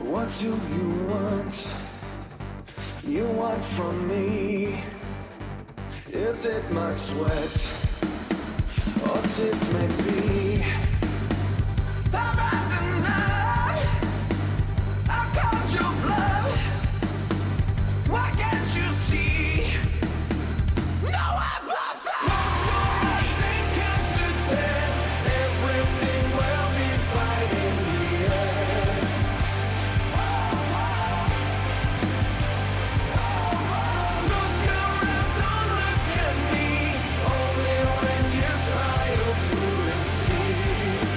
What do you want? You want from me? Is it my sweat? Or tis maybe? Have I denied? I called your bluff. Why can't you see? No, I'm perfect. Put your eyes and count to 10. Everything will be fine in the end. Look around, don't look at me. Only when you try, you'll truly see.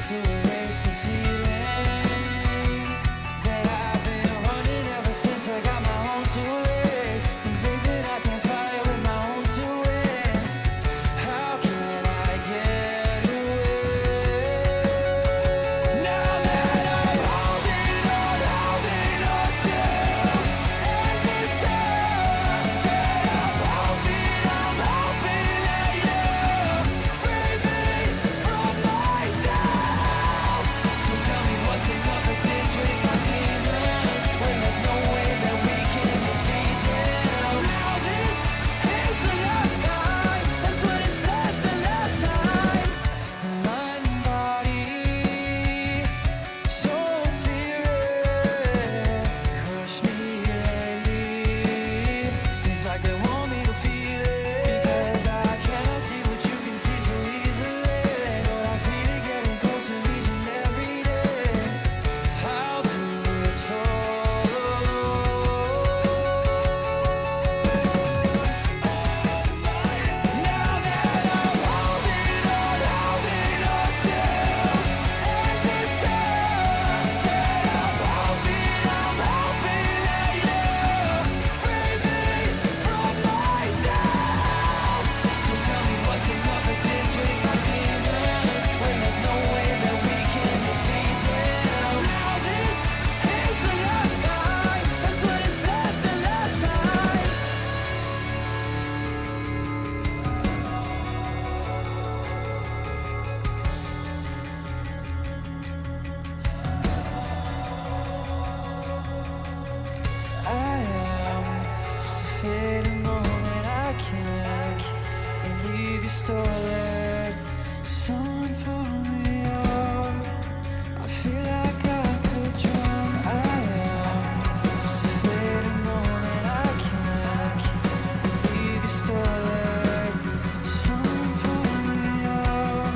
to erase the feeling that I've been running ever since I got my own two legs and things that I can fire with my own two hands. How can I get away? Now that I'm holding on to endless hell, I said I'm hoping that you free me from myself. So tell me what's another day's without demons when there's no way that we can defeat them. Now this is the last time, that's what it said the last time. Mind and body, soul and spirit, crush me lately. It's like they want me to feel it, because I cannot see what you can see so easily. But I feel it getting closer each and every day. I'll do this all alone. Now that I'm holding on to endless hell, I said I'm hoping that you free me from myself. So tell me what's another day's without demons when there's no way that we can defeat them. Now this is the last time, that's what it said the last time. I am just a fading moment. I can't believe you stole it. Someone pull me out. I feel like I could drown. I am just a fading moment. I can't believe you stole it. Someone pull me out.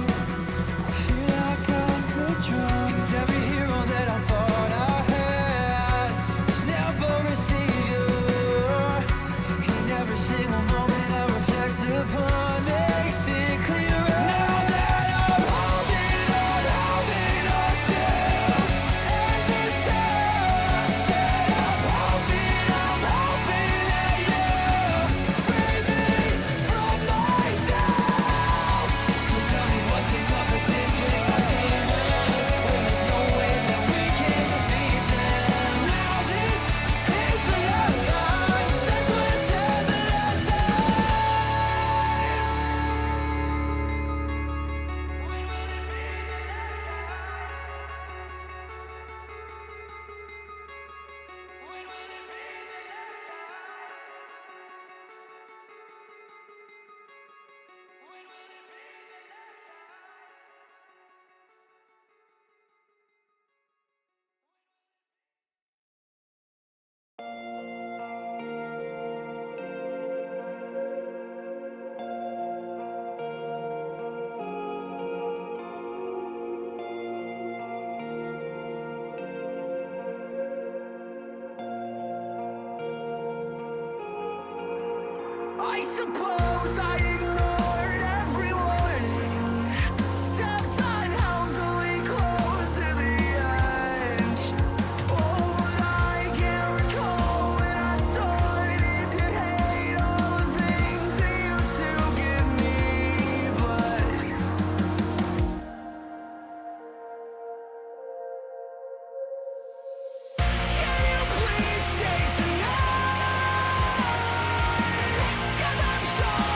I feel like I could drown. 'Cause every hero that I thought I had was never a savior. In every single moment I reflect upon makes it clearer. Now that I'm holding on to endless hell, I said I'm hoping that you free me from myself. So tell me what's another day's without demons when there's no way that we can defeat them. Now this is the last time, that's what it said the last time. I suppose I ignored every warning, stepped unhealthily close to the edge. Oh, but I can't recall when I started to hate all the things that used to give me bliss. Can you please say tonight? 'Cause I'm sure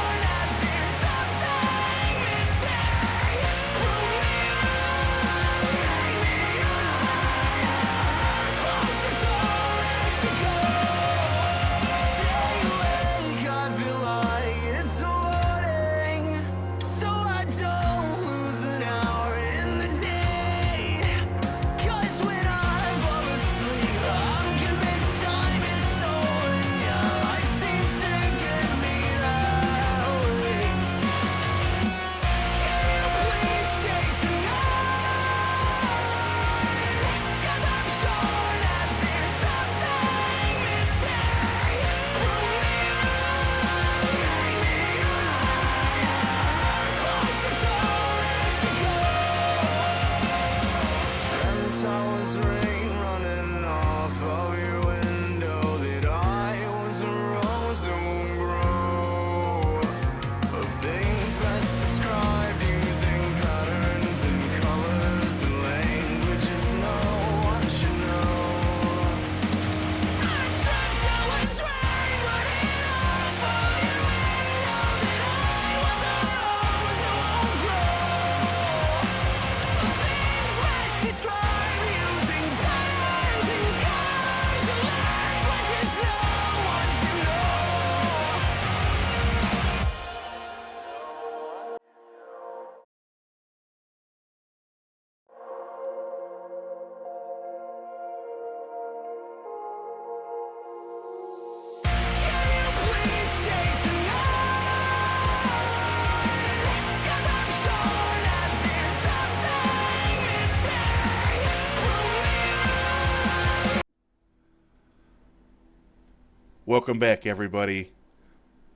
Welcome back, everybody.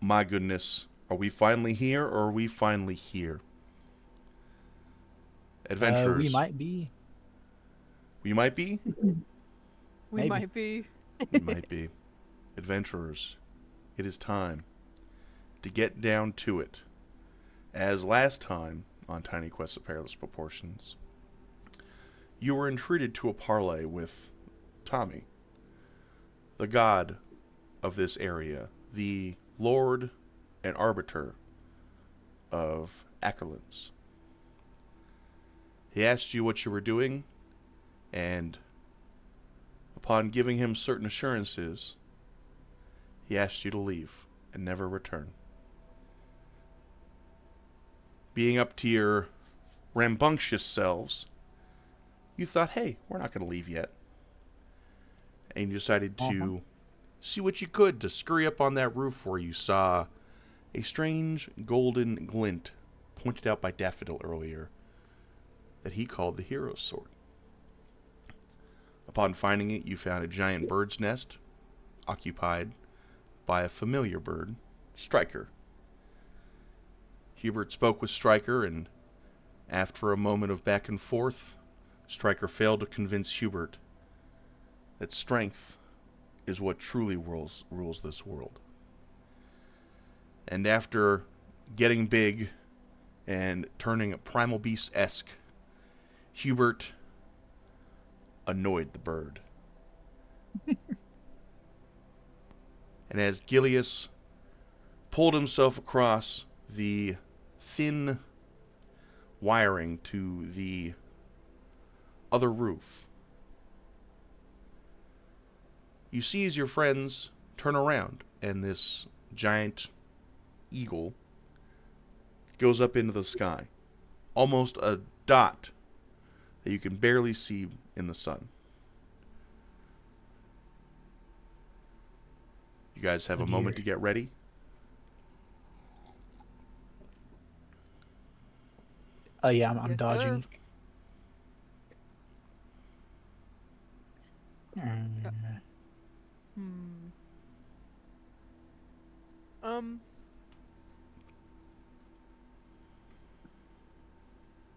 My goodness, are we finally here or are we finally here? We Adventurers, might be, we might be? We maybe. might be. We might be. Adventurers, it is time to get down to it. As last time on Tiny Quest of Perilous Proportions, you were entreated to a parley with Tommy, the god of this area, the lord and arbiter of Ackerlands. He asked you what you were doing, and upon giving him certain assurances, he asked you to leave and never return. Being up to your rambunctious selves, you thought, hey, we're not going to leave yet. And you decided Uh-huh. to see what you could to scurry up on that roof where you saw a strange golden glint pointed out by Daffodil earlier that he called the hero's sword. Upon finding it, you found a giant bird's nest occupied by a familiar bird, Striker. Hubert spoke with Striker, and after a moment of back and forth, Striker failed to convince Hubert that strength is what truly rules this world. And after getting big and turning primal beast-esque, Hubert annoyed the bird. And as Gilius pulled himself across the thin wiring to the other roof, you see as your friends turn around and this giant eagle goes up into the sky, almost a dot that you can barely see in the sun. You guys have Oh a moment dear. to get ready. Oh yeah, I'm Yes, sir. dodging. Uh, Mm, hmm. Um.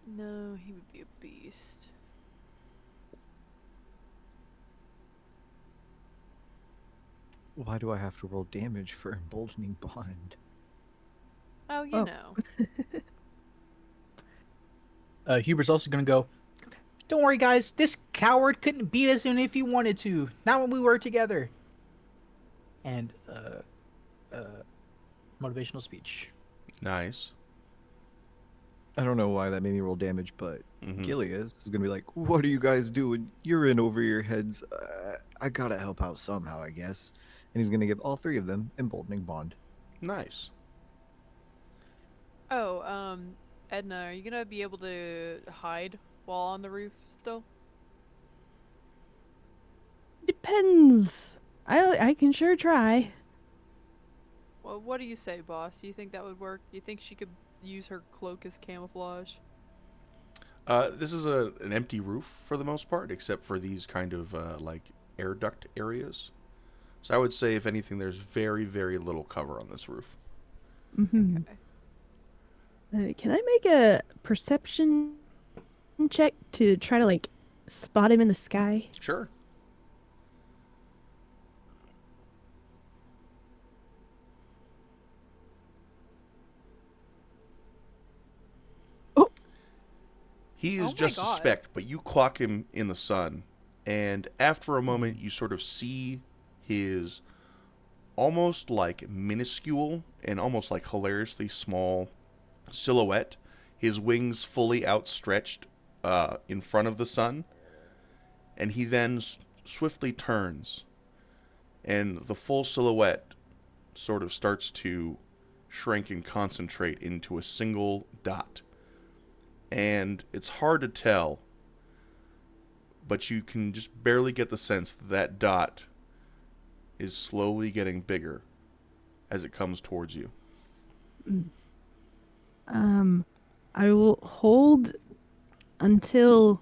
No, he would be a beast. Why do I have to roll damage for emboldening bond? Oh, you Oh, know. Hubert's also gonna go. Don't worry, guys. This coward couldn't beat us even if he wanted to. Not when we were together. And uh, motivational speech. Nice. I don't know why that made me roll damage, but Mm-hmm. Gilius is gonna be like, "What are you guys doing? You're in over your heads. I gotta help out somehow, I guess." And he's gonna give all three of them emboldening bond. Nice. Oh, Edna, are you gonna be able to hide while on the roof still? Depends. I can sure try. Well, what do you say, boss? Do you think that would work? Do you think she could use her cloak as camouflage? This is an empty roof for the most part, except for these kind of like air duct areas. So I would say, if anything, there's very, very little cover on this roof. Hmm. Okay. Can I make a perception check to try to like spot him in the sky? Sure. Oh, He is Oh my just god. suspect, but you clock him in the sun, and after a moment, Mm. you sort of see his almost like minuscule and almost like hilariously small silhouette, his wings fully outstretched in front of the sun, and he then swiftly turns, and the full silhouette sort of starts to shrink and concentrate into a single dot. And it's hard to tell, but you can just barely get the sense that that dot is slowly getting bigger as it comes towards you. mm. um, I will hold until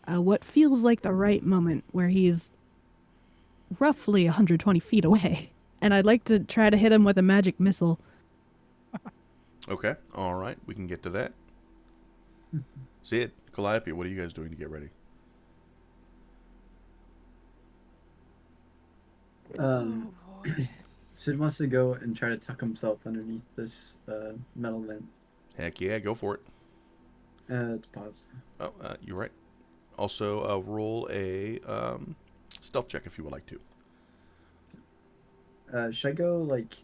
what feels like the right moment where he's roughly 120 feet away. and I'd like to try to hit him with a magic missile. Okay, all right, we can get to that. Sid, Calliope, what are you guys doing to get ready? Oh boy. Sid wants to go and try to tuck himself underneath this metal vent. Heck yeah, go for it. It's paused. Oh, you're right. Also, roll a stealth check if you would like to. Should I go like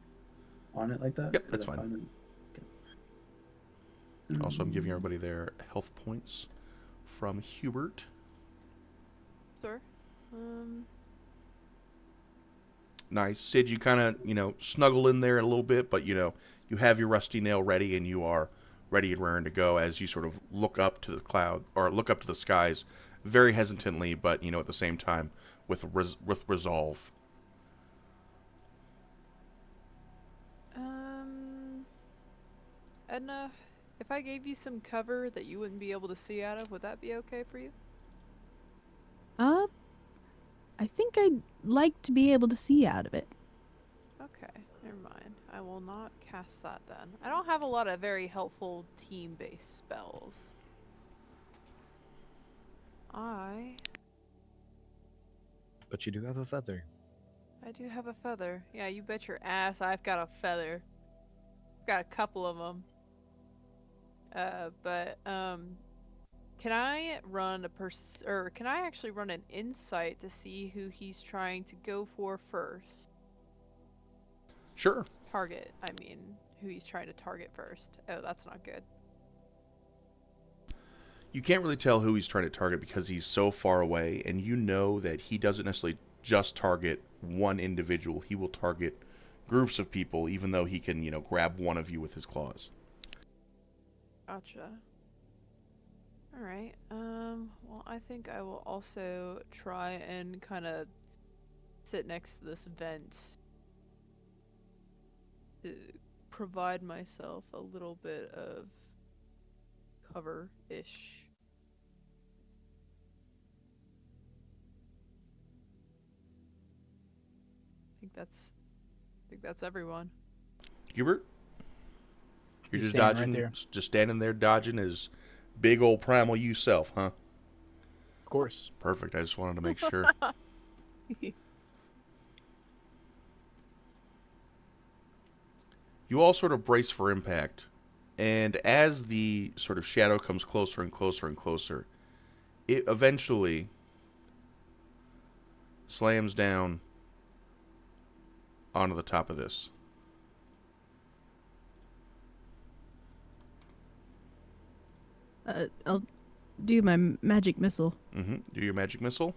on it like that? Yep, Is that's that fine. Also, I'm giving everybody their health points from Hubert. Sure. Nice. Sid, you kind of, snuggle in there a little bit, but, you have your rusty nail ready and you are ready and raring to go as you sort of look up to the cloud, or look up to the skies very hesitantly, but, at the same time with resolve. Edna, if I gave you some cover that you wouldn't be able to see out of, would that be okay for you? I think I'd like to be able to see out of it. Okay, never mind. I will not cast that then. I don't have a lot of very helpful team-based spells. But you do have a feather. I do have a feather. Yeah, you bet your ass I've got a feather. I've got a couple of them. Can I run can I actually run an insight to see who he's trying to go for first? Sure. Target, I mean, who he's trying to target first. Oh, that's not good. You can't really tell who he's trying to target because he's so far away, and you know that he doesn't necessarily just target one individual. He will target groups of people, even though he can, grab one of you with his claws. Gotcha. Alright, well, I think I will also try and kind of sit next to this vent to provide myself a little bit of cover-ish. I think that's everyone. Hubert? You're He's just standing dodging, right there. just standing there dodging as big old primal you self, huh? Of course. Perfect. I just wanted to make sure. You all sort of brace for impact, and as the sort of shadow comes closer and closer and closer, it eventually slams down onto the top of this. I'll do my magic missile. Mm-hmm. Do your magic missile.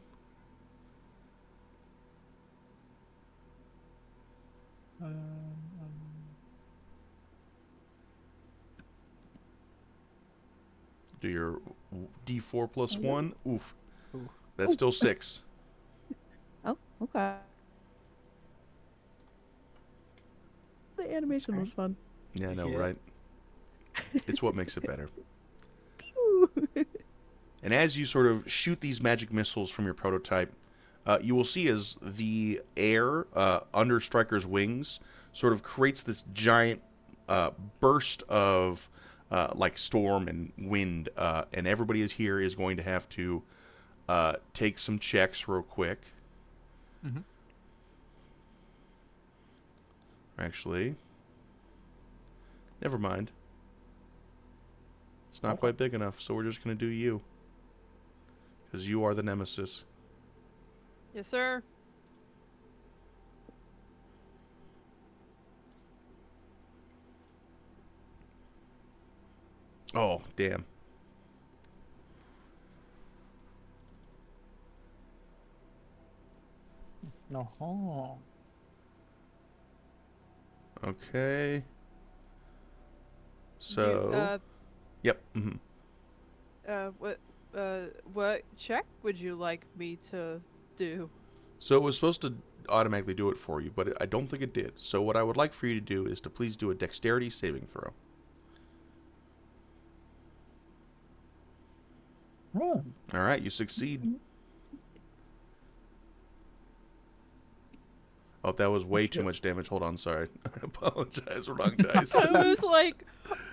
Do your D4 plus 1. Oof. Ooh. That's still 6. Oh, okay. The animation was fun. Yeah, I know, Yeah. right? It's what makes it better. Pew! And as you sort of shoot these magic missiles from your prototype, you will see as the air under Striker's wings sort of creates this giant burst of like storm and wind, and everybody is here is going to have to take some checks real quick. Mhm. Actually, never mind. It's not Okay. quite big enough, so we're just going to do you. Because you are the nemesis. Yes, sir. Oh, damn. No. Oh. Okay. So, yep. What check would you like me to do? So it was supposed to automatically do it for you, but I don't think it did. So what I would like for you to do is to please do a dexterity saving throw. Oh. All right, you succeed. Oh, that was way too much damage. Hold on, sorry. I apologize. Wrong dice. I was like,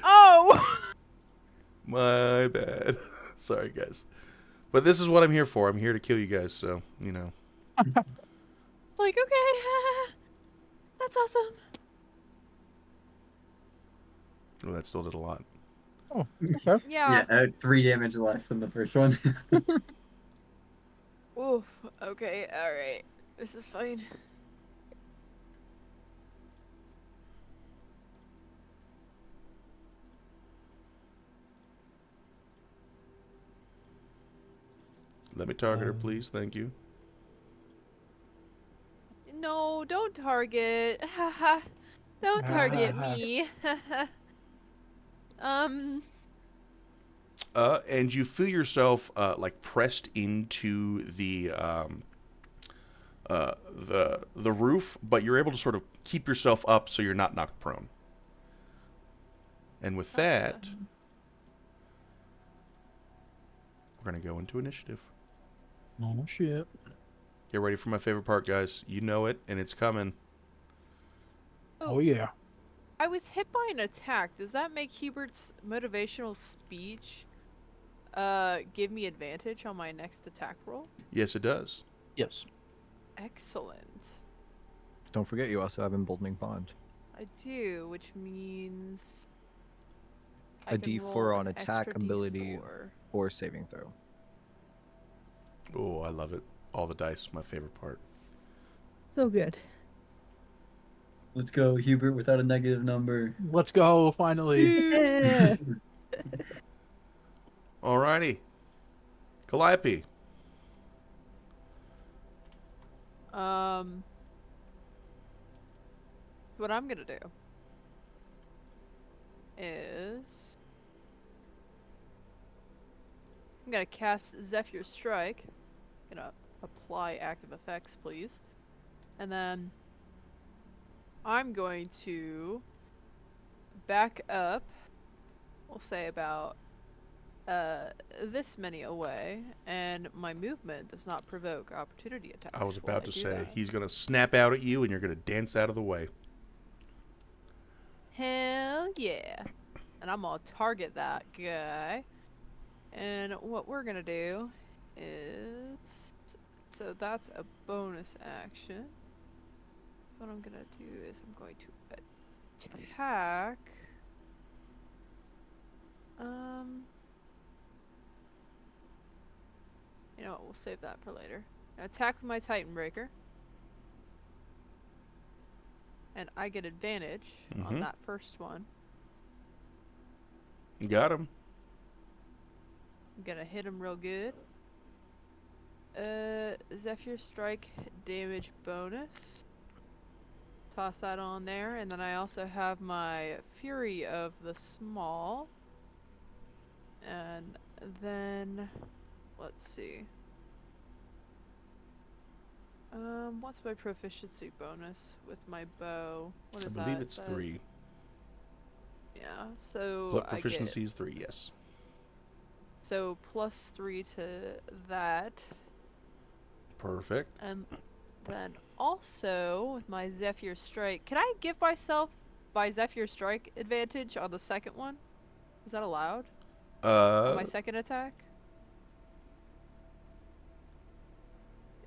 oh! My bad. Sorry, guys. But this is what I'm here for. I'm here to kill you guys, so, you know. Like, okay, that's awesome. Well, that still did a lot. Oh, okay. Yeah. Yeah, 3 damage less than the first one. Oof. Okay, alright. This is fine. Let me target her, please. Thank you. No, don't target. Haha. Don't target me. um. And you feel yourself like pressed into the roof, but you're able to sort of keep yourself up so you're not knocked prone. And with that, we're gonna go into initiative. Oh shit. Get ready for my favorite part, guys. You know it, and it's coming. Oh yeah. I was hit by an attack. Does that make Hubert's motivational speech give me advantage on my next attack roll? Yes, it does. Yes. Excellent. Don't forget, you also have emboldening bond. I do, which means A I can D4 roll on an attack extra ability D4. or saving throw. Oh, I love it. All the dice, my favorite part. So good. Let's go, Hubert, without a negative number. Let's go, finally. Yeah. Alrighty. Calliope. What I'm gonna do is I'm gonna cast Zephyr Strike. Gonna apply active effects, please. And then I'm going to back up, we'll say about this many away, and my movement does not provoke opportunity attacks. I was while about to do say, that. he's going to snap out at you and you're going to dance out of the way. Hell yeah. And I'm gonna target that guy. And what we're gonna do is, so that's a bonus action. What I'm gonna do is I'm going to attack. You know what, we'll save that for later. Attack with my Titan Breaker. And I get advantage on that first one. You got him. I'm gonna hit him real good. Zephyr Strike damage bonus. Toss that on there, and then I also have my Fury of the Small. And then, let's see. What's my proficiency bonus with my bow? What is that? I believe it's 3. Yeah, so Blood I proficiency get, is 3, yes. so +3 to that. Perfect. And then also with my Zephyr Strike, can I give myself my Zephyr Strike advantage on the second one? Is that allowed? On my second attack?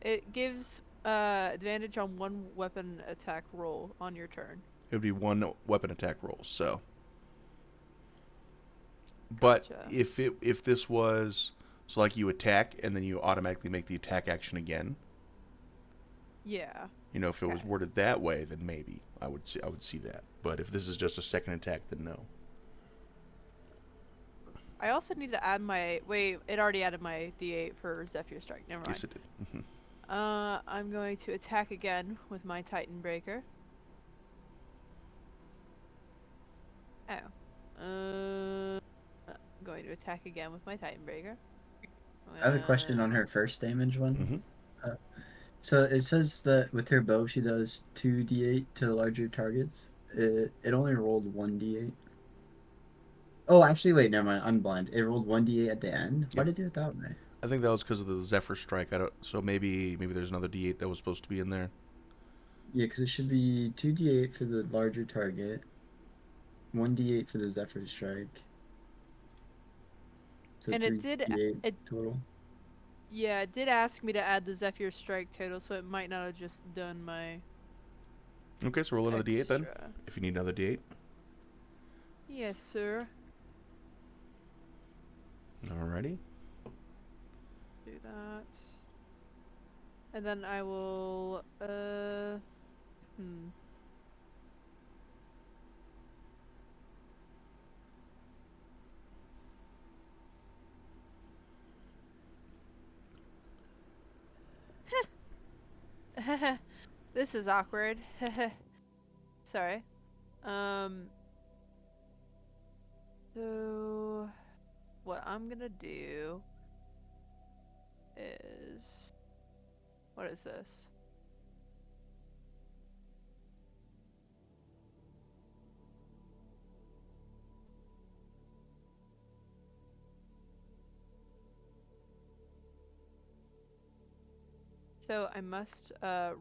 It gives advantage on one weapon attack roll on your turn. It would be 1 weapon attack roll, so. But Gotcha. if this was, so like you attack and then you automatically make the attack action again. Yeah. You know, if it was worded that way, then maybe I would see that. But if this is just a second attack, then no. I also need to add my, wait, it already added my D8 for Zephyr Strike. Never mind. Yes, it did. I'm going to attack again with my Titan Breaker. Oh. I'm going to attack again with my Titan Breaker. I have a question on her first damage one. Mm-hmm. So it says that with her bow she does 2d8 to larger targets. It only rolled 1d8. Oh, actually, wait, never mind. I'm blind. It rolled 1d8 at the end. Why did it do it that way? I think that was because of the Zephyr Strike. So maybe there's another D8 that was supposed to be in there. Yeah, because it should be 2d8 for the larger target, 1d8 for the Zephyr Strike. So And it did 3d8 it total. yeah, it did ask me to add the Zephyr Strike total, so it might not have just done my Okay, so roll another d8 then, extra. if you need another d8. Yes, sir. Alrighty. Do that. And then I will This is awkward. Sorry. So what I'm gonna do is, what is this? So I must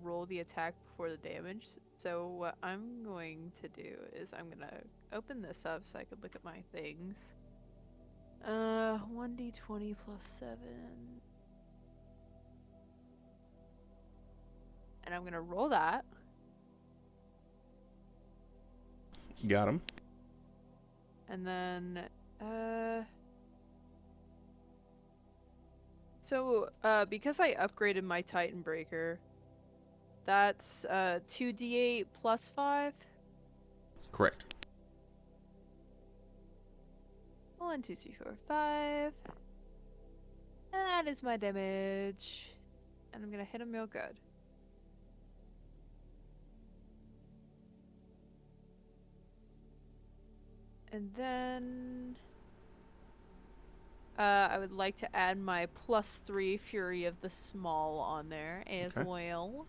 roll the attack before the damage. So what I'm going to do is I'm gonna open this up so I could look at my things. 1d20 plus 7. And I'm gonna roll that. Got him. And then so because I upgraded my Titan Breaker, that's 2d8 plus 5. Correct. 1, 2, 3, 4, 5. That is my damage. And I'm gonna hit him real good. And then I would like to add my +3 Fury of the Small on there as Okay. well.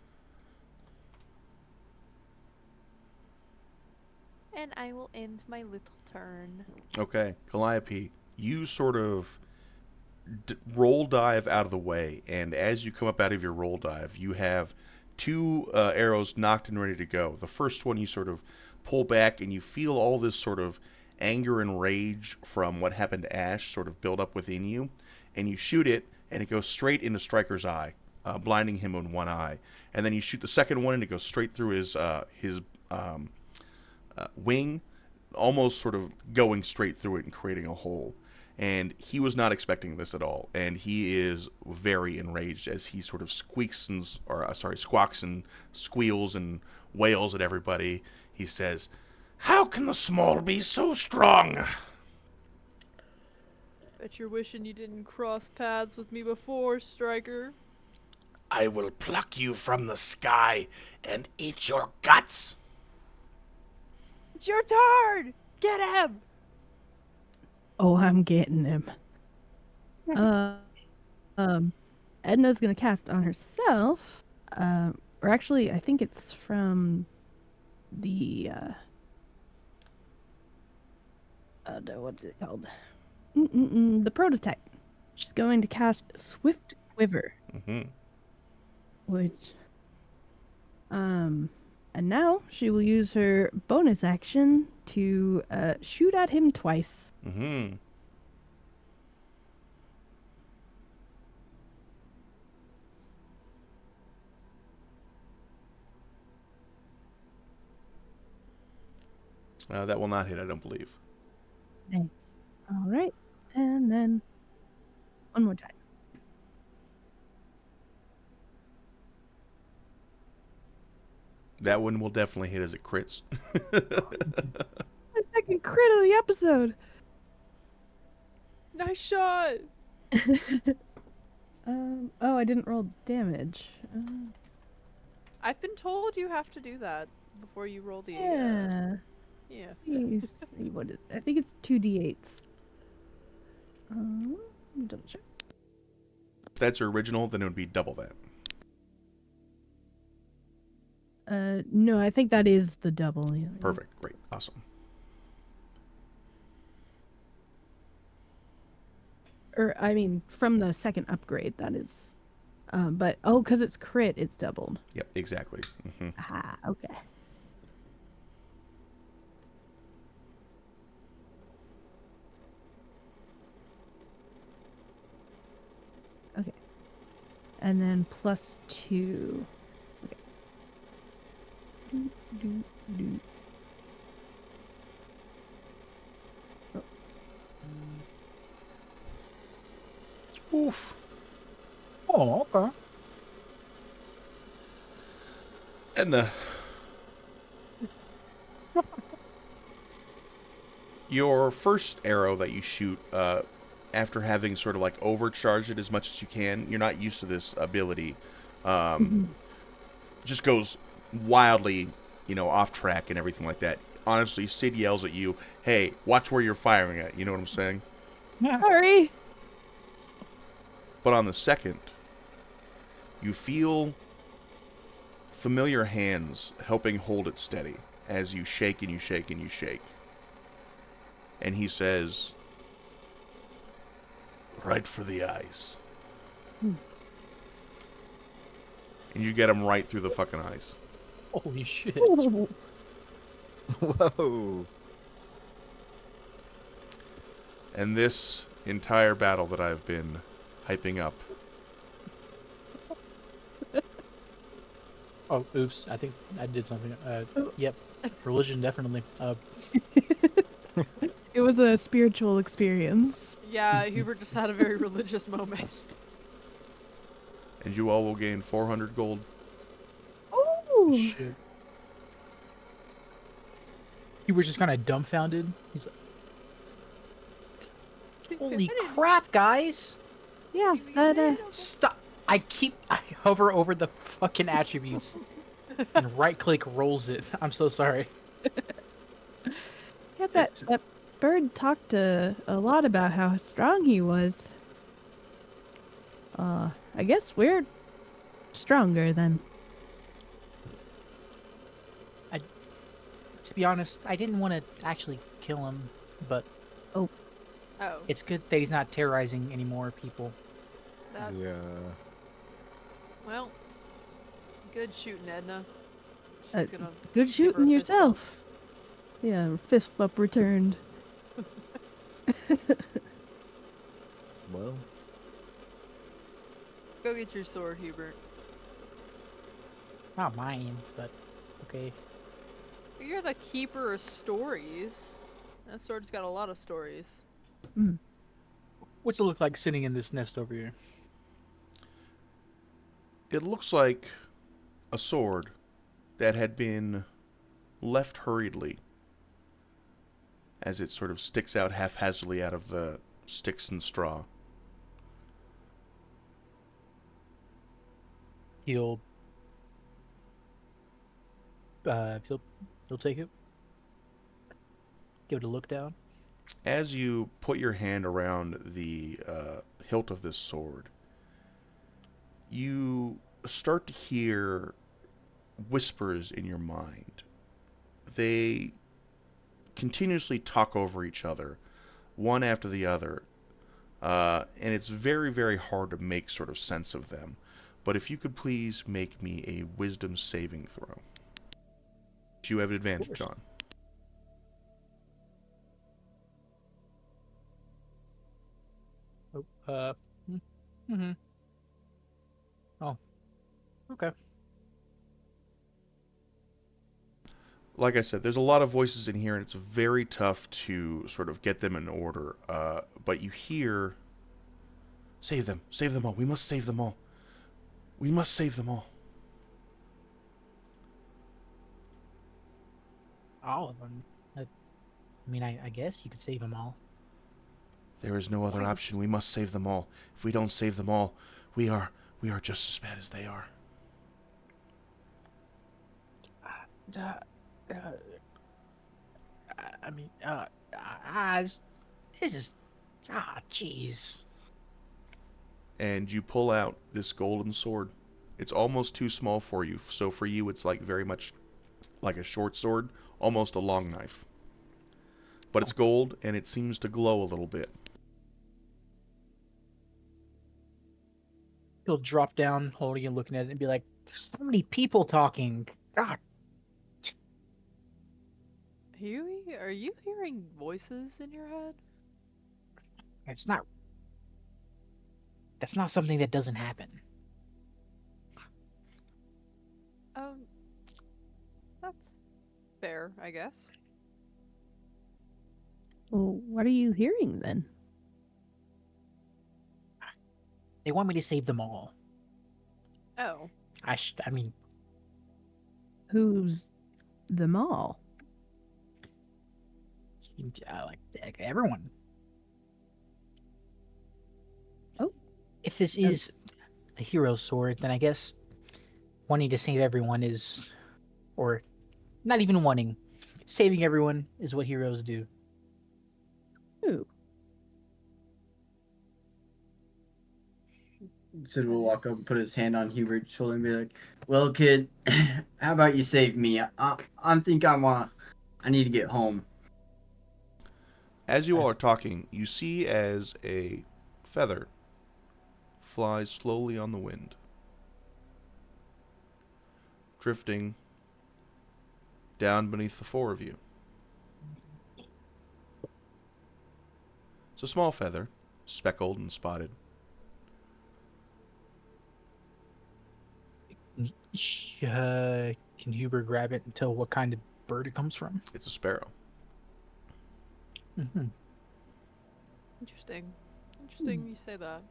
And I will end my little turn. Okay, Calliope, you sort of roll dive out of the way, and as you come up out of your roll dive, you have two arrows knocked and ready to go. The first one you sort of pull back, and you feel all this sort of anger and rage from what happened to Ash sort of build up within you, and you shoot it, and it goes straight into Striker's eye, blinding him in one eye. And then you shoot the second one, and it goes straight through his wing, almost sort of going straight through it and creating a hole. And he was not expecting this at all, and he is very enraged as he sort of squawks and squeals and wails at everybody. He says, "How can the small be so strong?" Bet you're wishing you didn't cross paths with me before, Striker. "I will pluck you from the sky and eat your guts." It's your turn! Get him! Oh, I'm getting him. Edna's gonna cast on herself. Or actually, I think it's from the what's it called? The prototype. She's going to cast Swift Quiver, Mm-hmm. which and now she will use her bonus action to shoot at him twice. Mm-hmm. That will not hit, I don't believe. Okay. All right, and then one more time. That one will definitely hit as it crits. My second crit of the episode. Nice shot! Oh, I didn't roll damage. I've been told you have to do that before you roll the Yeah. yeah. Please see what it, I think it's 2d8s. Let me double check. If that's your original, then it would be double that. No, I think that is the double. Yeah. Perfect. Great. Awesome. Or, I mean, from the second upgrade, that is But because it's crit, it's doubled. Yep, exactly. Ah, okay. Okay. And then +2. Okay. Do, do, do. Oof. Oh, okay. And your first arrow that you shoot, after having sort of like overcharged it as much as you can, you're not used to this ability, just goes wildly, off track and everything like that. Honestly, Sid yells at you, "Hey, watch where you're firing at." You know what I'm saying? Sorry. But on the second, you feel familiar hands helping hold it steady as you shake and you shake and you shake. And he says, "Right for the eyes." And you get him right through the fucking eyes. Holy shit. Ooh. Whoa. And this entire battle that I've been hyping up, Oh, oops. I think I did something. Yep. Religion, definitely. It was a spiritual experience. Yeah, Hubert just had a very religious moment. and you all will gain 400 gold. Ooh. Shit. He was just kind of dumbfounded. He's like, holy crap, guys! Yeah, that Stop! I hover over the fucking attributes and right click rolls it. I'm so sorry. yeah, Yes. that bird talked a lot about how strong he was. I guess we're stronger then. To be honest, I didn't want to actually kill him, but Oh, it's good that he's not terrorizing any more people. that's Yeah. well, good shooting, Edna. Uh, She's gonna Good give her shooting a fist yourself. Yeah, fist up returned. Well, bump. Go get your sword, Hubert. Not mine, but okay. You're the keeper of stories. That sword's got a lot of stories. What's it look like sitting in this nest over here? It looks like a sword that had been left hurriedly as it sort of sticks out haphazardly out of the sticks and straw. He'll he'll take it. Give it a look down. As you put your hand around the hilt of this sword, you start to hear whispers in your mind. They continuously talk over each other, one after the other, and it's very, very hard to make sort of sense of them. But if you could please make me a wisdom saving throw. You have an advantage on. Oh, mm-hmm. Oh, okay. Like I said, there's a lot of voices in here, and it's very tough to sort of get them in order. But you hear, save them all. We must save them all. We must save them all. All of them. I mean, I guess you could save them all. There is no other option. We must save them all. If we don't save them all, we are just as bad as they are. I mean, this is, jeez. And you pull out this golden sword. It's almost too small for you, so for you it's like very much like a short sword, almost a long knife. But it's gold, and it seems to glow a little bit. He'll drop down, holding and looking at it, and be like, "There's so many people talking. God, Huey, are you hearing voices in your head? it's not. That's not something that doesn't happen." Um, that's fair, I guess. Well, what are you hearing then? They want me to save them all. Oh, I mean, Who's them all? like everyone. Oh. If this is a hero's sword, then I guess wanting to save everyone is, or not even wanting, saving everyone is what heroes do. Who? Sid will walk up and put his hand on Hubert's shoulder and be like, "Well, kid, how about you save me? I think I need to get home." As you all are talking, you see as a feather flies slowly on the wind, drifting down beneath the four of you. It's a small feather, speckled and spotted. Can Huber grab it and tell what kind of bird it comes from? It's a sparrow. Mm-hmm. interesting. Interesting you say that.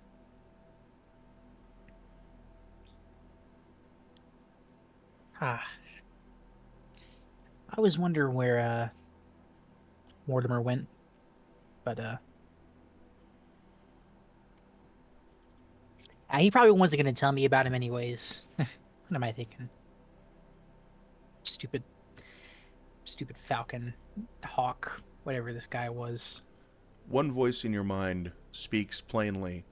Ah, I always wonder where Mortimer went, but he probably wasn't going to tell me about him anyways. What am I thinking? Stupid, stupid falcon, hawk, whatever this guy was. One voice in your mind speaks plainly.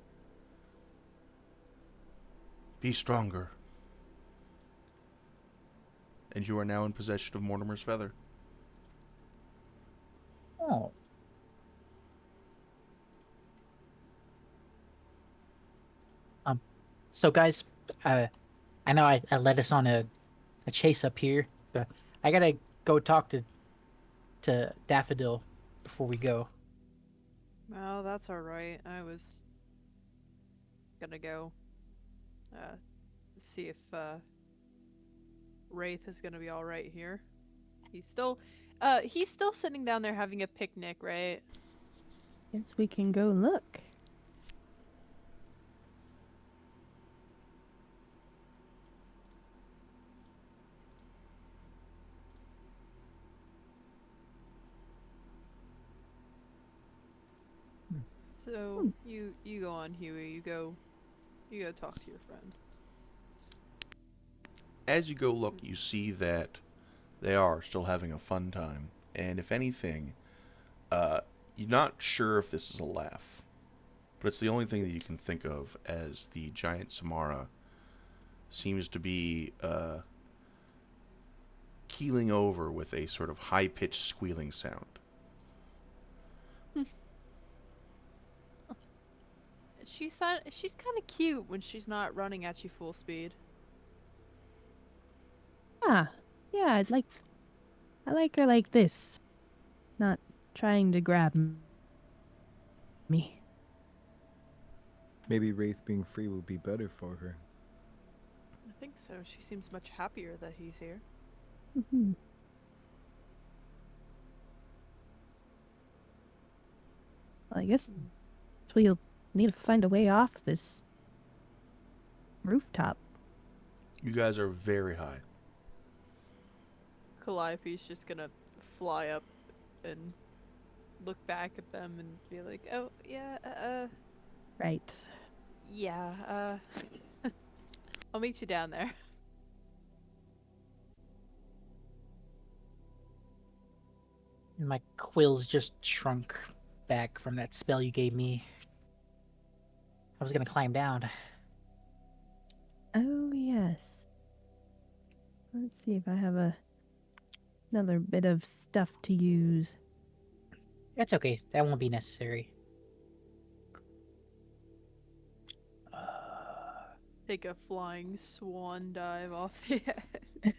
Be stronger. And you are now in possession of Mortimer's feather. Oh. So guys, I know I led us on a chase up here, but I gotta go talk to Daffodil before we go. Well, that's alright. I was gonna go see if Wraith is gonna be alright here. He's still sitting down there having a picnic, right? Guess we can go look. So you go on, Huey. You go talk to your friend. As you go look, you see that they are still having a fun time. And if anything, you're not sure if this is a laugh. But it's the only thing that you can think of as the giant Samara seems to be keeling over with a sort of high-pitched squealing sound. She's kind of cute when she's not running at you full speed. Ah, yeah, I like her like this. Not trying to grab me. Maybe Wraith being free will be better for her. I think so. She seems much happier that he's here. Mm-hmm. Well, I guess we'll need to find a way off this rooftop. You guys are very high. Calliope's just gonna fly up and look back at them and be like, "Oh yeah, Right. yeah, I'll meet you down there." My quills just shrunk back from that spell you gave me. I was gonna climb down. Oh, yes. Let's see if I have another bit of stuff to use. That's okay. That won't be necessary. take a flying swan dive off the edge.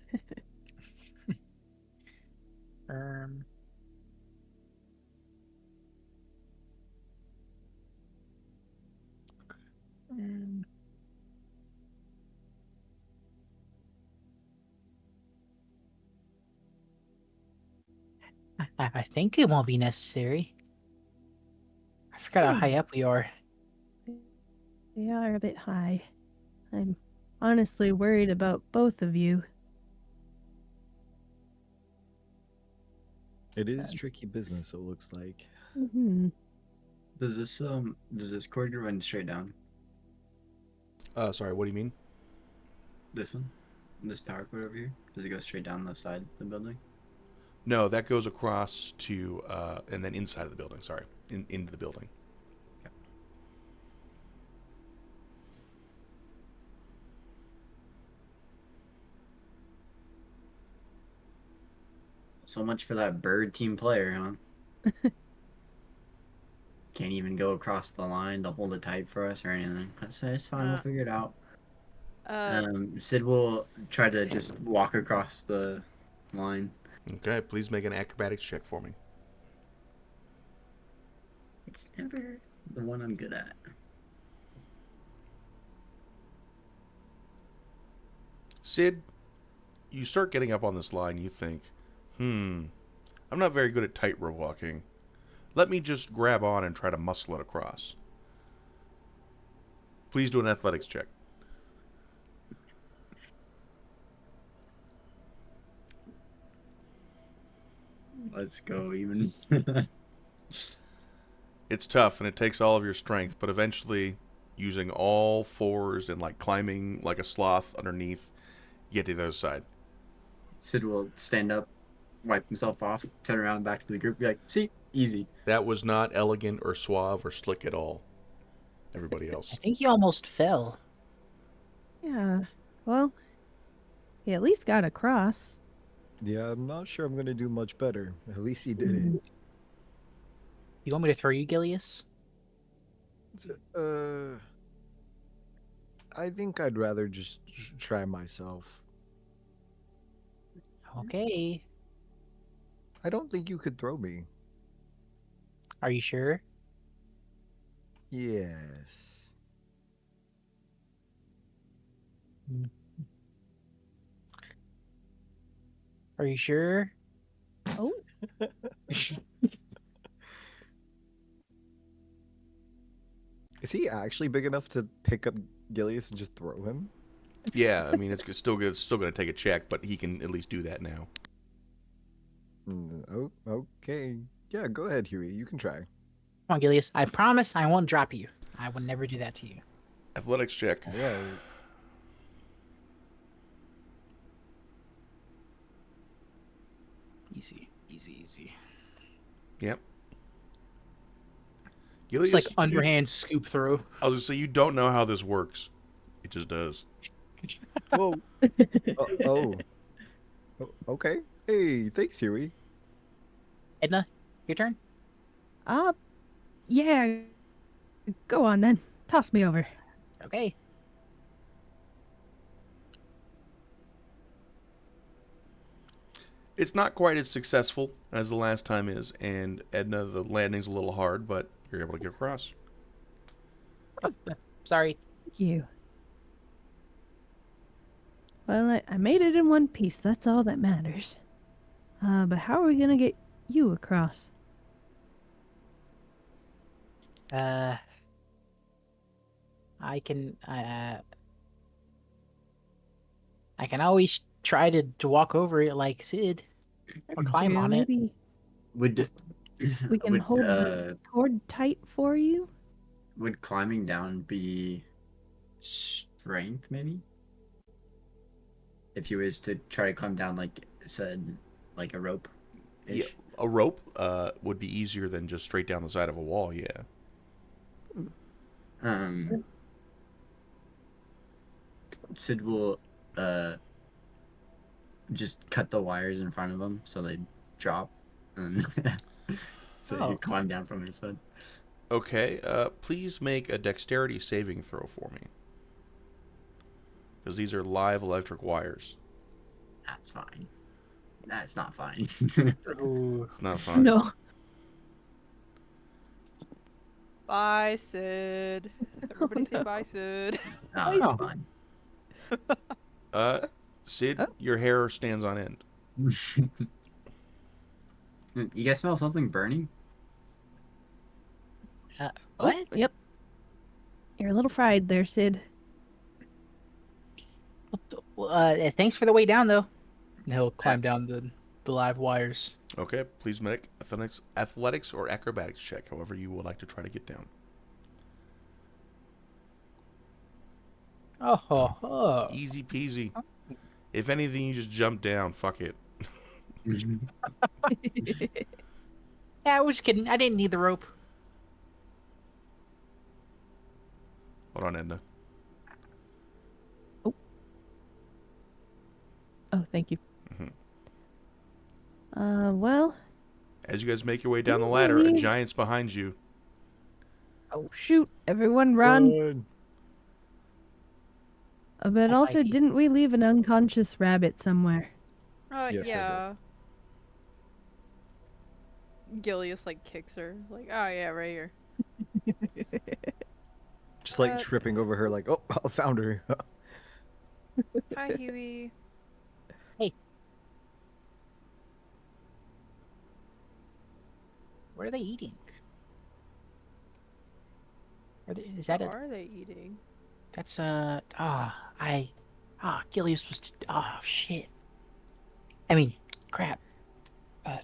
Um. um, I think it won't be necessary. I forgot how high up we are. They are a bit high. I'm honestly worried about both of you. It is tricky business, it looks like. Hmm. Does this corridor run straight down? Sorry, what do you mean? This one? This power cord over here? Does it go straight down the side of the building? No, that goes across to, and then inside of the building, sorry. Into the building. So much for that bird team player, huh? Can't even go across the line to hold it tight for us or anything. That's fine. We'll figure it out. Sid will try to just walk across the line. Okay, please make an acrobatics check for me. It's never the one I'm good at. Sid, you start getting up on this line, you think, I'm not very good at tightrope walking. Let me just grab on and try to muscle it across. Please do an athletics check. Let's go, even. It's tough and it takes all of your strength, but eventually, using all fours and like climbing like a sloth underneath, you get to the other side. Sid will stand up, wipe himself off, turn around back to the group, be like, see? Easy. That was not elegant or suave or slick at all. Everybody I else. think you almost fell. Yeah. Well, he at least got across. Yeah, I'm not sure I'm gonna do much better. At least he did You want me to throw you, Gilius? it. I think I'd rather just try myself. Okay. I don't think you could throw me. Are you sure? Yes. Are you sure? Oh, Is he actually big enough to pick up Gilius and just throw him? Yeah, I mean it's still good. It's still going to take a check, but he can at least do that now. Oh, okay. Yeah, go ahead, Huey. You can try. Come on, Gilius. I promise I won't drop you. I would never do that to you. Athletics check. All right. Easy, easy, easy. Yep. It's like Gilius, underhand scoop through. I was going to say, you don't know how this works. It just does. Whoa. Oh. Okay. Hey, thanks, Huey. Edna, your turn. yeah. Go on then. Toss me over. Okay. It's not quite as successful as the last time is, and Edna, the landing's a little hard, but you're able to get across. Sorry. Thank you. Well, I made it in one piece. That's all that matters. But how are we gonna get you across? I can I can always try to walk over it like Sid or climb Here, on it. maybe Would we can would hold the cord tight for you. would climbing down be strength maybe? If you was to try to climb down like said like a rope ish. Yeah, a rope would be easier than just straight down the side of a wall, yeah. Sid will just cut the wires in front of him so they drop and so you climb down from his hood. Okay, please make a dexterity saving throw for me. because these are live electric wires. That's fine. That's not fine. Ooh. It's not fine. No. Bye, Sid. Everybody say no. bye, Sid. No, it's Oh. fine. Sid, Oh. your hair stands on end. You guys smell something burning? What? Oh, yep. You're a little fried there, Sid. Thanks for the way down, though. And he'll climb down the live wires. Okay, please make athletics or acrobatics check, however you would like to try to get down. Oh. Easy peasy. If anything, you just jump down. Fuck it. Yeah, I was kidding. I didn't need the rope. Hold on, Edna. Oh, thank you. Mhm. Well. As you guys make your way down the Didn't we ladder, a leave- giant's behind you. Oh, shoot. Everyone run. Run. But Oh, also, Mikey. didn't we leave an unconscious rabbit somewhere? Yes, I did. Yeah. Gilius like kicks her. He's like, oh yeah, right here. Just like Uh, tripping over her, like, oh, I found her. Hi, Huey. What are they eating? Is that What a... are they eating? That's Gilius was... Oh, shit. I mean, crap. I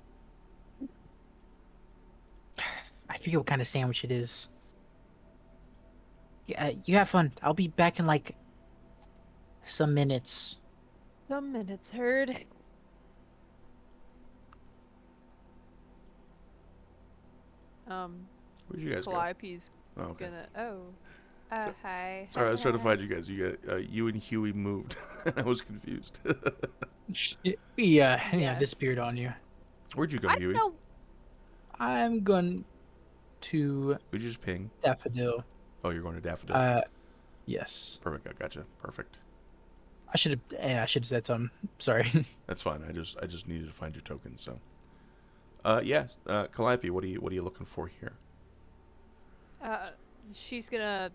forget what kind of sandwich it is. Yeah, you have fun. I'll be back in, like, some minutes. Some minutes, herd. Where'd you guys go? Calliope's Oh, okay. gonna. So- Hi. Sorry, I was trying to Hi. find you guys. You and Huey moved. I was confused. We Yes. disappeared on you. Where'd you go, I Huey? know. I'm going to Who'd you just ping? Daffodil. Oh, you're going to Daffodil. Yes. Perfect. I gotcha. Perfect. I should have said something. Sorry. That's fine. I just needed to find your token. So, Calliope, what are you looking for here? She's gonna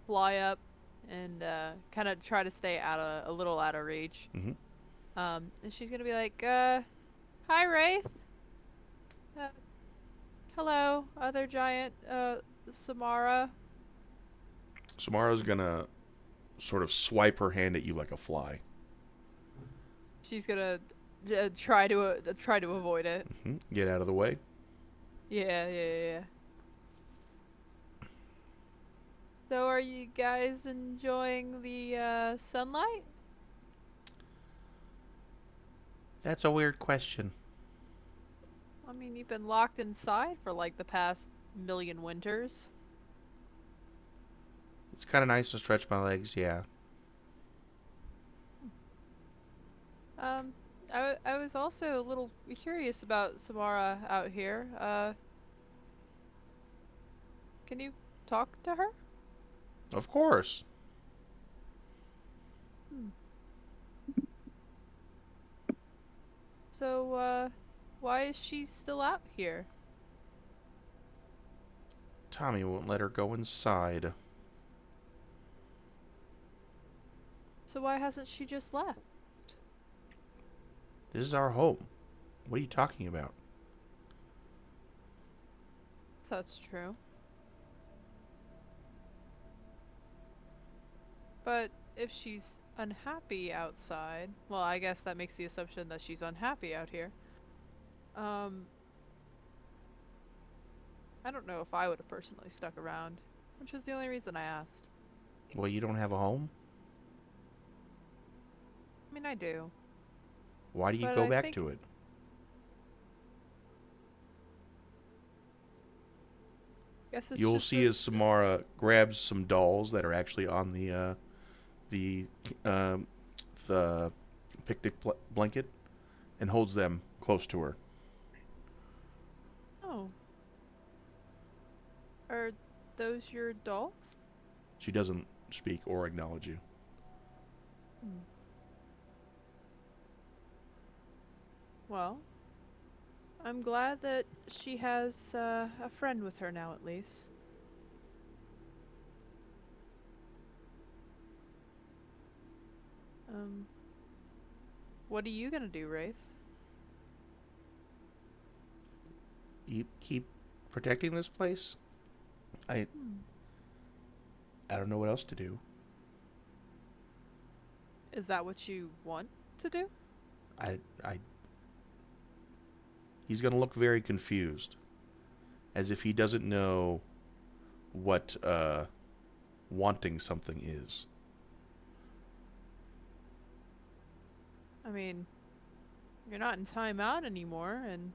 fly up and kind of try to stay a little out of reach. Mhm. And she's gonna be like, "Hi, Wraith. Hello, other giant, Samara." Samara's gonna sort of swipe her hand at you like a fly. She's gonna try to avoid it. Get out of the way. Yeah. So, are you guys enjoying the sunlight? That's a weird question. I mean, you've been locked inside for like the past million winters. It's kind of nice to stretch my legs. Yeah. I was also a little curious about Samara out here. Can you talk to her? Of course. So, why is she still out here? Tommy won't let her go inside. So why hasn't she just left? This is our home. What are you talking about? That's true. But if she's unhappy outside, well, I guess that makes the assumption that she's unhappy out here. I don't know if I would have personally stuck around, which was the only reason I asked. Well, you don't have a home? I mean, I do. Why do you But go I back think- to it? Guess it's You'll just see a- as Samara grabs some dolls that are actually on the picnic blanket and holds them close to her. Oh. Are those your dolls? She doesn't speak or acknowledge you. Hmm. Well, I'm glad that she has a friend with her now, at least. Um, what are you gonna do, Wraith? You keep protecting this place? I Hmm. I don't know what else to do. Is that what you want to do? I he's gonna look very confused, as if he doesn't know what wanting something is. I mean, you're not in timeout anymore, and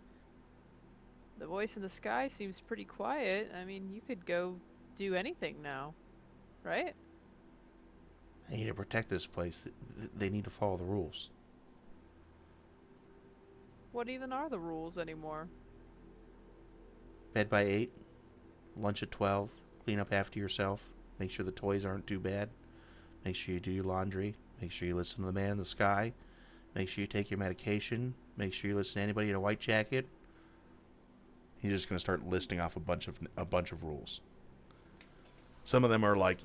the voice in the sky seems pretty quiet. I mean, you could go do anything now, right? I need to protect this place. They need to follow the rules. What even are the rules anymore? Bed by 8, lunch at 12, clean up after yourself, make sure the toys aren't too bad, make sure you do your laundry, make sure you listen to the man in the sky, make sure you take your medication, make sure you listen to anybody in a white jacket. He's just going to start listing off a bunch of rules. Some of them are like,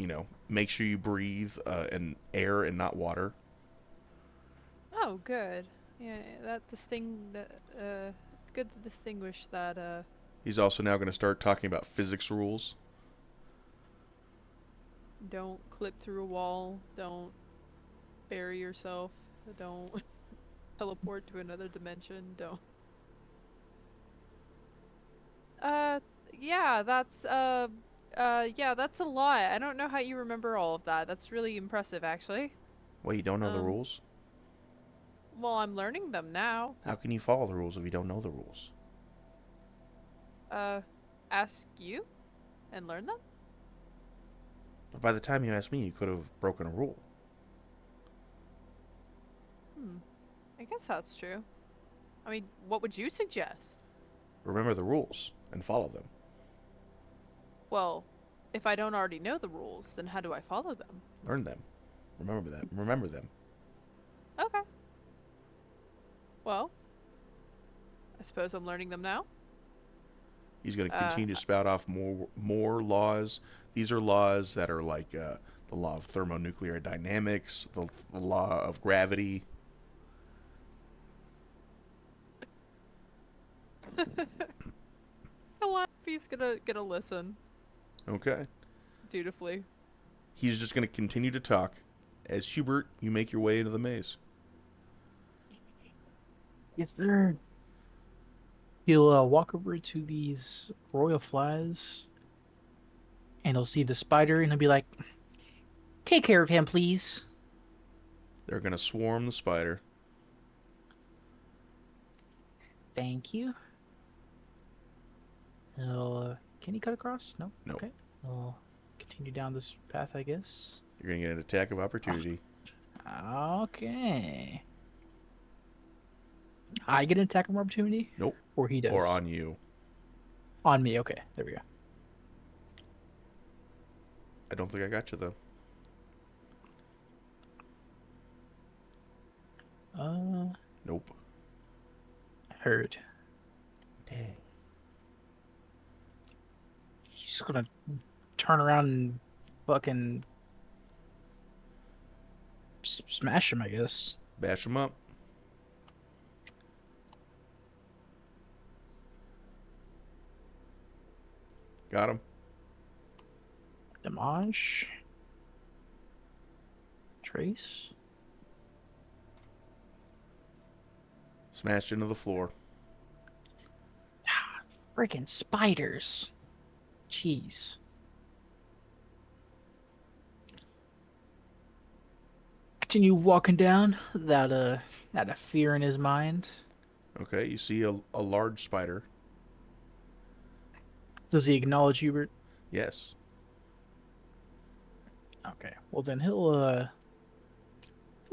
make sure you breathe and air and not water. Oh, good. Yeah, it's good to distinguish that. He's also now going to start talking about physics rules. Don't clip through a wall. Don't bury yourself. Don't teleport to another dimension. Don't. Uh, yeah, yeah, that's a lot. I don't know how you remember all of that. That's really impressive, actually. Well, you don't know the Um, rules? well, I'm learning them now. How can you follow the rules if you don't know the rules? Uh, ask you and learn them? But by the time you asked me, you could have broken a rule. Hmm, I guess that's true. I mean, what would you suggest? Remember the rules and follow them. Well, if I don't already know the rules, then how do I follow them? Learn them. Remember them. Remember them. Okay. Well, I suppose I'm learning them now. He's going to Uh, continue to spout off more laws. These are laws that are like the law of thermonuclear dynamics, the law of gravity. Calliopes gonna listen Okay. dutifully. He's just going to continue to talk. As Hubert, you make your way into the maze. Yes, sir. He'll walk over to these royal flies, and he'll see the spider, and he'll be like, "Take care of him, please." They're going to swarm the spider. Thank you. He'll, can he cut across? No. No. Okay. I'll continue down this path, I guess. You're going to get an attack of opportunity. Okay. I get an attack of opportunity? Nope. Or he does? Or on you. On me, okay. There we go. I don't think I got you, though. Nope. Heard. Dang. He's gonna turn around and fucking smash him, I guess. Bash him up. Got him. Damage. Trace. Smashed into the floor. Freaking spiders. Jeez. Continue walking down, that a fear in his mind. Okay, you see a large spider. Does he acknowledge Hubert? Yes. Okay. Well then he'll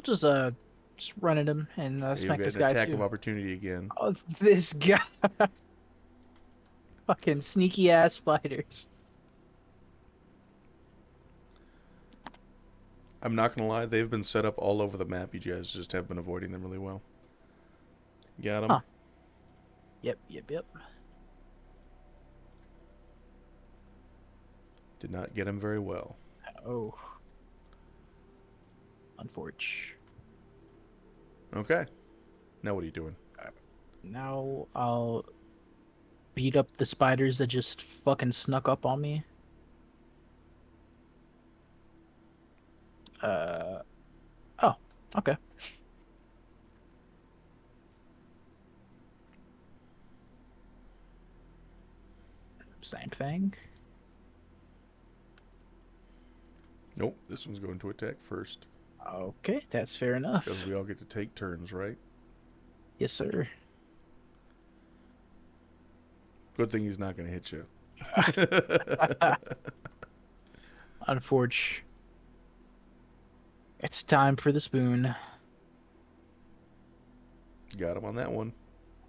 just run at him and You'll smack get this an guy attack too. of opportunity again. Oh, this guy. Fucking sneaky ass spiders. I'm not gonna lie, they've been set up all over the map. You guys just have been avoiding them really well. Got them. Huh. Yep. Did not get him very well. Oh. Unfortunate. Okay. Now what are you doing? Now I'll beat up the spiders that just fucking snuck up on me. Oh, okay. Same thing. Nope, this one's going to attack first. Okay, that's fair enough. Because we all get to take turns, right? Yes, sir. Good thing he's not going to hit you. Unfortunate. It's time for the spoon. Got him on that one.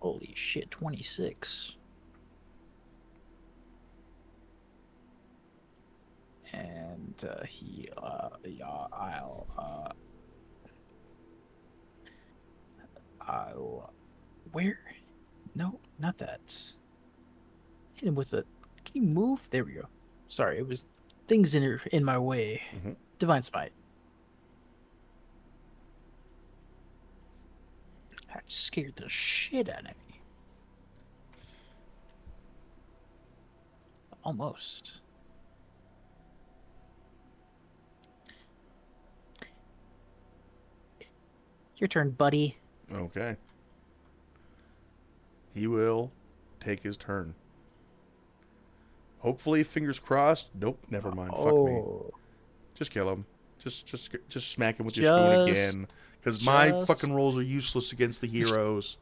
Holy shit, 26. And I'll, where? No, not that. Hit him with a, can you move? There we go. Sorry, it was things in my way. Mm-hmm. Divine Smite. That scared the shit out of me. Almost. Your turn, buddy. Okay. He will take his turn. Hopefully, fingers crossed. Nope, never mind. Fuck me. Just kill him. Just smack him with your spoon again. Because my fucking rolls are useless against the heroes.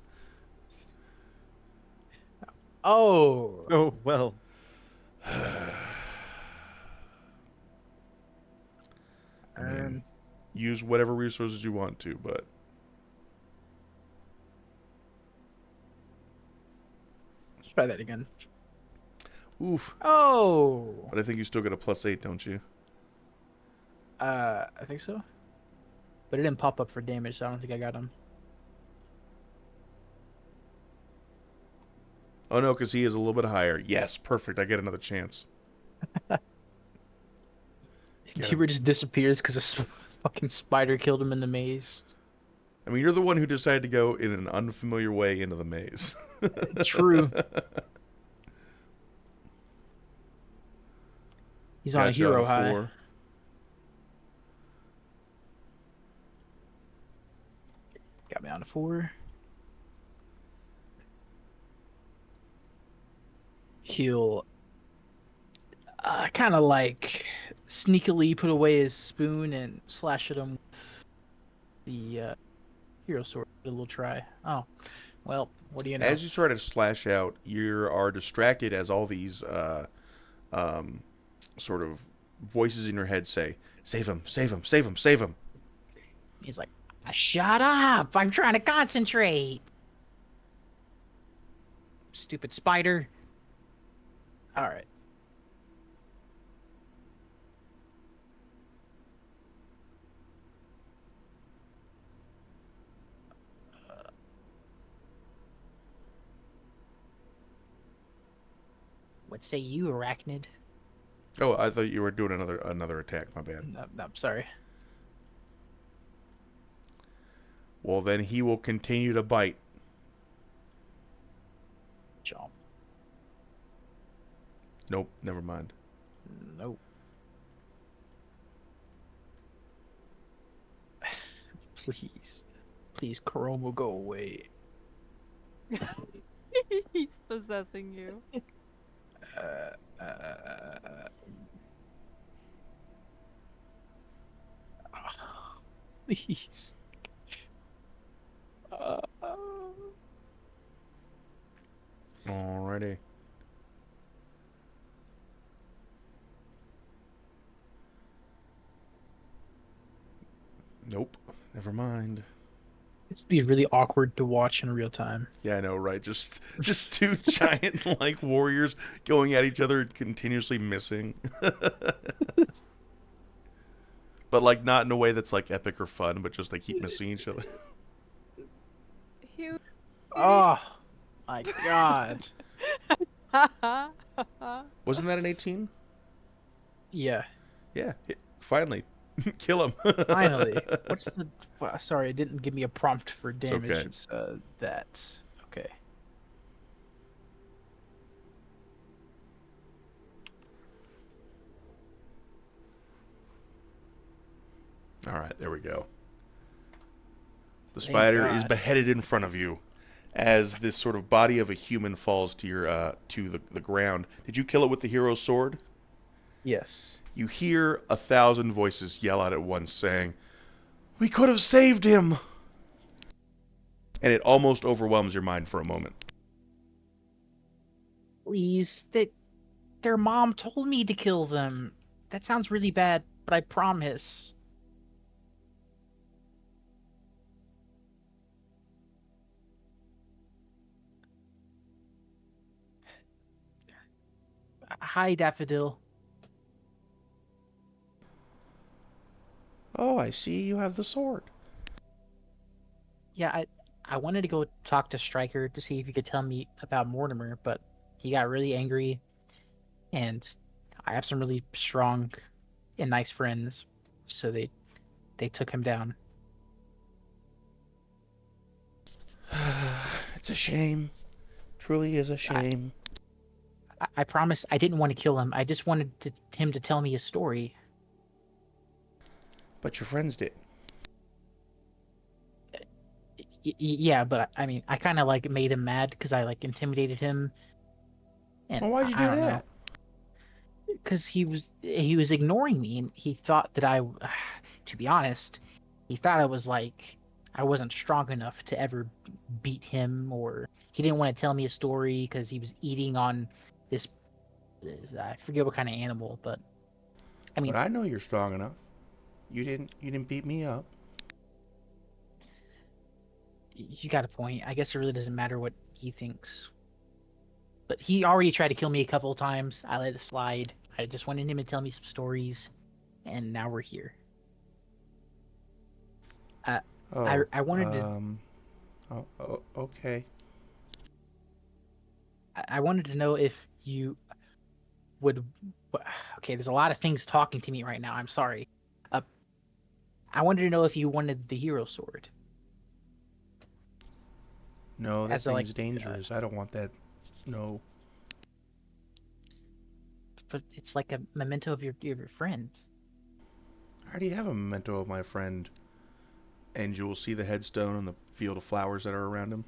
Oh. Oh, well. I mean, use whatever resources you want to, but... Let's try that again. Oof. Oh. But I think you still get a +8, don't you? I think so. But it didn't pop up for damage, so I don't think I got him. Oh no, because he is a little bit higher. Yes, perfect. I get another chance. Hubert just disappears because a fucking spider killed him in the maze. I mean, you're the one who decided to go in an unfamiliar way into the maze. True. He's on a Got you hero a high. 4. Got me on a 4. He'll kind of like sneakily put away his spoon and slash at him with the hero sword. A little try. Oh, well, what do you know? As you try to slash out, you are distracted as all these sort of voices in your head say, "Save him! Save him! Save him! Save him!" He's like, shut up! I'm trying to concentrate. Stupid spider. All right. What say you, arachnid? Oh, I thought you were doing another attack. My bad. No, I'm sorry. Well, then he will continue to bite. Chomp. Nope, never mind. Nope. Please. Please, Chroma, go away. He's possessing you. Please. Alrighty. Nope, never mind. It'd be really awkward to watch in real time. Yeah, I know, right? Just two giant like warriors going at each other, continuously missing. But but like not in a way that's like epic or fun, but just they keep missing each other. Hugh. Oh my god. Wasn't that an 18? Yeah, Yeah, finally, kill him. finally. What's the? Sorry, it didn't give me a prompt for It's damage. okay. It's that. Okay. All right, there we go. The Thank spider is God. beheaded in front of you, as this sort of body of a human falls to your to the ground. Did you kill it with the hero's sword? Yes. You hear 1,000 voices yell out at once, saying, "We could have saved him!" And it almost overwhelms your mind for a moment. Please, their mom told me to kill them. That sounds really bad, but I promise. Hi, Daffodil. Oh, I see you have the sword. Yeah, I wanted to go talk to Stryker to see if he could tell me about Mortimer, but he got really angry, and I have some really strong and nice friends, so they took him down. It's a shame. Truly is a I, shame. I promise I didn't want to kill him. I just wanted him to tell me a story. But your friends did. Yeah, but I mean, I kind of like made him mad because I like intimidated him, and Well, why'd you I do don't know, that? because he was ignoring me, and he thought that to be honest, he thought I was like I wasn't strong enough to ever beat him, or he didn't want to tell me a story because he was eating on this. I forget what kind of animal, but I But mean, I know you're strong enough. You didn't beat me up. you got a point. I guess it really doesn't matter what he thinks. But he already tried to kill me a couple of times. I let it slide. I just wanted him to tell me some stories, and now we're here. Uh, I Oh, I wanted to okay. I wanted to know if you would. Okay, there's a lot of things talking to me right now. I'm sorry. Uh, I wanted to know if you wanted the hero sword No, that as a like, thing's dangerous. I don't want that. No. but it's like a memento of your friend. I already have a memento of my friend, and you will see the headstone and the field of flowers that are around him.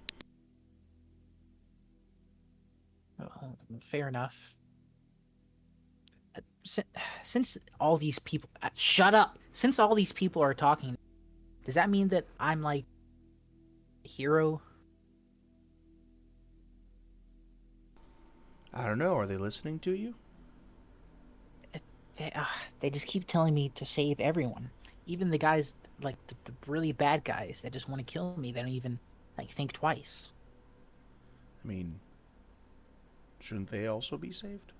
Fair enough. Since, since all these people, shut up. Since all these people are talking, does that mean that I'm like a hero? I don't know. Are they listening to you? They, they just keep telling me to save everyone, even the guys like the really bad guys that just want to kill me. They don't even like think twice. I mean, shouldn't they also be saved?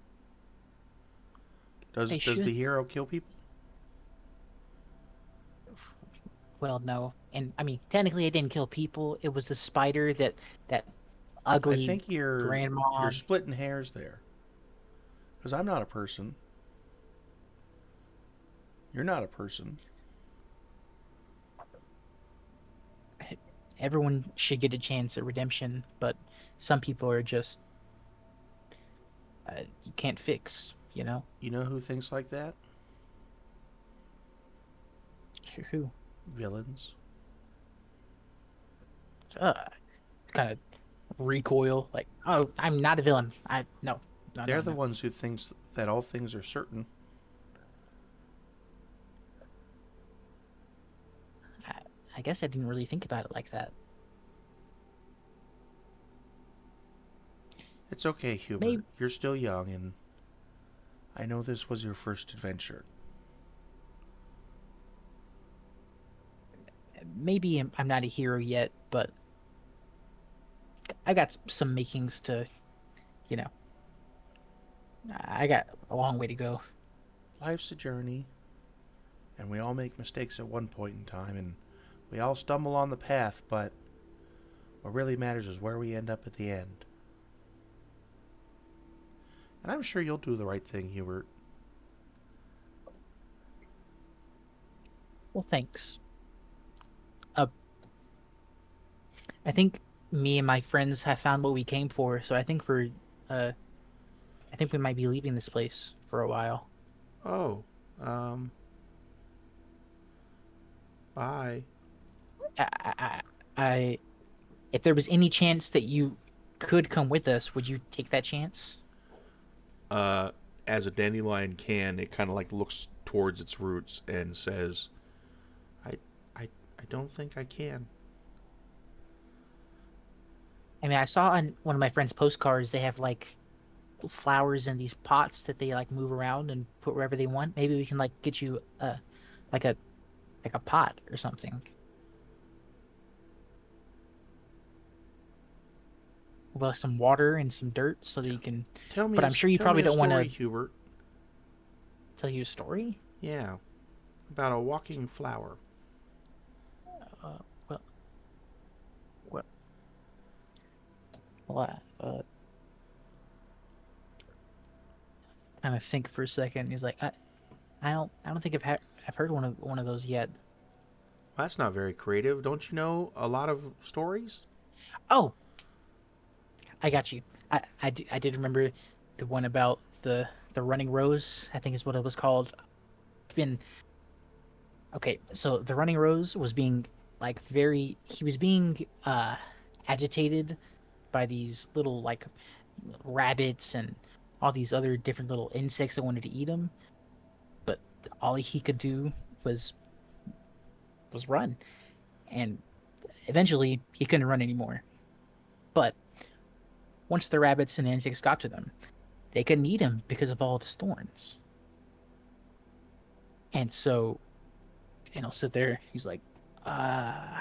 Does They does the should. hero kill people? Well, no, and I mean technically, I didn't kill people. It was the spider that I ugly think you're grandma. splitting hairs there. Because I'm not a person. You're not a person. Everyone should get a chance at redemption, but some people are just you can't fix. You know You know who thinks like that? who? Villains. Uh, kind of recoil like, oh, I'm not a villain. I no no no They're the no. ones who thinks that all things are certain. I, I guess I didn't really think about it like that. It's okay, Hubert. Maybe You're still young, and I know this was your first adventure. I'm not a hero yet, but I got some makings to, you know, I got a long way to go. Life's a journey. And we all make mistakes at one point in time, and we all stumble on the path, but what really matters is where we end up at the end. And I'm sure you'll do the right thing, Hubert. Well, thanks. I think me and my friends have found what we came for, so uh I think we might be leaving this place for a while. Oh, um, bye. I, I, I if there was any chance that you could come with us, would you take that chance? Uh, as a dandelion can, it kind of like looks towards its roots and says, I, I, I don't think I can. I mean, I saw on one of my friends' postcards they have like flowers in these pots that they like move around and put wherever they want. Maybe we can like get you like a like a pot or something. Well, some water and some dirt so that you can. But I'm sure you Tell me probably a don't want story, to Hubert. tell you a story. Yeah, about a walking flower. Uh, well, well, well, kind of think for a second. He's like, I don't think I've heard one of those yet. Well, that's not very creative. Don't you know a lot of stories? Oh, I got you. I did remember the one about the running rose. I think is what it was called. It's been okay. So the running rose was being like very. He was being agitated by these little like rabbits and all these other different little insects that wanted to eat him. But all he could do was run, and eventually he couldn't run anymore. But once the rabbits and the insects got to them, they couldn't eat him because of all of his thorns. And so, sit there. He's like, uh,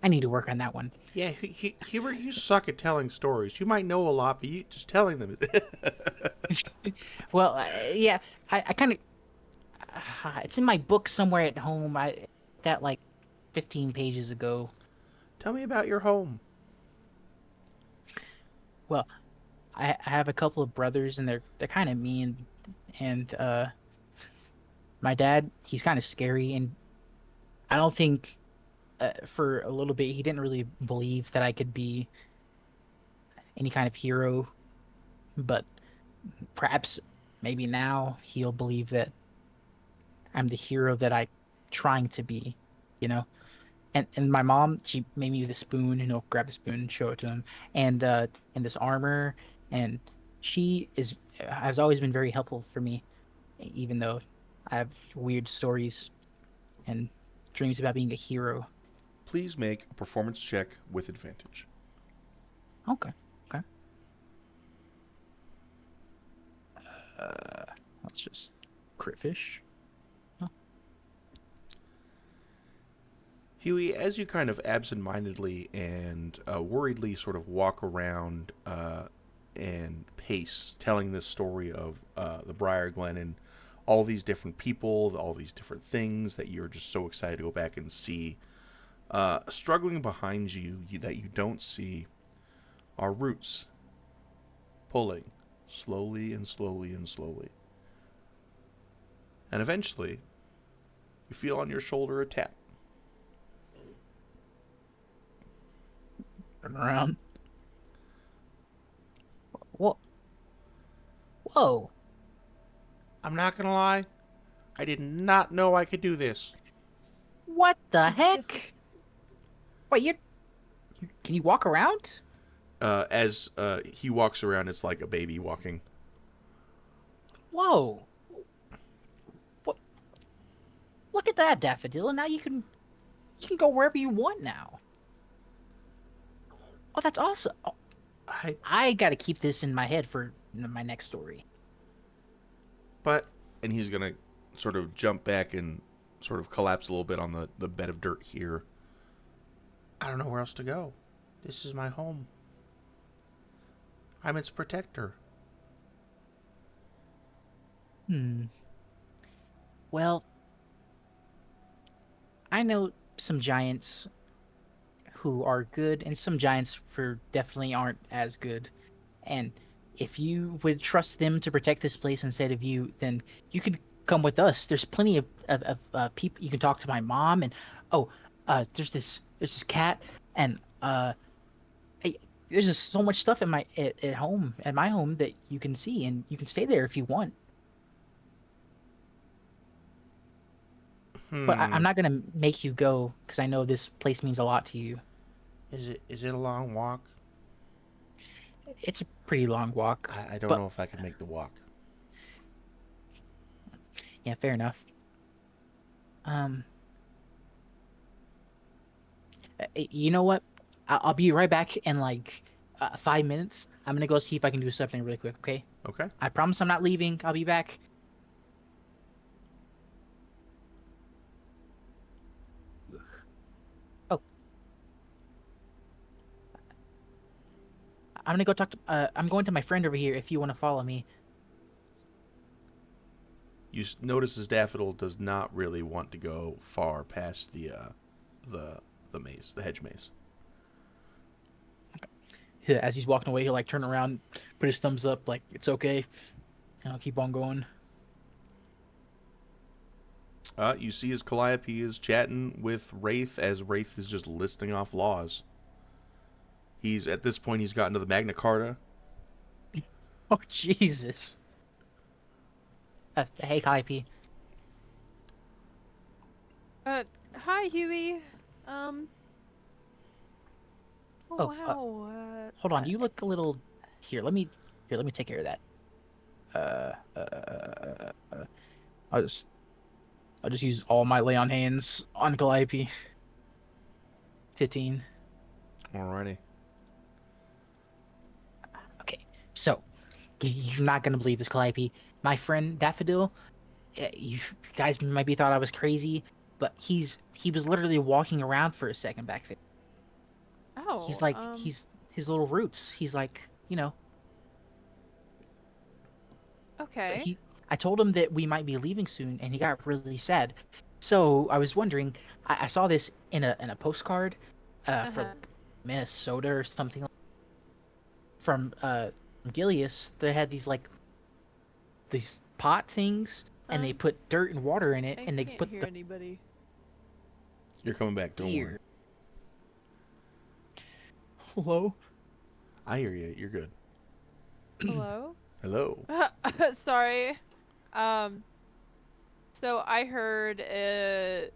I need to work on that one. Yeah, Hubert, you suck at telling stories. You might know a lot, but you just telling them. Well, yeah, I kind of, it's in my book somewhere at home. That like 15 pages ago. Tell me about your home. Well, I have a couple of brothers and they're kind of mean. And my dad, he's kind of scary. And I don't think for a little bit he didn't really believe that I could be any kind of hero. But perhaps maybe now he'll believe that I'm the hero that I'm trying to be, you know? And my mom, she made me the spoon, grab the spoon and show it to him, and this armor, and she has always been very helpful for me, even though I have weird stories and dreams about being a hero. Please make a performance check with advantage. Okay, okay. Uh, let's just crit fish. Oh, Huey, as you kind of absent-mindedly and worriedly sort of walk around and pace, telling this story of the Briarglen and all these different people, all these different things that you're just so excited to go back and see, struggling behind you that you don't see are roots pulling slowly and slowly and slowly. And eventually, you feel on your shoulder a tap. turn around. Whoa, whoa! I'm not gonna lie, I did not know I could do this. What the heck? Wait, can you walk around? As he walks around, it's like a baby walking. Whoa! What? Look at that, Daffodil! And now you can go wherever you want now. Oh, that's awesome! Oh, I, I got to keep this in my head for my next story. but, and he's gonna sort of jump back and sort of collapse a little bit on the bed of dirt here. I don't know where else to go. This is my home. I'm its protector. Hmm. Well, I know some giants who are good, and some giants for definitely aren't as good. And if you would trust them to protect this place instead of you, then you could come with us. There's plenty of people. You can talk to my mom, and oh, there's this cat, and I, there's just so much stuff in at home at my home that you can see, and you can stay there if you want. But I'm Hmm. not gonna make you go because I know this place means a lot to you. Is it a long walk? It's a pretty long walk, I don't but know if I can make the walk. yeah, fair enough. Um, you know what? I'll be right back in like 5 minutes. I'm gonna go see if I can do something really quick. Okay? Okay. I promise I'm not leaving. I'll be back. Oh, I'm gonna go talk to. I'm going to my friend over here. If you want to follow me. You notice as Daffodil does not really want to go far past the the maze, the hedge maze. As he's walking away, he'll like turn around, put his thumbs up, like it's okay, and I'll keep on going. You see as Calliope is chatting with Wraith as Wraith is just listing off laws. He's at this point he's gotten to the Magna Carta. Oh Jesus! Hey, Calliope. Uh, Hi, Huey. Um, oh Oh, wow. hold on. You look a little. Here. Let me take care of that. Uh, uh, uh, uh, I'll just I'll just use all my lay on hands on Calliope. 15. Alrighty. Okay. So you're not gonna believe this, Calliope. My friend Daffodil. You guys might be thought I was crazy, but he was literally walking around for a second back there. He's Oh, like he's his little roots. He's like okay. he. I told him that we might be leaving soon, and he got really sad. So I was wondering. I saw this in a postcard, for Uh-huh. like Minnesota or something from Gilius. They had these pot things, and they Um, put dirt and water in it, I and they can't put hear the anybody. You're coming back, don't worry. deer. Hello. I hear you. You're good. Hello? Hello. Sorry. Um, so I heard in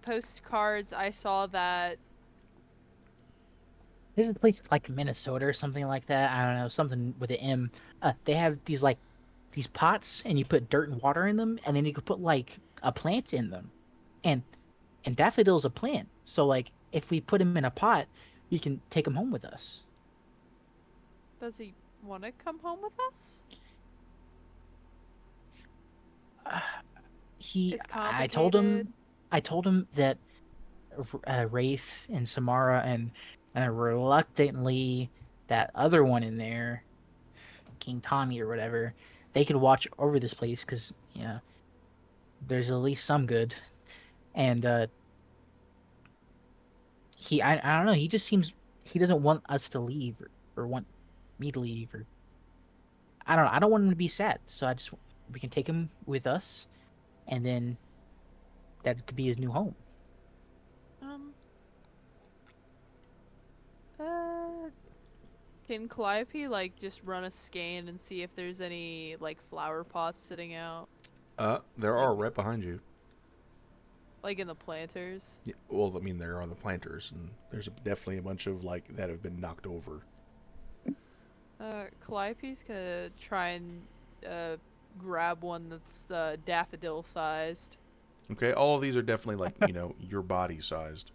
postcards I saw that. There's a place like Minnesota or something like that. I don't know, something with an M. They have these pots, and you put dirt and water in them, and then you could put like a plant in them. And daffodil's a plant, so like if we put him in a pot, we can take him home with us. Does he want to come home with us? Uh, he, It's I told him, complicated. that Wraith and Samara and reluctantly that other one in there, King Tommy or whatever, they could watch over this place because there's at least some good. And I don't know, he just seems he doesn't want us to leave, or want me to leave, or I don't know. I don't want him to be sad, so I just we can take him with us, and then that could be his new home. Um, uh, can Calliope like just run a scan and see if there's any like flower pots sitting out, There like are right behind you. in the planters? Yeah, well, I mean, there are the planters, and there's definitely a bunch of like that have been knocked over. Calliope's gonna try and grab one that's daffodil sized. Okay, all of these are definitely like your body sized.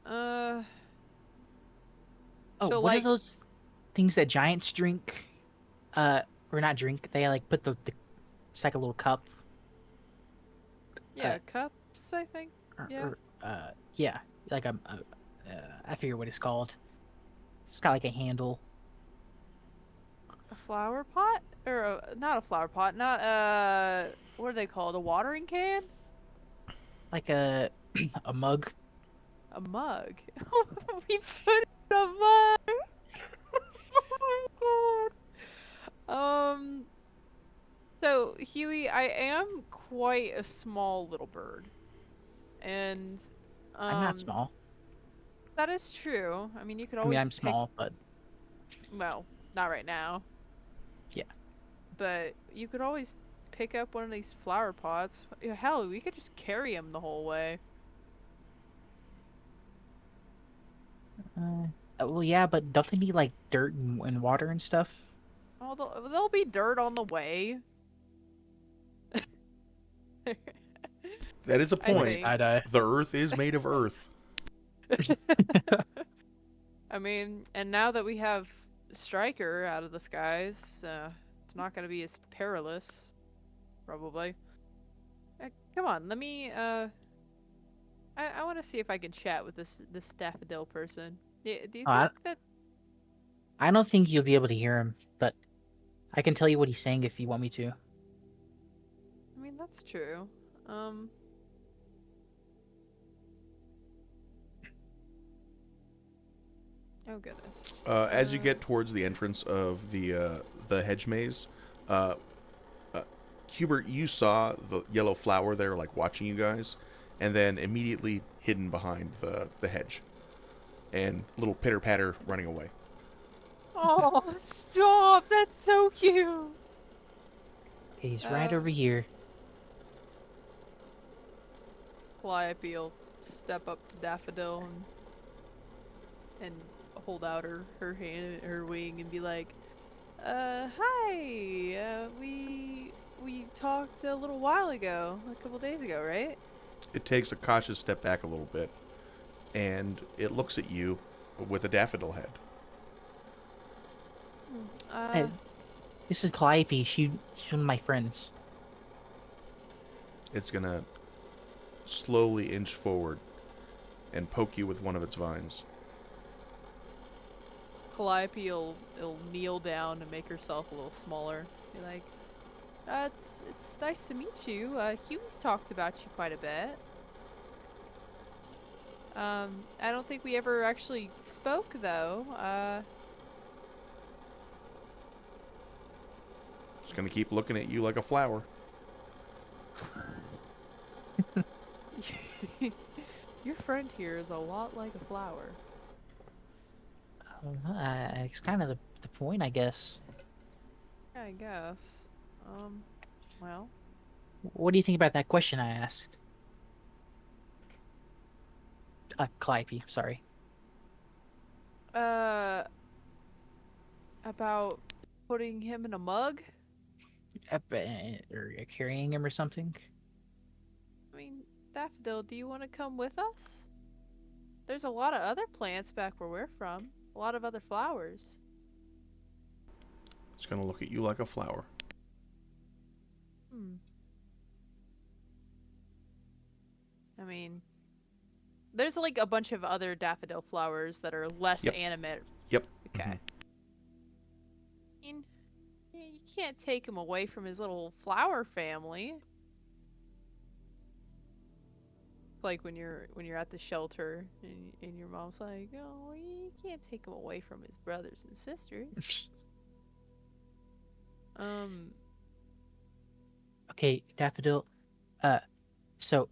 Uh, Oh, so what are like, those things that giants drink? Uh, or not drink? They like put the it's like a little cup. Uh, yeah, cups, I think. Yeah, yeah, like I forget what it's called. It's got like a handle. a flower pot or not a flower pot, not what are they called? A watering can? Like a a mug. A mug. We put in a mug. Oh my god. So Huey, I am quite a small little bird, and I'm not small. that is true. I mean, you could I mean, always I'm pick. small, but Well, not right now. yeah. But you could always pick up one of these flower pots. Hell, we could just carry them the whole way. Well, yeah, but don't they need like dirt and water and stuff? Oh, there'll be dirt on the way. That is a I Like point. think. side-eye. The Earth is made of Earth. I mean, and now that we have Striker out of the skies, it's not gonna be as perilous, probably. Come on, let me. I want to see if I can chat with this daffodil person. Do you Oh, think that? I don't think you'll be able to hear him, but I can tell you what he's saying if you want me to. I mean, that's true. Um. Oh goodness. As you get towards the entrance of the hedge maze, uh, Hubert, you saw the yellow flower there, like watching you guys, and then immediately hidden behind the hedge, and little pitter patter running away. Oh, stop! That's so cute. He's right over here. Calliope will step up to Daffodil and hold out her hand, her wing, and be like, hi. We talked a little while ago, a couple days ago, right? It takes a cautious step back a little bit, and it looks at you with a daffodil head. Hey, this is Calliope. She's one of my friends. It's gonna slowly inch forward and poke you with one of its vines. Calliope will kneel down and make herself a little smaller. Be like, it's nice to meet you. Huey's talked about you quite a bit. I don't think we ever actually spoke though. It's gonna keep looking at you like a flower. Your friend here is a lot like a flower. It's kind of the point, I guess. Yeah, I guess. Well. What do you think about that question I asked? Calliope, sorry. About putting him in a mug? Or carrying him or something? I mean, Daffodil, do you want to come with us? There's a lot of other plants back where we're from. A lot of other flowers. It's gonna look at you like a flower. I mean, there's like a bunch of other daffodil flowers that are less Yep. animate. Yep. Okay. I mean, you can't take him away from his little flower family. Like when you're at the shelter and your mom's like, oh, you can't take him away from his brothers and sisters. Okay, Daffodil. So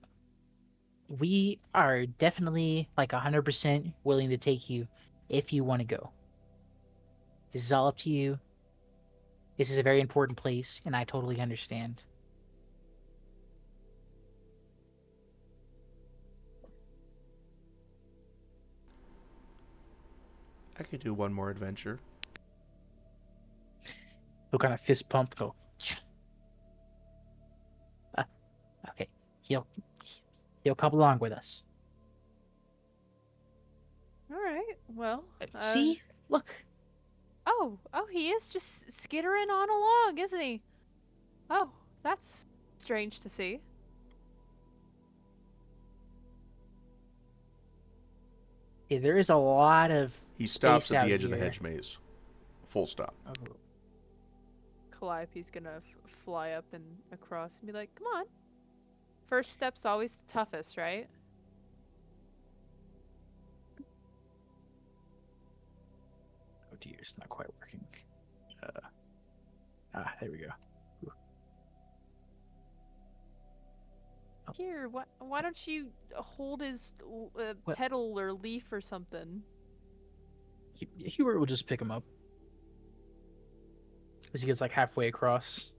we are definitely like 100% willing to take you if you want to go. This is all up to you. This is a very important place, and I totally understand. I could do one more adventure. He'll kind of fist pump, go. Okay, he'll come along with us. All right. Well, See, look. Oh, he is just skittering on along, isn't he? Oh, that's strange to see. Yeah, there is a lot of He stops space at out the edge of the here. hedge maze. Full stop. Oh. Calliope's gonna fly up and across and be like, "Come on. First step's always the toughest, right?" Oh dear, it's not quite working. There we go. Here, why don't you hold his What? petal or leaf or something? Hubert will just pick him up as he gets like halfway across.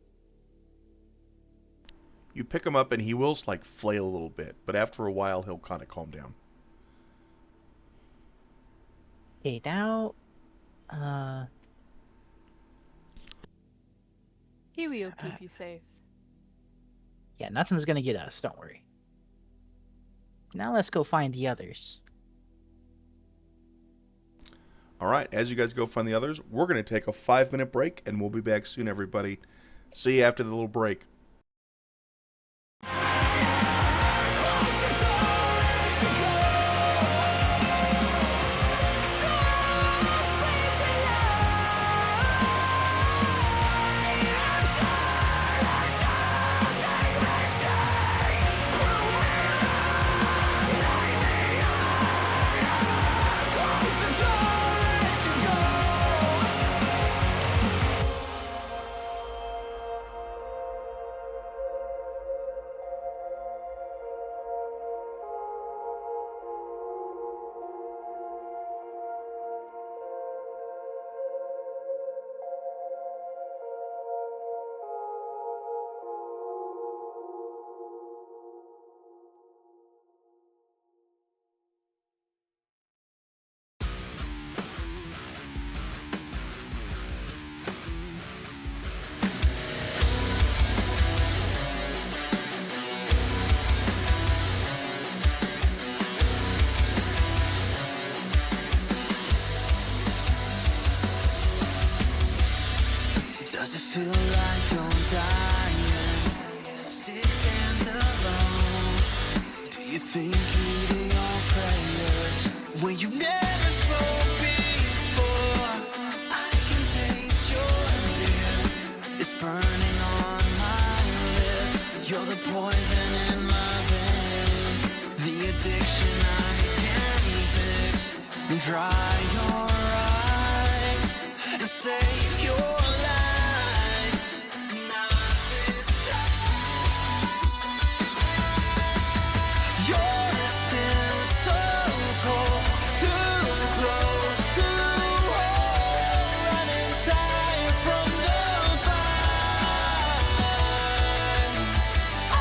You pick him up and he will like flail a little bit, but after a while he'll kind of calm down. Okay, now, Kiwi will keep you safe. yeah, nothing's gonna get us. Don't worry. Now let's go find the others. All right, as you guys go find the others, we're going to take a 5-minute break, and we'll be back soon, everybody. See you after the little break. Does it feel like you're dying, sick and alone? Do you think eating your prayers when you never spoke before? I can taste your fear, it's burning on my lips. You're the poison in my vein, the addiction I can't fix. Dry your eyes and save your lights. Not this time. Your skin so cold, too close to hold, running tired from the fight. I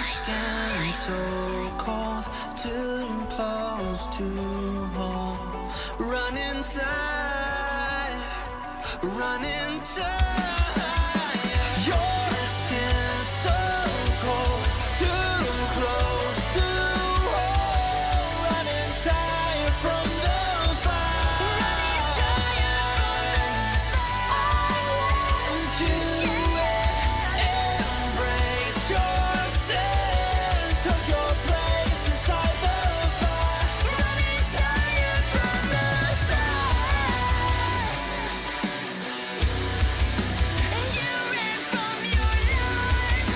skin so cold, too close to home. Running tired, running tired. Your skin so cold, too close to home. Running tired from the fire. Running tired. And you embrace yourself. Took your place inside the fire. Running tired from the fire. And you ran from your life.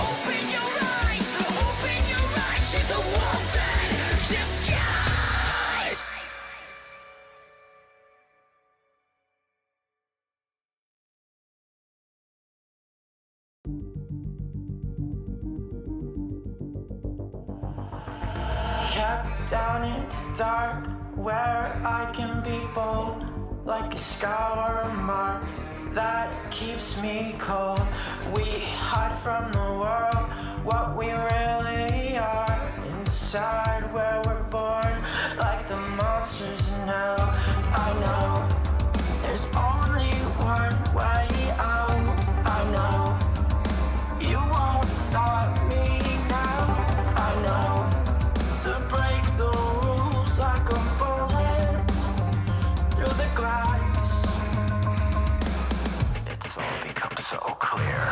Open your eyes, open your eyes. She's a wolf in disguise. Kept down in the dark, where I can be bold, like a scour or a mark that keeps me cold. We hide from the world what we really are, inside where we're born, like the monsters in hell. I know there's only one way out. I know you won't stop me now. I know to break the rules like a bullet through the glass. It's all become so clear.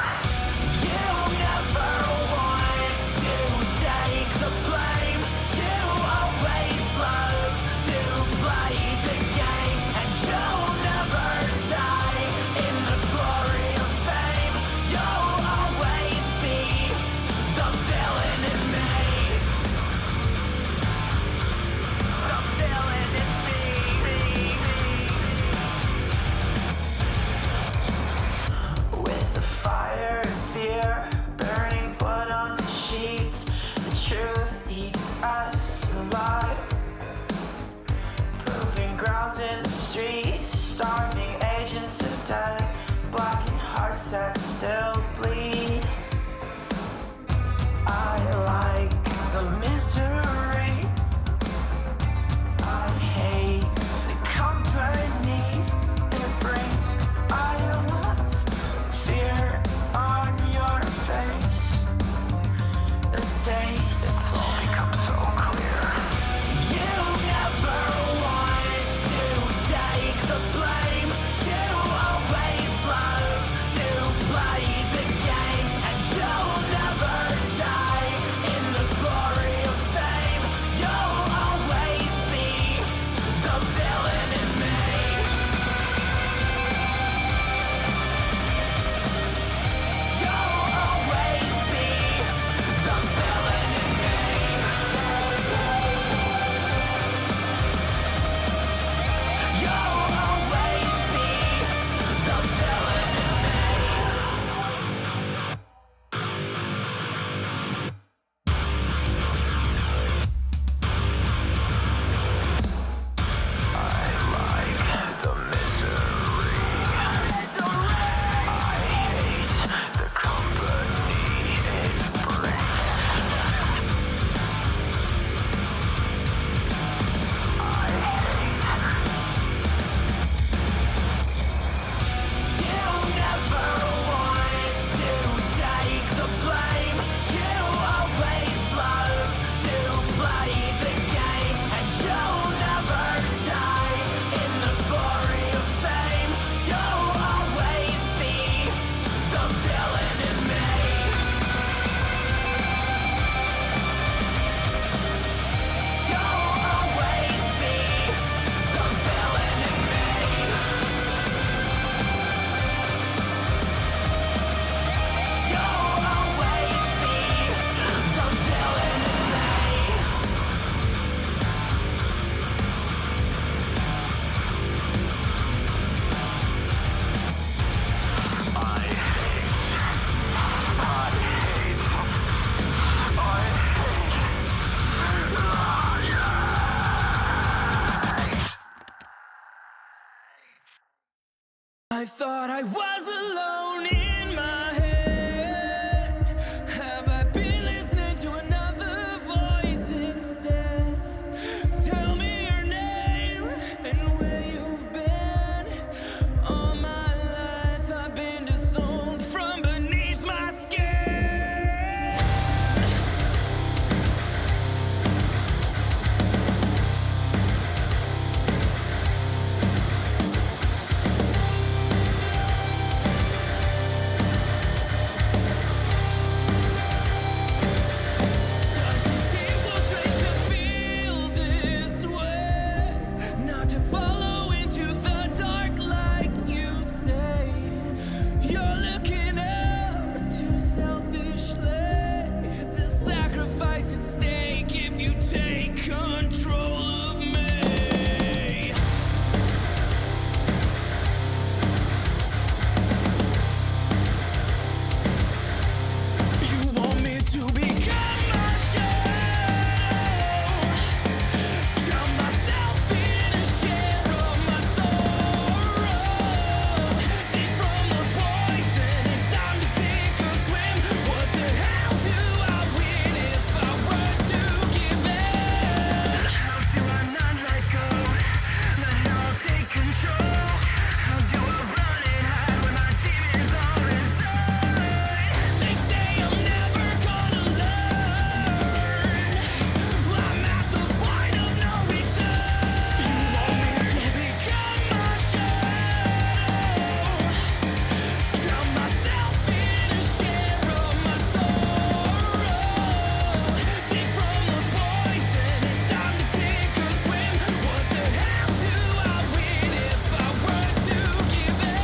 you selfishly. The sacrifice at stake if you take control of me. You want me to become my shadow, drown myself in a share of my sorrow, sing from the poison, it's time to sink or swim. What the hell do I win if I were to give in? How do I not let go? Let it all take control. How do I run and hide when my demons are inside? They say I'm never gonna learn. I'm at the point of no return. You want me to become my shadow, drown myself in a share of my sorrow, sing from the poison, it's time to sink or swim. What the hell do I win if I were to give in?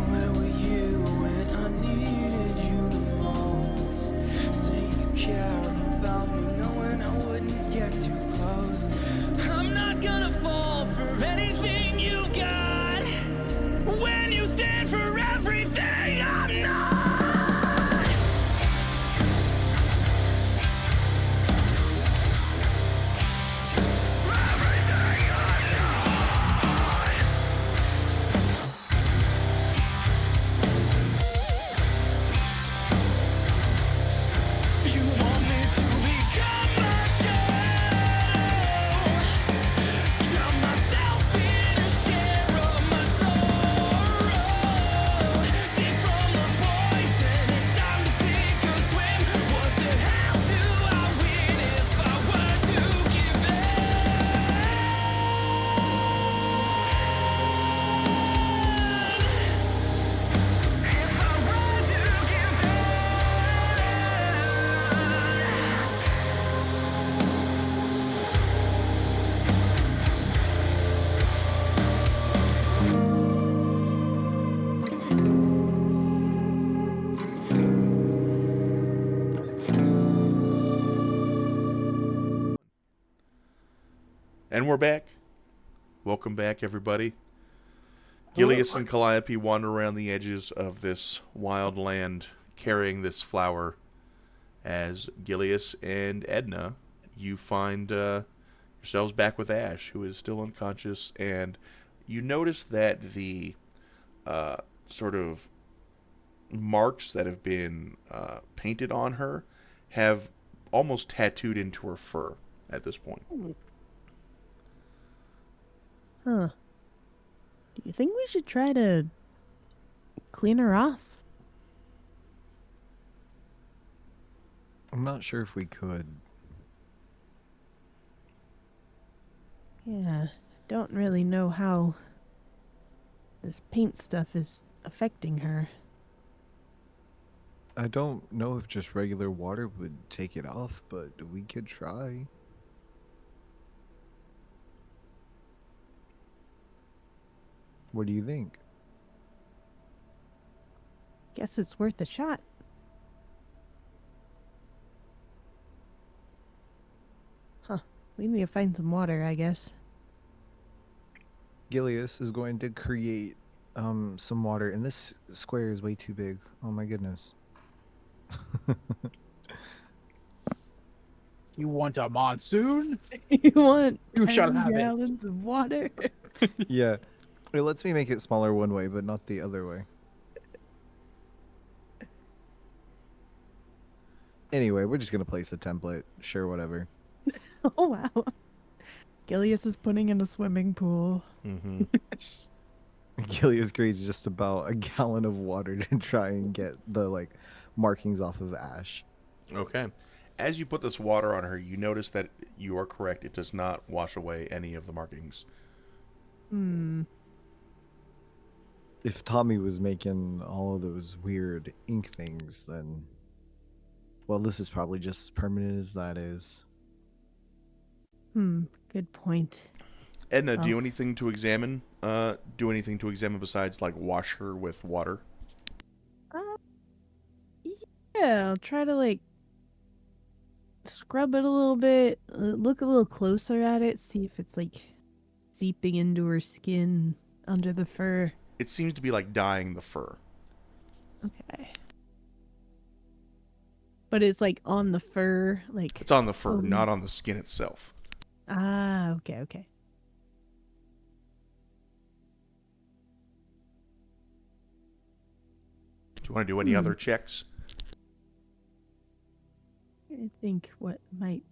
Where were you when I needed you the most? Saying you cared about me, knowing I wouldn't get too close. I'm not gonna fall for anything you've got when you stand for everything I'm not. You want me to become my shadow, drown myself in a share of my sorrow, sing from the poison, it's time to sink or swim. What the hell do I win if I were to give in? If I were to give in. And we're back. Welcome back, everybody. Gilius and Calliope wander around the edges of this wild land carrying this flower. As Gilius and Edna, you find yourselves back with Ash, who is still unconscious, and you notice that the sort of marks that have been painted on her have almost tattooed into her fur at this point. Huh. Do you think we should try to clean her off? I'm not sure if we could. Yeah, don't really know how this paint stuff is affecting her. I don't know if just regular water would take it off, but we could try. What do you think? Guess it's worth a shot. Huh. We need to find some water, I guess. Gilius is going to create some water, and this square is way too big. Oh my goodness. You want a monsoon? You want You 10 shall have it. gallons of water? Yeah. It lets me make it smaller one way, but not the other way. Anyway, we're just going to place a template. Sure, whatever. Oh, wow. Gilius is putting in a swimming pool. Mm-hmm. Gilius creates just about a gallon of water to try and get the, like, markings off of Ash. Okay. As you put this water on her, you notice that you are correct. It does not wash away any of the markings. Hmm. If Tommy was making all of those weird ink things, then well, this is probably just as permanent as that is. Good point. Edna, do Oh. you anything to examine? Do anything to examine besides like wash her with water? Uh, yeah, I'll try to like scrub it a little bit, look a little closer at it, see if it's like seeping into her skin under the fur. It seems to be like dyeing the fur. Okay. But it's like on the fur, like. It's on the fur, Oh. not on the skin itself. Ah, okay. Do you want to do any other checks? I think what might.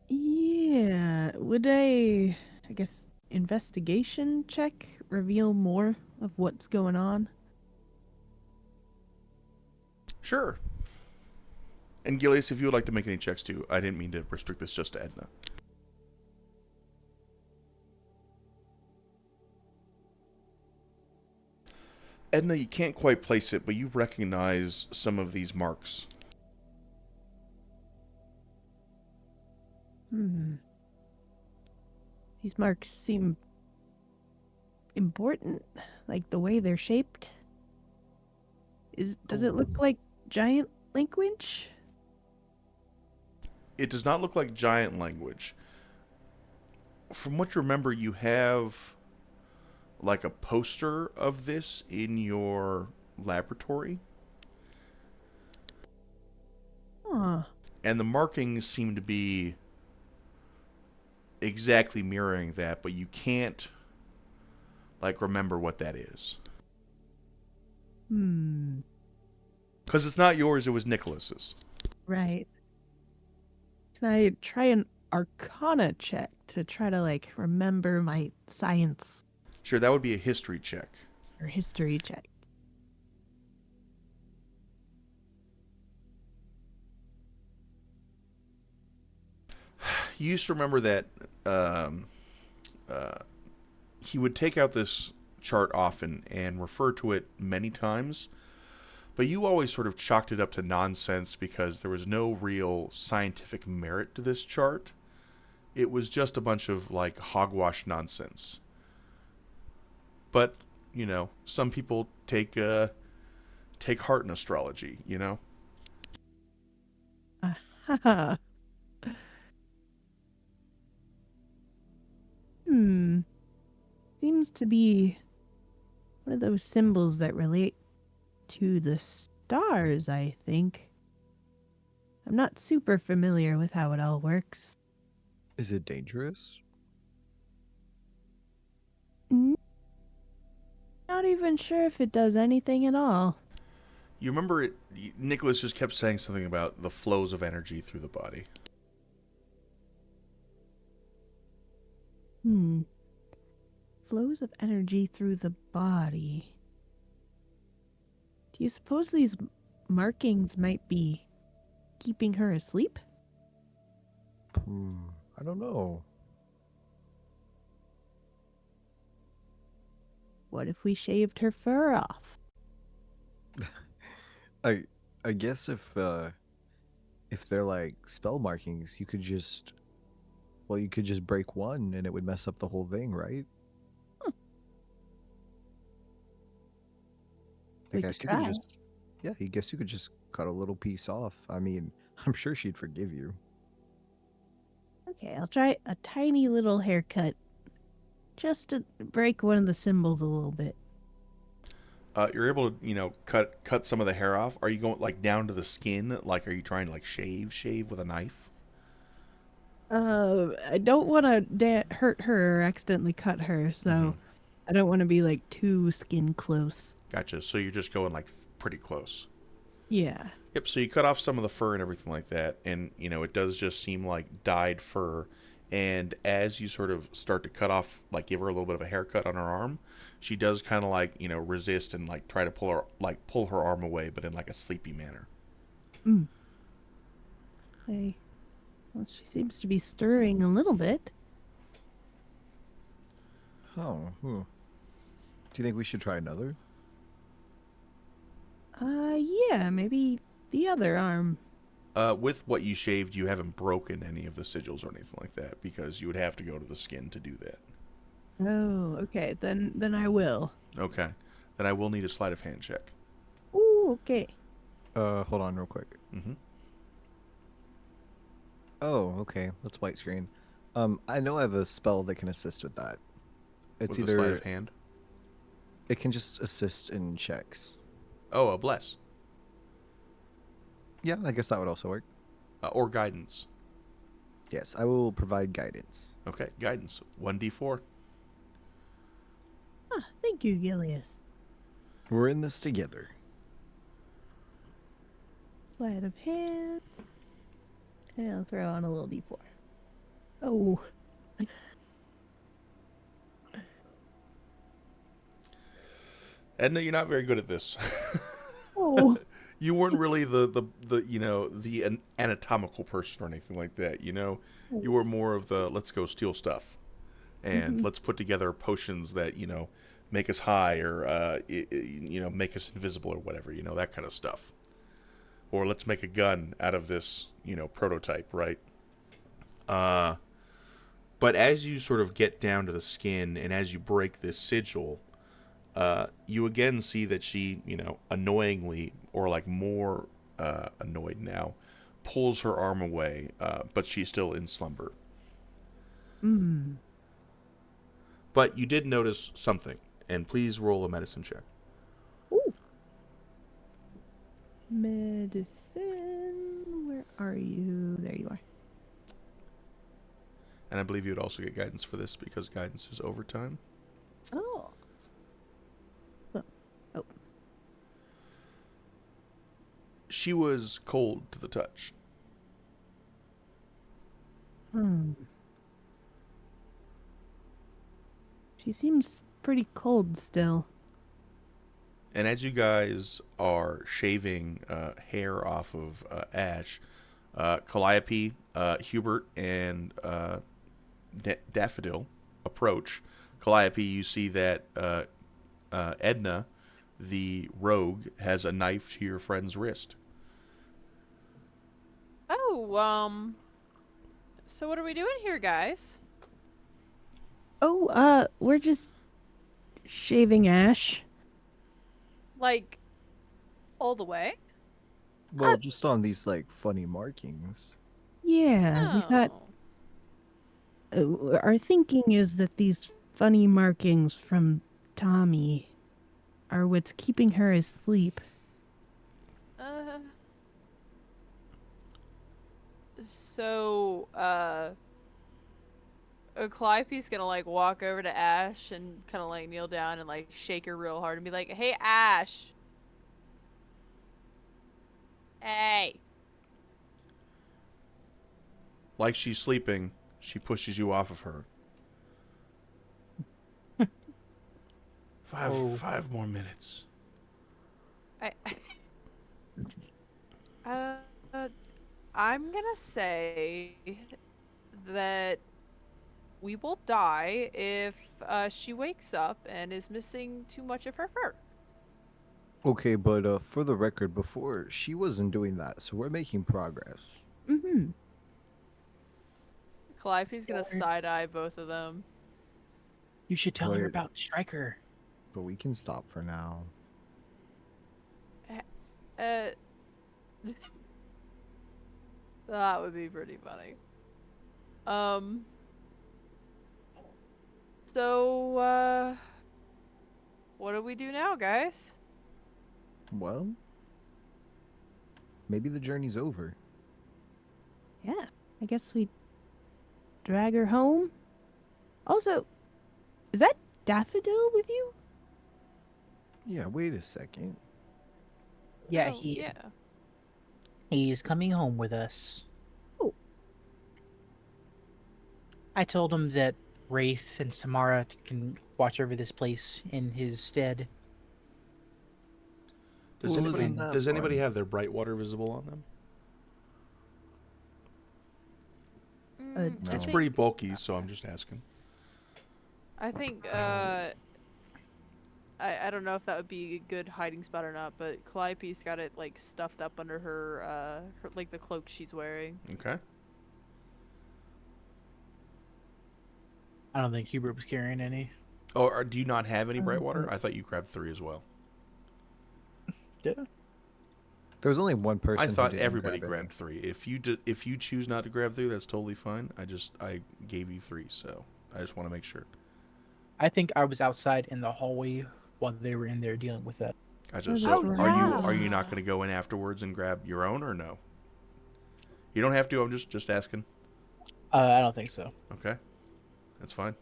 Yeah, would I guess, investigation check reveal more of what's going on? Sure. And Gilius, if you would like to make any checks too, I didn't mean to restrict this just to Edna. Edna, you can't quite place it, but you recognize some of these marks. These marks seem important, like the way they're shaped. Does it look like giant language? It does not look like giant language. From what you remember, you have like a poster of this in your laboratory. Huh. And the markings seem to be exactly mirroring that, but you can't like remember what that is. Because it's not yours, it was Nicholas's. Right. Can I try an arcana check to try to like remember my science Sure, that would be a history check. or history check? You used to remember that he would take out this chart often and refer to it many times, but you always sort of chalked it up to nonsense because there was no real scientific merit to this chart. It was just a bunch of like hogwash nonsense. But you know, some people take heart in astrology. You know. Haha. Seems to be one of those symbols that relate to the stars, I think. I'm not super familiar with how it all works. Is it dangerous? Not even sure if it does anything at all. You remember it? Nicholas just kept saying something about the flows of energy through the body. Flows of energy through the body. Do you suppose these markings might be keeping her asleep? I don't know. What if we shaved her fur off? I guess if they're like spell markings, you could just break one and it would mess up the whole thing, right? I We guess could you could try. I guess you could just cut a little piece off. I mean, I'm sure she'd forgive you. Okay, I'll try a tiny little haircut. Just to break one of the symbols a little bit. You're able to, you know, cut some of the hair off. Are you going like down to the skin? Like, are you trying to like shave with a knife? I don't want to hurt her or accidentally cut her, so I don't want to be like too skin close. Gotcha. So you're just going like pretty close. Yeah. Yep. So you cut off some of the fur and everything like that, and you know it does just seem like dyed fur, And as you sort of start to cut off, like give her a little bit of a haircut on her arm, she does kind of like resist and like try to pull her arm away, but in like a sleepy manner. Mm. Well, she seems to be stirring a little bit. Oh, do you think we should try another? Yeah, maybe the other arm. With what you shaved, you haven't broken any of the sigils or anything like that because you would have to go to the skin to do that. Oh, okay. Then I will. Okay, then I will need a sleight of hand check. Ooh, okay. Hold on real quick. Mm-hmm. Oh, okay. That's white screen. I know I have a spell that can assist with that. It's With the sleight either of hand. it can just assist in checks. Oh, a bless. Yeah, I guess that would also work. Or guidance. Yes, I will provide guidance. Okay, guidance. 1d4. Ah, thank you, Gilius. We're in this together. Sleight of hand. And I'll throw on a little d4. Oh. Edna, you're not very good at this. Oh. You weren't really the anatomical person or anything like that. You were more of the let's go steal stuff, and let's put together potions that make us high or make us invisible or whatever. That kind of stuff. Or let's make a gun out of this prototype, right? But as you sort of get down to the skin and as you break this sigil, you again see that she, annoyingly, or like more annoyed now, pulls her arm away, but she's still in slumber. Hmm. But you did notice something, and please roll a medicine check. Ooh. Medicine. Where are you? There you are. And I believe you would also get guidance for this because guidance is overtime. Oh. Oh. She was cold to the touch. Hmm. She seems pretty cold still. And as you guys are shaving hair off of Ash, Calliope, Hubert, and Daffodil approach. Calliope, you see that Edna, the rogue, has a knife to your friend's wrist. Oh, so what are we doing here, guys? Oh, we're just shaving Ash. Like, all the way? Well, just on these like funny markings. Yeah, we thought our thinking is that these funny markings from Tommy are what's keeping her asleep. Uh, so, Calliope's gonna, like, walk over to Ash and kind of, like, kneel down and, like, shake her real hard and be like, "Hey, Ash! Hey!" Like she's sleeping, she pushes you off of her. Five more minutes. Uh, I'm gonna say that we will die if she wakes up and is missing too much of her fur. Okay, but for the record, before she wasn't doing that, so we're making progress. Mm-hmm. Calliope's gonna side-eye both of them. You should tell her But- about Striker. But we can stop for now. Uh, that would be pretty funny. So, what do we do now, guys? Well, maybe the journey's over. Yeah, I guess we drag her home. Also, is that Daffodil with you? Yeah, wait a second. Yeah, Oh, yeah. he's coming home with us. I told him that Wraith and Samara can watch over this place in his stead. Does Well, anybody isn't that does anybody fun? have their bright water visible on them? I It's No. pretty think bulky, so I'm just asking. I think I don't know if that would be a good hiding spot or not, but Calliope's got it like stuffed up under her like the cloak she's wearing. Okay. I don't think Hubert was carrying any. Oh, do you not have any bright water? Okay. I thought you grabbed 3 as well. Yeah. There was only one I person who thought didn't everybody grab any. grabbed 3. If you choose not to grab 3, that's totally fine. I gave you 3, so I just want to make sure. I think I was outside in the hallway while they were in there dealing with that. Gotcha. Oh, So that's are you right. not going to go in afterwards and grab your own or no? You don't have to. I'm just asking. I don't think so. Okay, that's fine.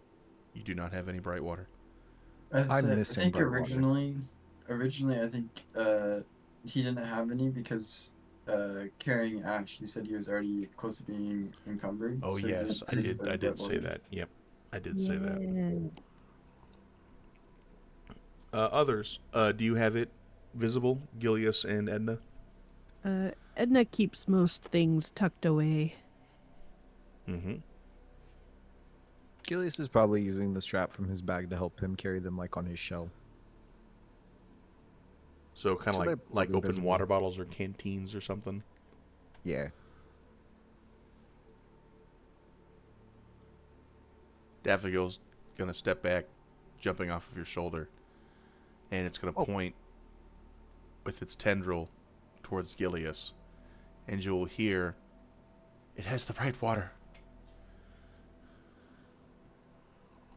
You do not have any bright water. I'm I missing think bright water. originally I think he didn't have any because carrying Ash, he said he was already close to being encumbered. Oh so he yes, didn't take the I did bright say water. that. Yep, I did say that. Yeah. Others, do you have it visible, Gilius and Edna? Edna keeps most things tucked away. Mm-hmm. Gilius is probably using the strap from his bag to help him carry them like on his shell. So kind of So they're like probably open visible. water bottles or canteens or something. Yeah. Daffodil's gonna step back, jumping off of your shoulder, and it's gonna point with its tendril towards Gilius, and you'll hear, "It has the bright water."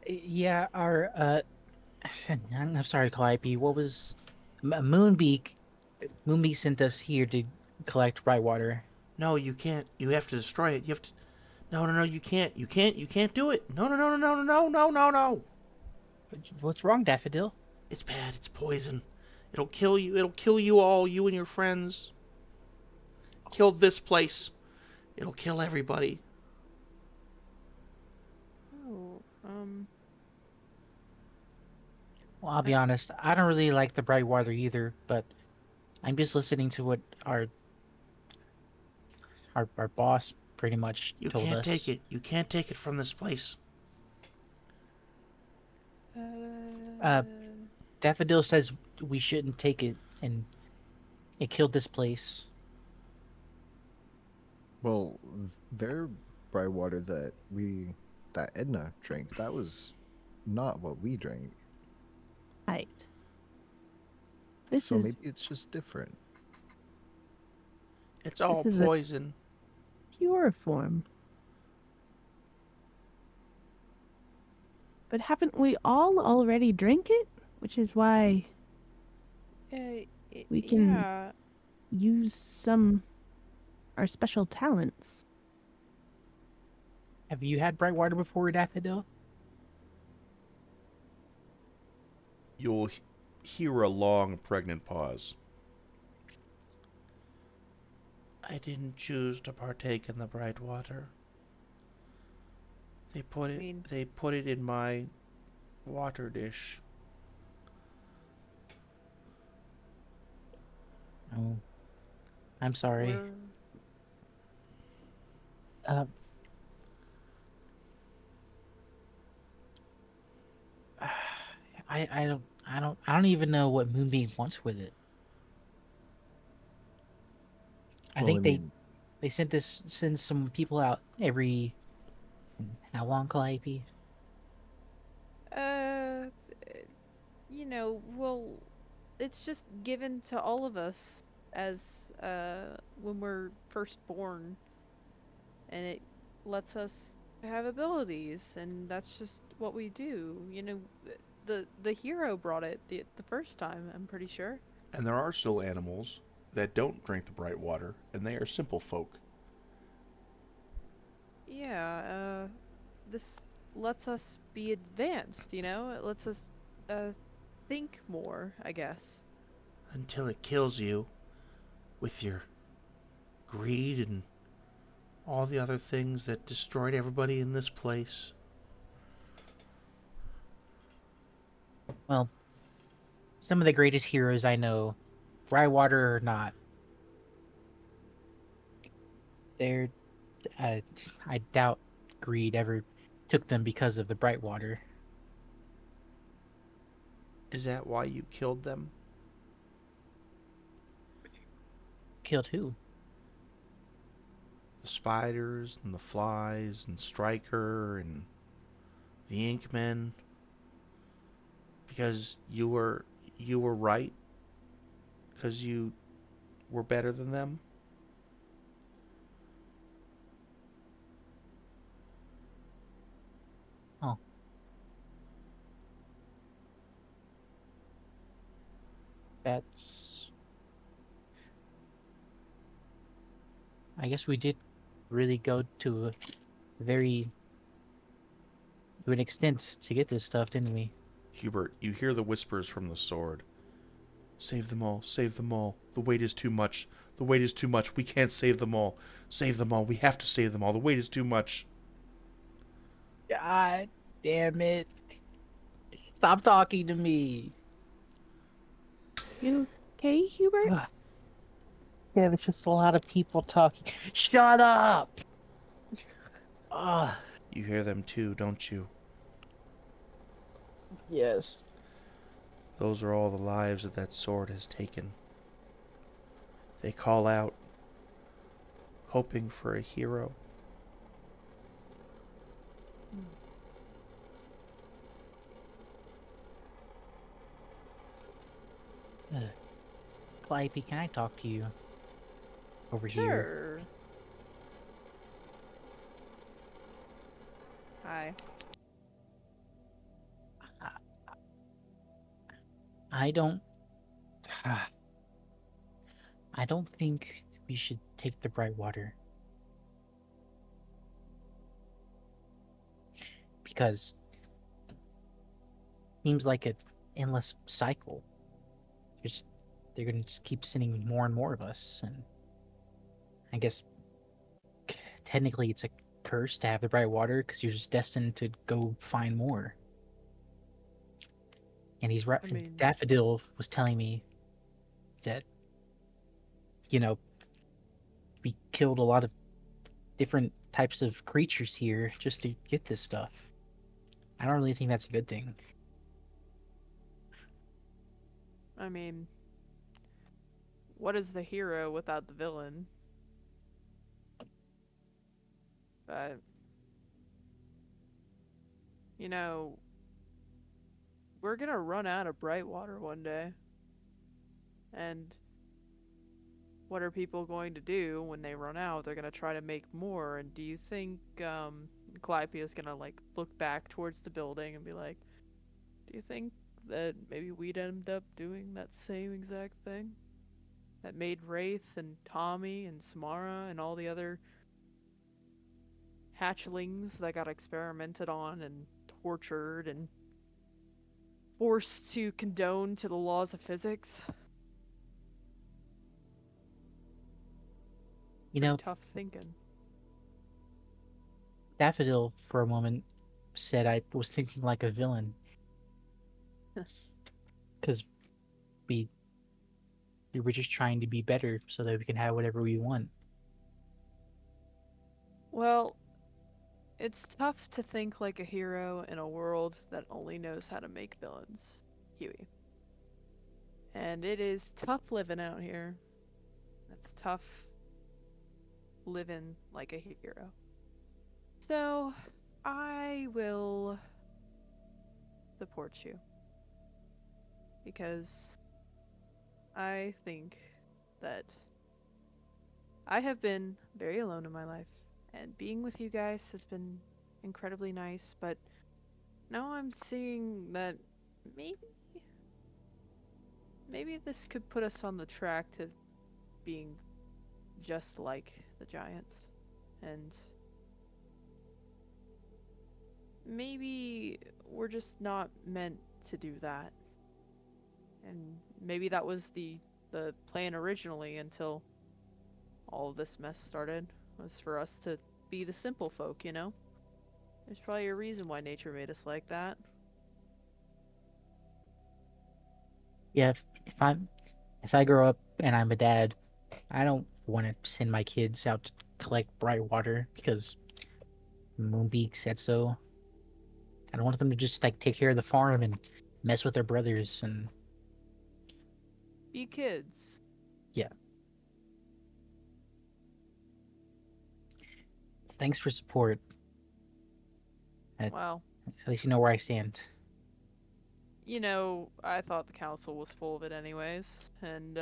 Yeah, our I'm sorry, Calliope. What was Moonbeak? Moonbeak sent us here to collect bright water. No, you can't. You have to destroy it. You have to. No, no, no. You can't. You can't. You can't do it. No, no, no, no, no, no, no, no, no. What's wrong, Daffodil? It's bad. It's poison. It'll kill you. It'll kill you all. You and your friends. Kill this place. It'll kill everybody. Oh, Well, I'll be honest. I don't really like the bright water either, but I'm just listening to what our boss pretty much You told can't us. take it. You can't take it from this place. Daffodil says we shouldn't take it, and it killed this place. Well, their bright water that Edna drank, that was not what we drank. Right. This So is maybe it's just different. It's all is a- poison. pure form. But haven't we all already drank it? Which is why we can- Yeah. use some our special talents. Have you had bright water before, Daffodil? You'll hear a long, pregnant pause. I didn't choose to partake in the bright water. They put it. They put it in my water dish. Oh, I'm sorry. We're- Uh, I don't even know what Moonbeam wants with it. I Well, think I they mean, they send some people out every how long, Calliope? Uh, you know, well, it's just given to all of us as when we're first born, and it lets us have abilities, and that's just what we do. You know, the hero brought it the first time, I'm pretty sure. And there are still animals that don't drink the bright water, and they are simple folk. Yeah, this lets us be advanced, you know? It lets us think more, I guess. Until it kills you with your greed and all the other things that destroyed everybody in this place. Well, some of the greatest heroes I know, Briarwater or not, they're I doubt greed ever took them because of the Brightwater. Is that why you killed them? Killed who? The spiders and the flies and Striker and the Inkmen? Because you were right? Because you were better than them? Oh. That's... I guess we did really go to a very... to an extent to get this stuff, didn't we? Hubert, you hear the whispers from the sword. Save them all, save them all. The weight is too much. The weight is too much. We can't save them all. Save them all. We have to save them all. The weight is too much. God damn it. Stop talking to me. You okay, Hubert? Ugh. Yeah, it's just a lot of people talking. Shut up! Ugh. You hear them too, don't you? Yes. Those are all the lives that sword has taken. They call out, hoping for a hero. Calliope, can I talk to you? Over here. Sure. Hi. I don't... I don't think we should take the Brightwater. Because it seems like an endless cycle. Just, they're gonna just keep sending more and more of us, and I guess technically it's a curse to have the Brightwater because you're just destined to go find more. And he's right. I mean, Daffodil was telling me that, you know, we killed a lot of different types of creatures here just to get this stuff. I don't really think that's a good thing. I mean, what is the hero without the villain? But, you know, we're gonna run out of Brightwater one day. And what are people going to do when they run out? They're gonna try to make more. And do you think Calliope is gonna like look back towards the building and be like, do you think that maybe we'd end up doing that same exact thing? That made Wraith and Tommy and Samara and all the other hatchlings that got experimented on and tortured and forced to condone to the laws of physics? You Pretty know, tough thinking. Daffodil for a moment said I was thinking like a villain because we we were just trying to be better so that we can have whatever we want. Well, it's tough to think like a hero in a world that only knows how to make villains, Huey. And it is tough living out here. It's tough living like a hero. So, I will support you. Because I think that I have been very alone in my life. And being with you guys has been incredibly nice, but now I'm seeing that maybe this could put us on the track to being just like the giants. And maybe we're just not meant to do that. And maybe that was the plan originally until all of this mess started. was for us to be the simple folk, you know? There's probably a reason why nature made us like that. Yeah, if I grow up and I'm a dad, I don't want to send my kids out to collect bright water because Moonbeak said so. I don't want them to just like take care of the farm and mess with their brothers and Be kids. yeah. Thanks for support. At Well, least you know where I stand. you know, I thought the council was full of it anyways, and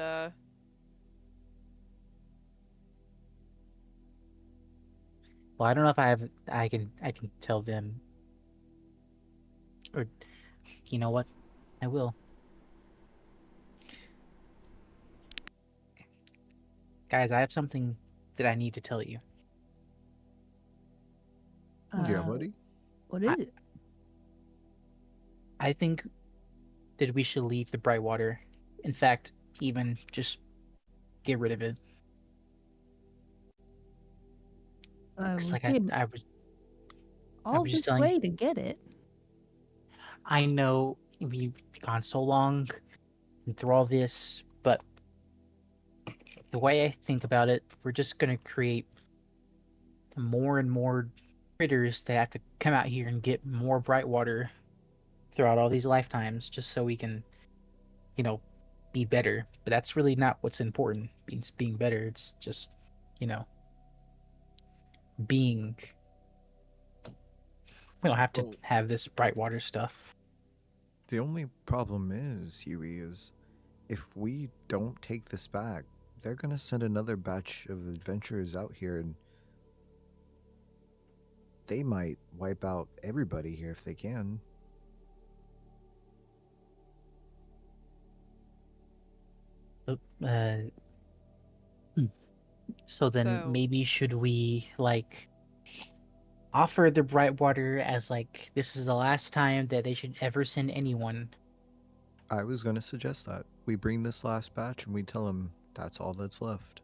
Well, I don't know if I can tell them, or you know what, I will. Guys, I have something that I need to tell you. Yeah, Uh, buddy. what I is it? I think that we should leave the Brightwater. In fact, even just get rid of it. Cause We like I came I was I all was just this telling. way to get it. I know we've gone so long and through all this, but the way I think about it, we're just gonna create more and more critters that have to come out here and get more bright water throughout all these lifetimes just so we can, you know, be better. But that's really not what's important. Being better. It's just, you know, being. We don't have to Well, have this bright water stuff. the only problem is, Huey, is if we don't take this back, they're gonna send another batch of adventurers out here, and they might wipe out everybody here if they can. Uh, hmm. So then so maybe should we like offer the bright water as like this is the last time that they should ever send anyone. I was gonna suggest that we bring this last batch and we tell them that's all that's left.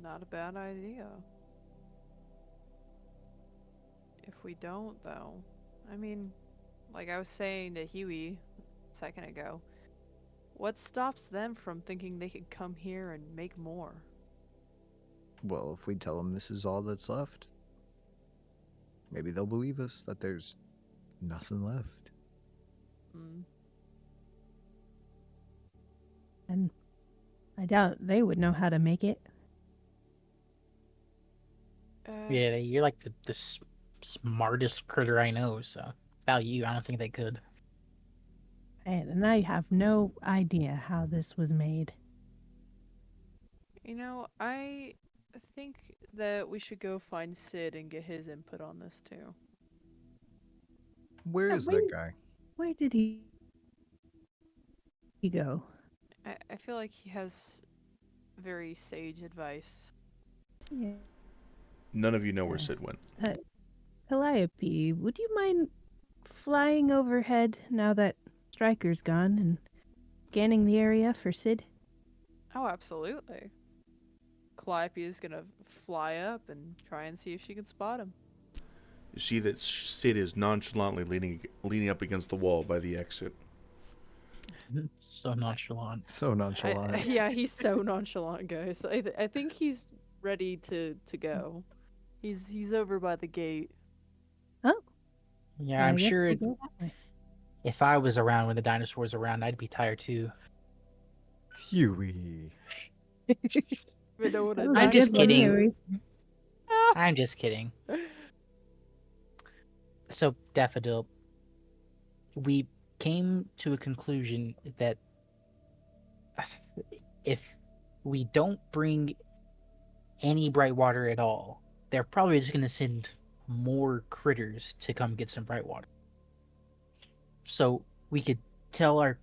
not a bad idea. If we don't, though, I mean, like I was saying to Huey a second ago, what stops them from thinking they could come here and make more? Well, if we tell them this is all that's left, maybe they'll believe us that there's nothing left. Mm. And I doubt they would know how to make it. Yeah, you're like the smartest critter I know. So without you, I don't think they could. And I have no idea how this was made. You know, I think that we should go find Sid and get his input on this too. Where Yeah, is that guy? where did he go? I feel like he has very sage advice. Yeah. None of you know where Sid went. Calliope, would you mind flying overhead now that Striker's gone and scanning the area for Sid? Oh, absolutely. Calliope is gonna fly up and try and see if she can spot him. You see that Sid is nonchalantly leaning up against the wall by the exit. So nonchalant. So nonchalant. Yeah, he's so nonchalant, guys. I think he's ready to go. He's over by the gate. Oh, Yeah, I I'm guess sure we'll go that way. if I was around when the dinosaurs were around, I'd be tired too. Huey. You know what a That was a I'm good just one, kidding. Huey. I'm just kidding. So, Daffodil, we came to a conclusion that if we don't bring any bright water at all, they're probably just going to send more critters to come get some bright water. So we could tell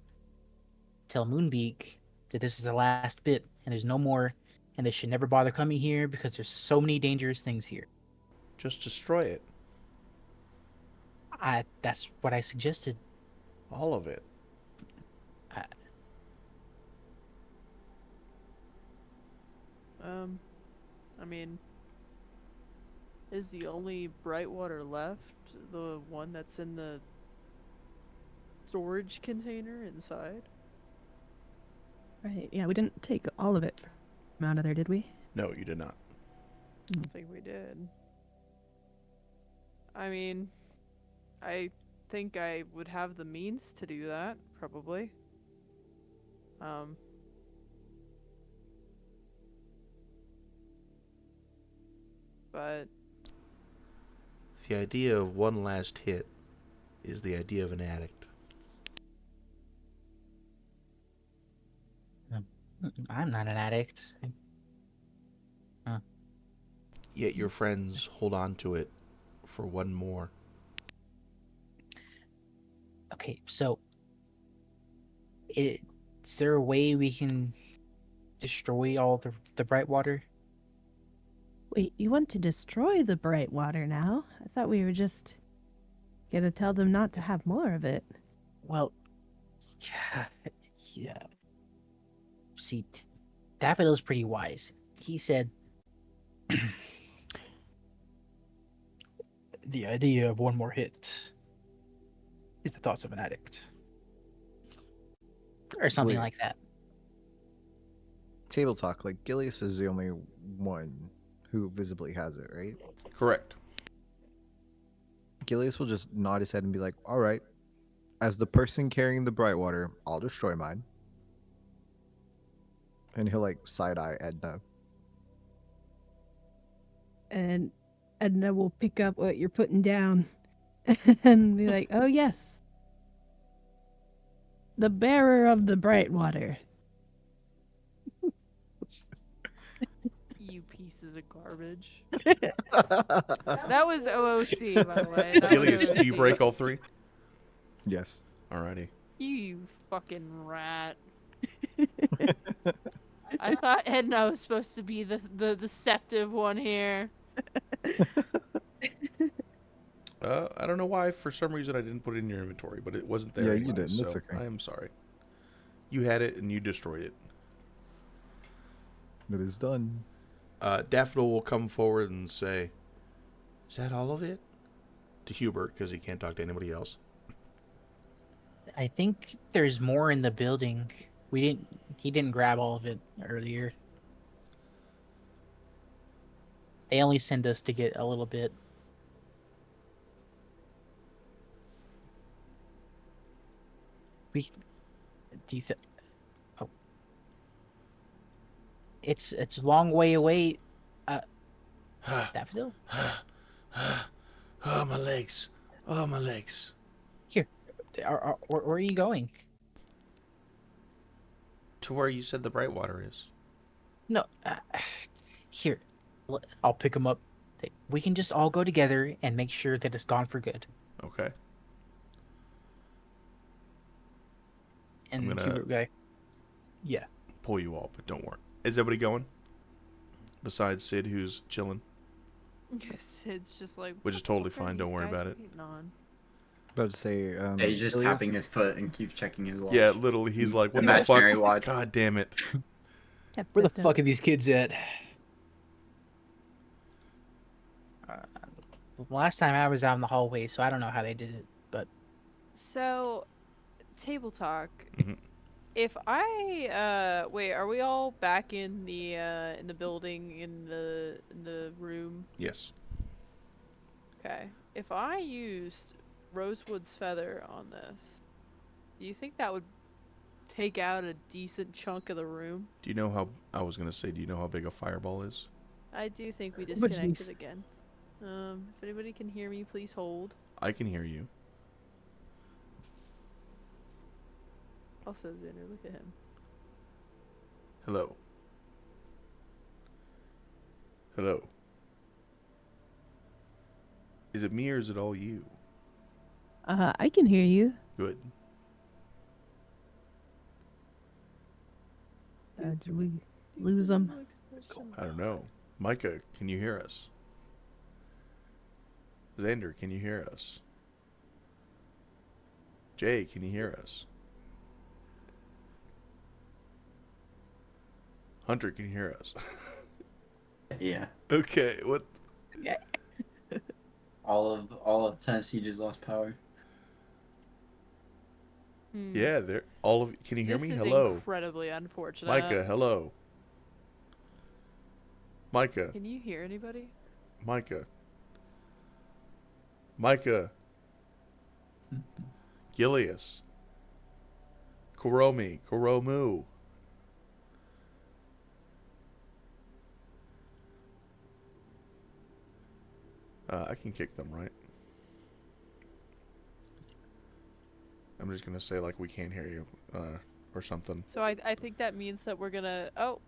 Moonbeak that this is the last bit and there's no more, and they should never bother coming here because there's so many dangerous things here. Just destroy it. That's what I suggested. All of it. I, I mean, is the only bright water left the one that's in the storage container inside? Right. Yeah, we didn't take all of it from out of there, did we? No, you did not. I don't think we did. I mean, I think I would have the means to do that, probably. But The idea of one last hit is the idea of an addict. I'm not an addict. Yet your friends hold on to it for one more. Okay, so is there a way we can destroy all the bright water? Wait, you want to destroy the bright water now? I thought we were just gonna tell them not to have more of it. Well, yeah. See, Daffodil's pretty wise. He said, "The idea of one more hit is the thoughts of an addict," or something Wait. like that. Table talk. Like Gilius is the only one who visibly has it, right? Correct. Gilius will just nod his head and be like, "All right, as the person carrying the bright water, I'll destroy mine." And he'll like side eye Edna. And Edna will pick up what you're putting down and be like, oh, yes. The bearer of the bright water. you pieces of garbage. That was OOC, by the way. That was Gilius, do you OOC. break all three? Yes. Alrighty. You fucking rat. I thought Edna was supposed to be the deceptive one here. I don't know why. For some reason, I didn't put it in your inventory, but it wasn't there. Yeah, you anyway, didn't. That's so okay. I am sorry. You had it and you destroyed it. It is done. Daffodil will come forward and say, "Is that all of it?" To Hubert, because he can't talk to anybody else. I think there's more in the building. He didn't grab all of it earlier. They only send us to get a little bit. Do you think? Oh, it's a long way away. Daffodil, Oh, my legs. Oh, my legs. here. Where are you going? To where you said the bright water is. No, here. I'll pick him up. We can just all go together and make sure that it's gone for good. Okay. And I'm gonna- Hubert guy. Yeah. Pull you all, but don't worry. Is everybody going? Besides Sid, who's chilling, It's just like. which is what the totally fuck are fine. Don't these worry guys about it. waiting on? About to say, Yeah, he's just Gilius- tapping his foot and keeps checking his watch. Yeah, literally, he's like, "What the Imaginary fuck? watch. God damn it!" Where the fuck are these kids at? Last time I was out in the hallway, so I don't know how they did it, but So, table talk. Mhm. If I wait, are we all back in the building in the room? Yes. Okay. If I used Rosewood's feather on this, do you think that would take out a decent chunk of the room? Do you know how? I was gonna say, do you know how big a fireball is? I do think we But disconnected jeez. again. If anybody can hear me, please hold. I can hear you. Also, Xander, look at him. Hello. Hello. Is it me or is it all you? I can hear you. Good. Did we lose them? No expression. I don't know. Micah, can you hear us? Xander, can you hear us? Jay, can you hear us? Hunter, can you hear us? Yeah. Okay, what? All of Tennessee just lost power. Yeah, they're all of. Can you hear This me? is Hello, incredibly unfortunate. Micah. Hello, Micah. Can you hear anybody? Micah. Micah. Gilius. Kuromi. Kuromu. I can kick them, right? I'm just gonna say like we can't hear you, or something. So I think that means that we're gonna. Oh,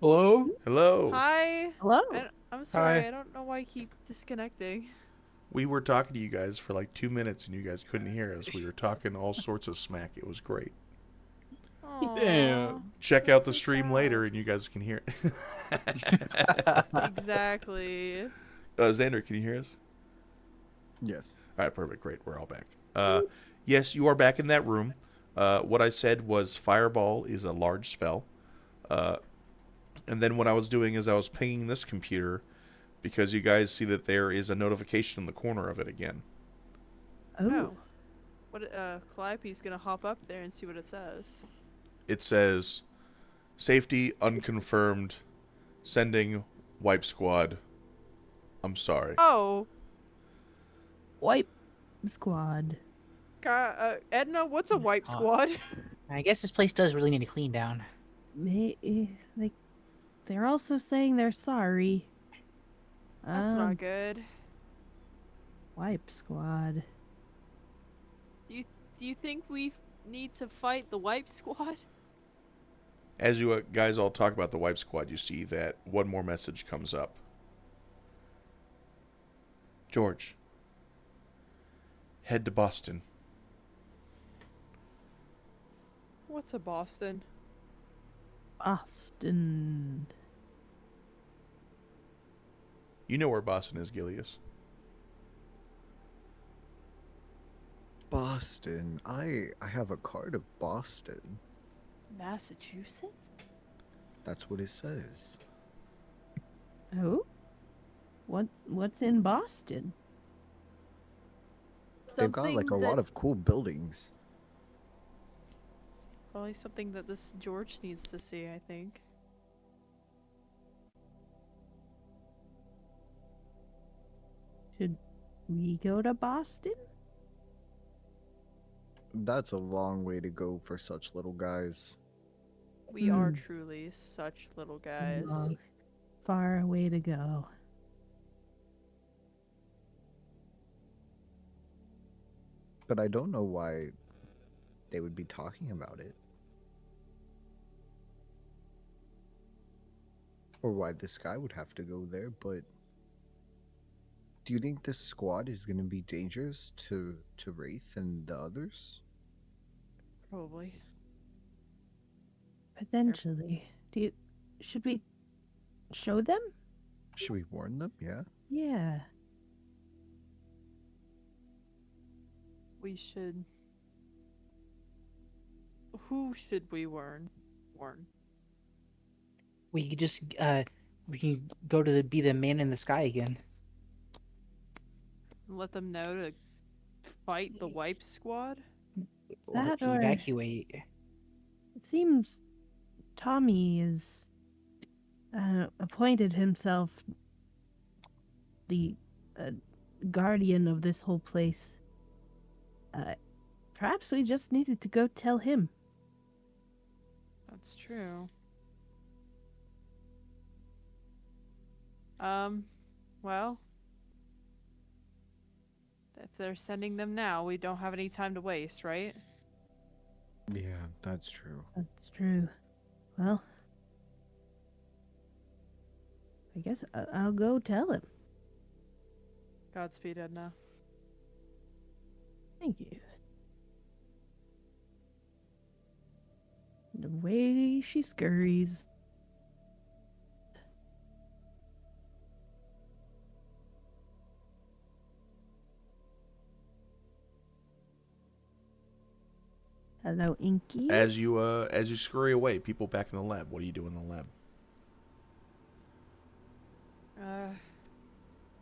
Hello? Hello. hi. Hello. I'm sorry. Hi. I don't know why I keep disconnecting. We were talking to you guys for like 2 minutes and you guys couldn't hear us. We were talking all sorts of smack. It was great. Aww. Check out That's the so stream sad. later and you guys can hear it. Exactly. Xander, can you hear us? Yes. All right, perfect. Great. We're all back. Yes, you are back in that room. What I said was Fireball is a large spell. And then what I was doing is I was pinging this computer because you guys see that there is a notification in the corner of it again. Oh. What? Calliope's gonna hop up there and see what it says. It says, safety unconfirmed, sending wipe squad. I'm sorry. Oh, Wipe squad. Edna, what's a wipe squad? I guess this place does really need to clean down. They're also saying they're sorry. That's not good. Wipe squad. Do you think we need to fight the wipe squad? As you guys all talk about the wipe squad, you see that one more message comes up. George, head to Boston. What's a Boston? Boston. You know where Boston is, Gilius. Boston. I have a card of Boston. Massachusetts? That's what it says. Oh? What's in Boston? They've got like a Something lot that- of cool buildings. Probably something that this George needs to see, I think. Should we go to Boston? That's a long way to go for such little guys. We are truly such little guys. Long, far way to go. But I don't know why they would be talking about it. Or why this guy would have to go there, but do you think this squad is gonna be dangerous to Wraith and the others? Probably. Potentially. Should we show them? Should we warn them? Yeah. Yeah. We should. Who should we warn? We could just we can go to be the man in the sky again. Let them know to fight the wipe squad? Or That or- evacuate. It seems Tommy is appointed himself the guardian of this whole place. Perhaps we just needed to go tell him. That's true. Well, if they're sending them now, we don't have any time to waste, right? Yeah, that's true. That's true. Well, I guess I'll go tell him. Godspeed, Edna. Thank you. The way she scurries. Hello, Inky. As you scurry away, people back in the lab. What do you do in the lab? Uh,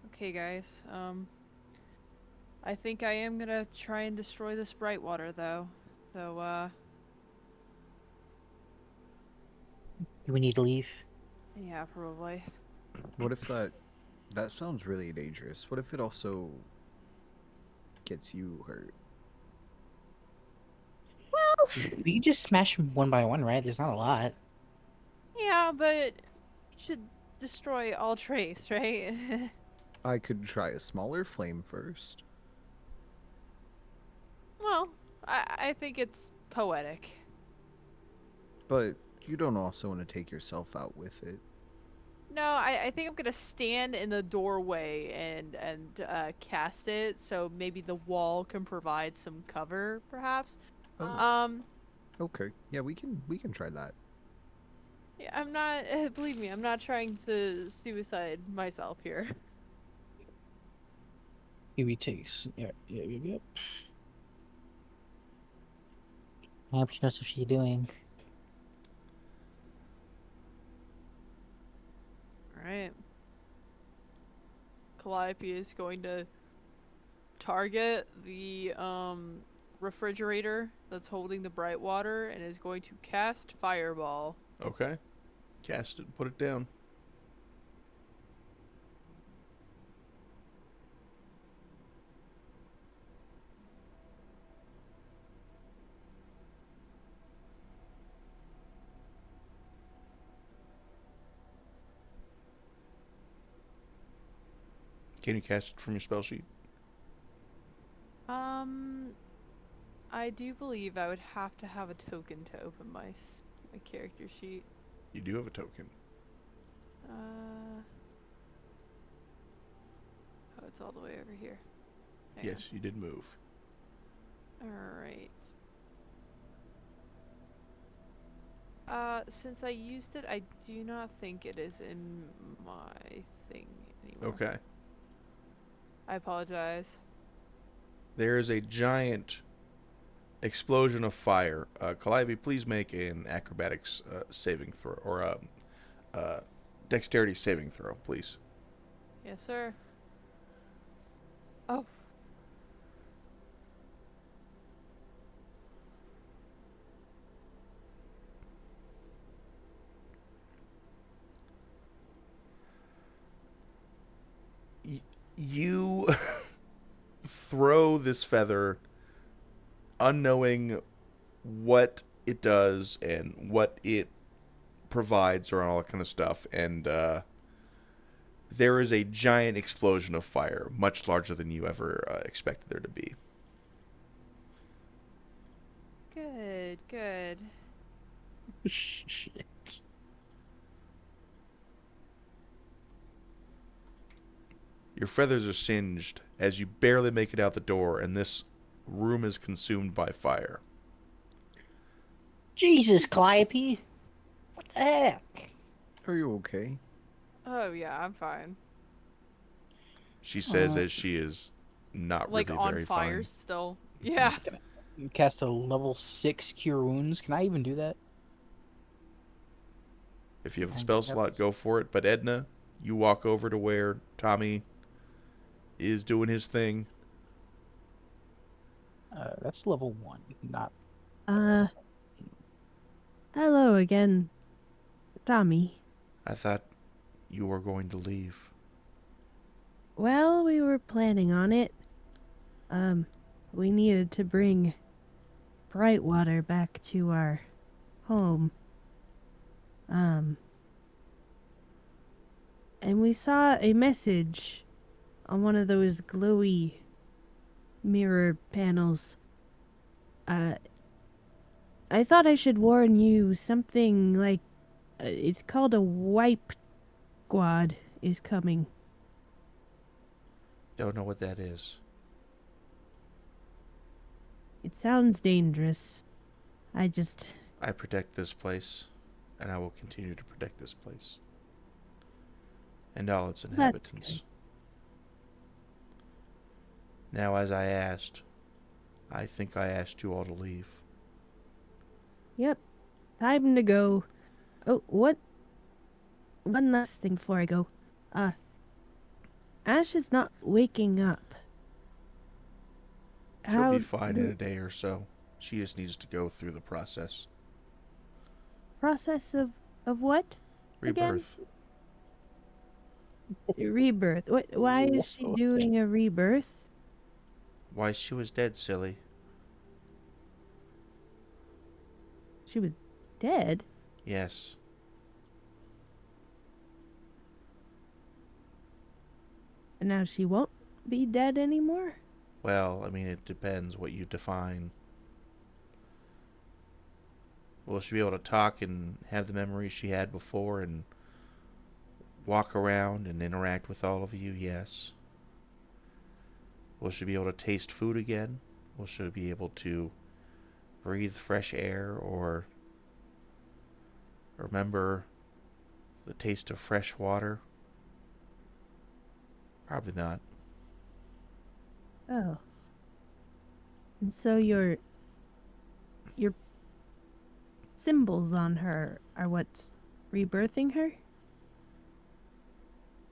okay, guys. I think I am gonna try and destroy this Brightwater, though. So, Do we need to leave? yeah, probably. What if that sounds really dangerous? What if it also gets you hurt? Well, we can just smash them one by one, right? There's not a lot. Yeah, but should destroy all trace, right? I could try a smaller flame first. Well, I think it's poetic. But you don't also want to take yourself out with it. No, I think I'm gonna stand in the doorway and cast it, so maybe the wall can provide some cover, perhaps. Oh, Um, okay. Yeah, we can try that. yeah, I'm not. Believe me, I'm not trying to suicide myself here. Kiwi takes. Yep. I hope she knows what she's doing. All right. Calliope is going to target the refrigerator that's holding the bright water and is going to cast fireball. Okay. Cast it. Put it down. Can you cast it from your spell sheet? Um, I do believe I would have to have a token to open my character sheet. You do have a token. Oh, it's all the way over here. Hang Yes, you did move. on. All right. Since I used it, I do not think it is in my thing anymore. Okay. I apologize. There is a giant explosion of fire. Calliope, please make an acrobatics saving throw, or dexterity saving throw, please. Yes, sir. Oh. You throw this feather unknowing what it does and what it provides or all that kind of stuff, and there is a giant explosion of fire, much larger than you ever expected there to be. Good, good. Shit. Your feathers are singed as you barely make it out the door, and this room is consumed by fire. Jesus, Calliope! What the heck? Are you okay? Oh yeah, I'm fine. She says Uh, as she is not Like really on very fire fine. still. Yeah. You cast a level 6 Cure Wounds. Can I even do that? If you have the I spell have slot, this. go for it. But Edna, you walk over to where Tommy is doing his thing. That's level 1, not. Uh, hello again, Tommy. I thought you were going to leave. Well, we were planning on it. We needed to bring Brightwater back to our home. And we saw a message on one of those glowy mirror panels. I thought I should warn you something like it's called a wipe squad is coming. Don't know what that is. It sounds dangerous. I protect this place, and I will continue to protect this place. And all its inhabitants. good. Now, as I asked, I think I asked you all to leave. Yep. Time to go. Oh, what? One last thing before I go. Ash is not waking up. She'll How be fine in a day or so. She just needs to go through the process. process of what again? Rebirth. Rebirth. What? Why is she doing a rebirth? Why, she was dead, silly. She was dead. Yes. And now she won't be dead anymore? Well, I mean, it depends what you define. Will she be able to talk and have the memories she had before and walk around and interact with all of you? Yes. Will she be able to taste food again? Will she be able to breathe fresh air or remember the taste of fresh water? Probably not. Oh. And so your symbols on her are what's rebirthing her?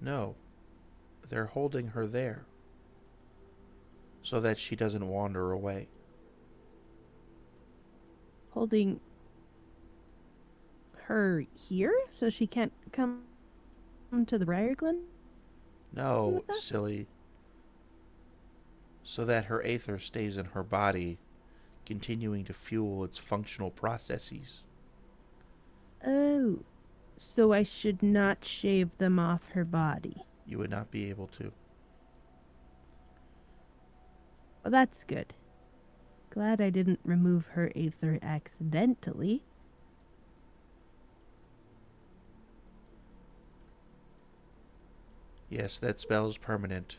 No. They're holding her there so that she doesn't wander away. Holding her here so she can't come to the Briarglen? No, With us? silly. So that her aether stays in her body, continuing to fuel its functional processes. Oh. So I should not shave them off her body. You would not be able to. Well, that's good. Glad I didn't remove her aether accidentally. Yes, that spell is permanent.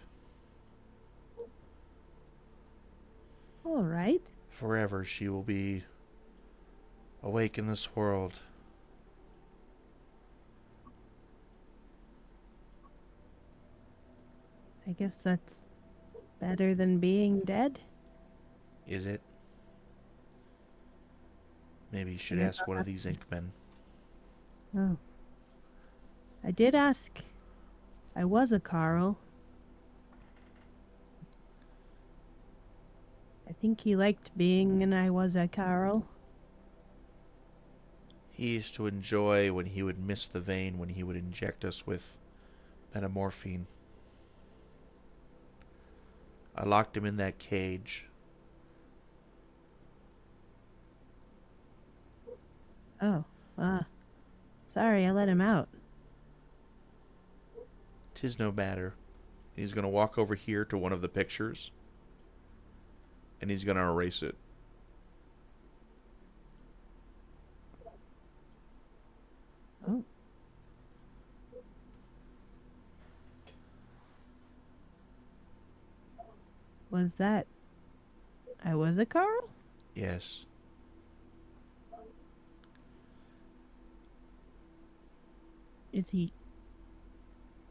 All right. Forever she will be awake in this world. I guess that's better than being dead. Is it? Maybe you should guess ask I'll one of have these Inkmen. Oh. I did ask. I was a Carl. I think he liked being an I was a Carl. He used to enjoy when he would miss the vein when he would inject us with metamorphine. I locked him in that cage. Oh. Sorry I let him out. 'Tis no matter. He's going to walk over here to one of the pictures. And he's going to erase it. Oh. Was that I was a Carl? Yes. Is he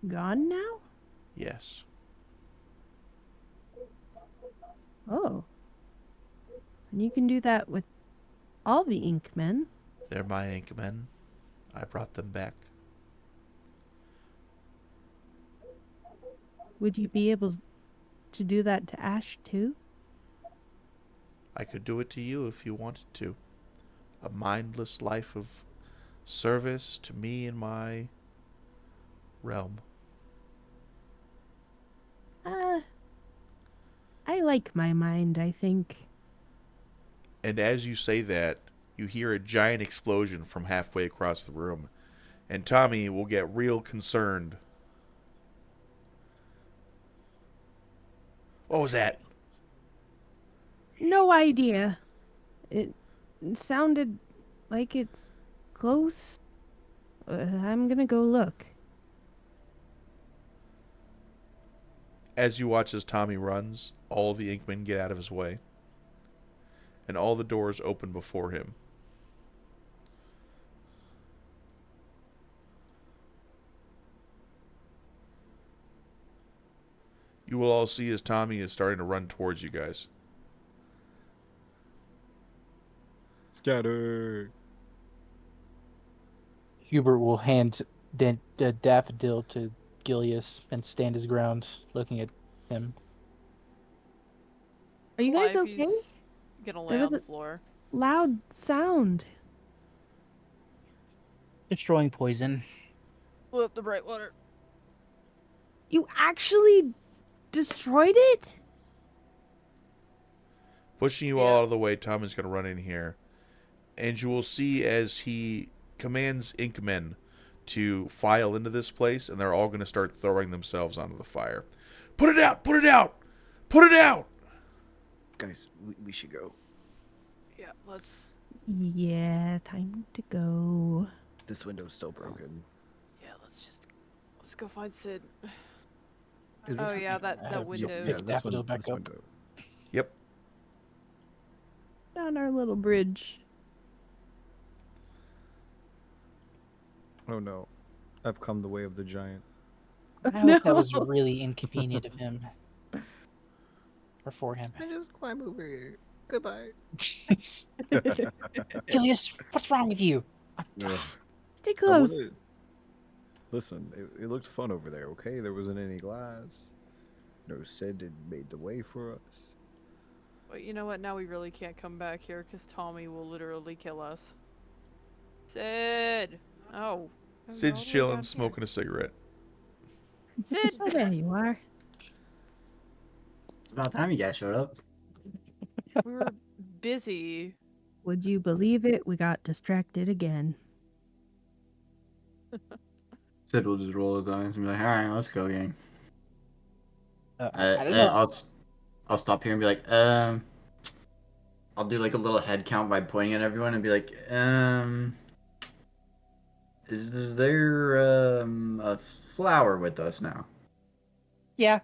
gone now? Yes. Oh. And you can do that with all the Inkmen. They're my Inkmen. I brought them back. Would you be able to do that to Ash too? I could do it to you if you wanted to. A mindless life of service to me and my realm. I like my mind, I think. And as you say that, you hear a giant explosion from halfway across the room. And Tommy will get real concerned. What was that? No idea. It sounded like it's close. I'm gonna go look. As you watch as Tommy runs, all the Inkmen get out of his way. And all the doors open before him. You will all see as Tommy is starting to run towards you guys. Scatter. Hubert will hand Daffodil to Gilius and stand his ground, looking at him. Are you guys okay? Calliope's gonna lay There was on the a floor. loud sound. Destroying poison. Pull up the bright water. You actually destroyed it? Pushing you all out of the way, Tom is going to run in here. And you will see as he commands Inkmen to file into this place, and they're all going to start throwing themselves onto the fire. Put it out! Put it out! Put it out! Guys, we should go. Yeah, let's. Yeah, time to go. This window's still broken. Yeah, let's go find Sid. Is Oh this yeah, that window. Yeah, Pick this Daffodil one. back This up. window. Yep. Down our little bridge. Oh no, I've come the way of the giant. I hope that was really inconvenient of him. Or for him. I just climb over here. Goodbye. Gilius, what's wrong with you? Stay close. Listen, it looked fun over there, okay? There wasn't any glass. No Sid had made the way for us. But you know what? Now we really can't come back here because Tommy will literally kill us. Sid! Oh. Sid's chilling, smoking a cigarette. Sid! Oh, there you are. It's about time you guys showed up. We were busy. Would you believe it? We got distracted again. Sid will just roll his eyes and be like, "All right, let's go, gang." I don't know. I'll stop here and be like, I'll do like a little head count by pointing at everyone and be like, is there a flower with us now? Yeah.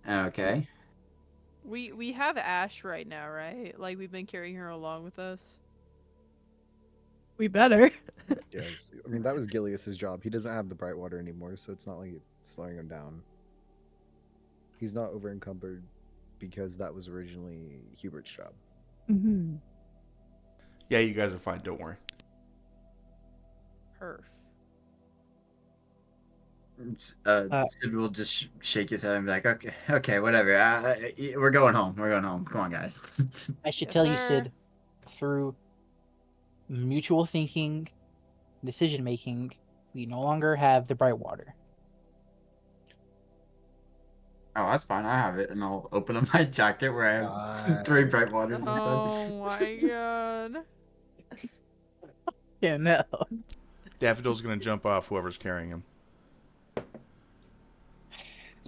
Okay. We have Ash right now, right? Like we've been carrying her along with us. We better. Yes, I mean that was Gilius's job. He doesn't have the bright water anymore, so it's not like it's slowing him down. He's not over encumbered because that was originally Hubert's job. Mm-hmm. Yeah, you guys are fine. Don't worry. Perf. Sid will just shake his head and be like, okay, whatever. We're going home. We're going home. Come on, guys. I should Yes, tell you, sir. Sid, through mutual thinking, decision making, we no longer have the bright water. Oh, that's fine. I have it, and I'll open up my jacket where I have 3 bright waters inside. Oh my god. Yeah, no. Daffodil's going to jump off whoever's carrying him.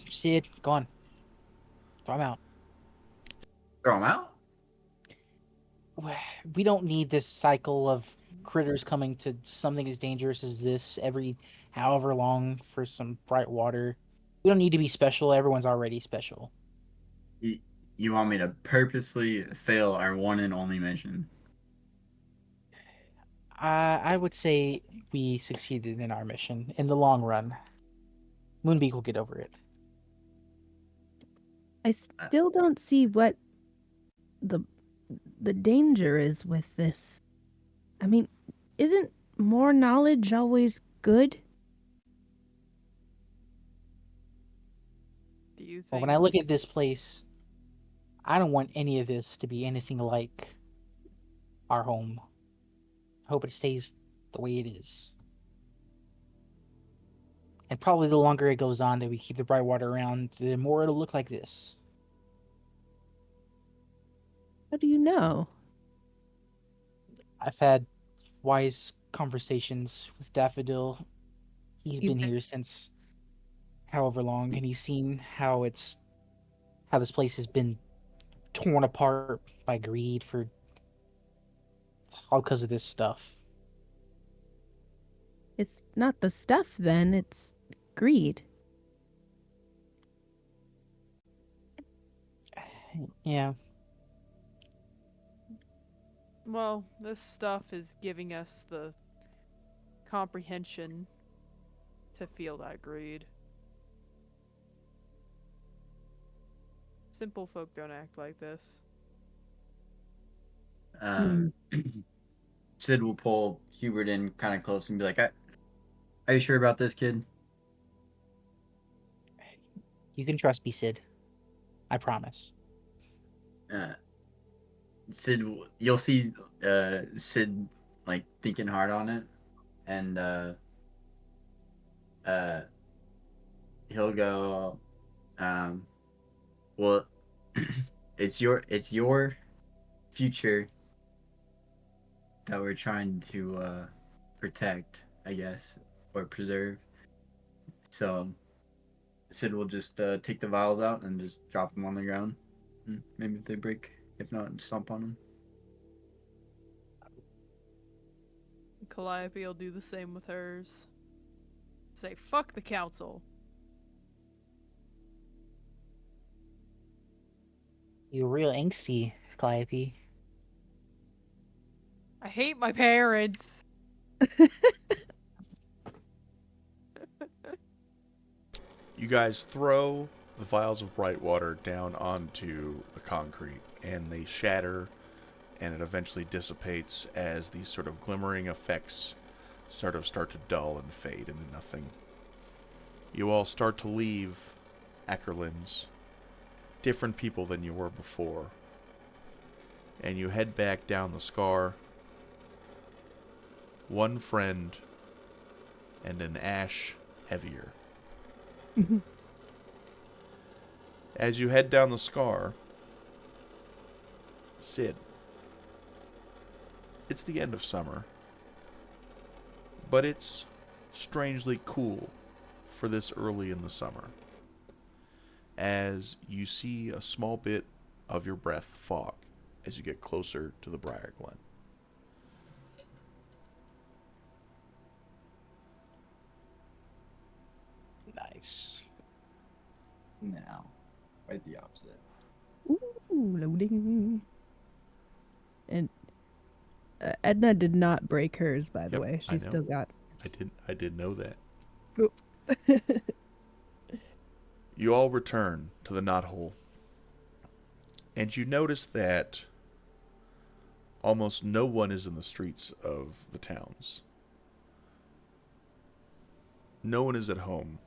Sid, go on. Throw him out. Throw him out? We don't need this cycle of critters coming to something as dangerous as this every however long for some bright water. We don't need to be special. Everyone's already special. You want me to purposely fail our one and only mission? I would say we succeeded in our mission in the long run. Moonbeak will get over it. I still don't see what the danger is with this. I mean, isn't more knowledge always good? Do you think? Well, when I look at this place, I don't want any of this to be anything like our home. I hope it stays the way it is. And probably the longer it goes on that we keep the bright water around, the more it'll look like this. How do you know? I've had wise conversations with Daffodil. He's been Hubert. here since however long, and he's seen how this place has been torn apart by greed for all because of this stuff. It's not the stuff then, it's greed. Yeah. Well, this stuff is giving us the comprehension to feel that greed. Simple folk don't act like this. Sid will pull Hubert in kind of close and be like, I Are you sure about this, kid? You can trust me, Sid. I promise. Sid, you'll see Sid like thinking hard on it, and uh, he'll go, well, it's your future that we're trying to protect, I guess, or preserve. So Sid will just take the vials out and just drop them on the ground. Maybe if they break, if not, stomp on them. Calliope will do the same with hers. Say, fuck the council. You're real angsty, Calliope. I hate my parents. You guys throw the vials of bright water down onto the concrete, and they shatter, and it eventually dissipates as these sort of glimmering effects start to dull and fade into nothing. You all start to leave Ackerlands, different people than you were before, and you head back down the scar. One friend and an ash heavier. As you head down the scar, Sid, it's the end of summer, but it's strangely cool for this early in the summer, as you see a small bit of your breath fog as you get closer to the Briarglen. Nice. No, quite the opposite. Ooh, loading. And Edna did not break hers, by the Yep, way. I She's know. still got. I did know that. Cool. You all return to the knothole, and you notice that almost no one is in the streets of the towns. No one is at home.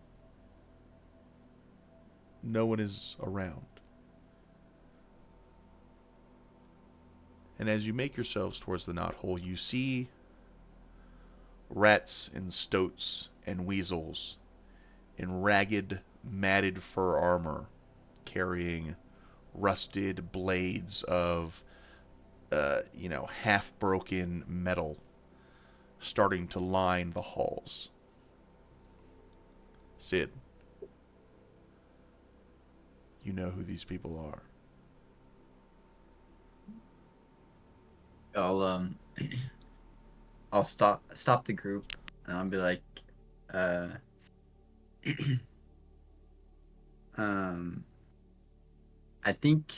No one is around. And as you make yourselves towards the knothole, you see rats and stoats and weasels in ragged, matted fur armor, carrying rusted blades of, half-broken metal, starting to line the halls. Sid, you know who these people are. I'll I'll stop the group, and I'll be like, uh, I think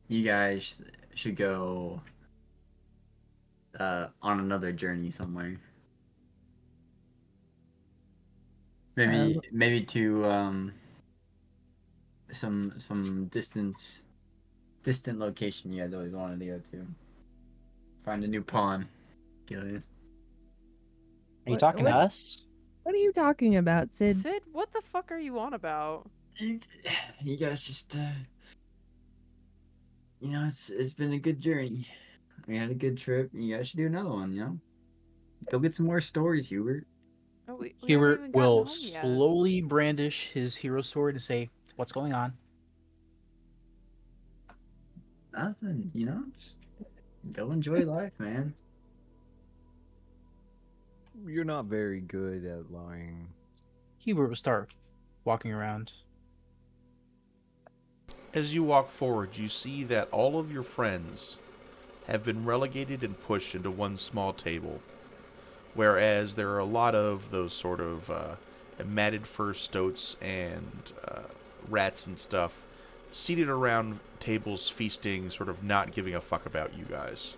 you guys should go on another journey somewhere. Maybe to some distant location you guys always wanted to go to. Find a new pawn, Gilius. Are you talking to us? What are you talking about, Sid? Sid, what the fuck are you on about? You guys just it's been a good journey. We had a good trip. You guys should do another one, you know? Go get some more stories, Hubert. Oh, we haven't Hubert even gotten will home yet. slowly brandish his hero sword and say, "What's going on?" Nothing, just go enjoy life, man. You're not very good at lying. Hubert will start walking around. As you walk forward, you see that all of your friends have been relegated and pushed into one small table, whereas there are a lot of those sort of matted fur stoats and rats and stuff seated around tables feasting, sort of not giving a fuck about you guys.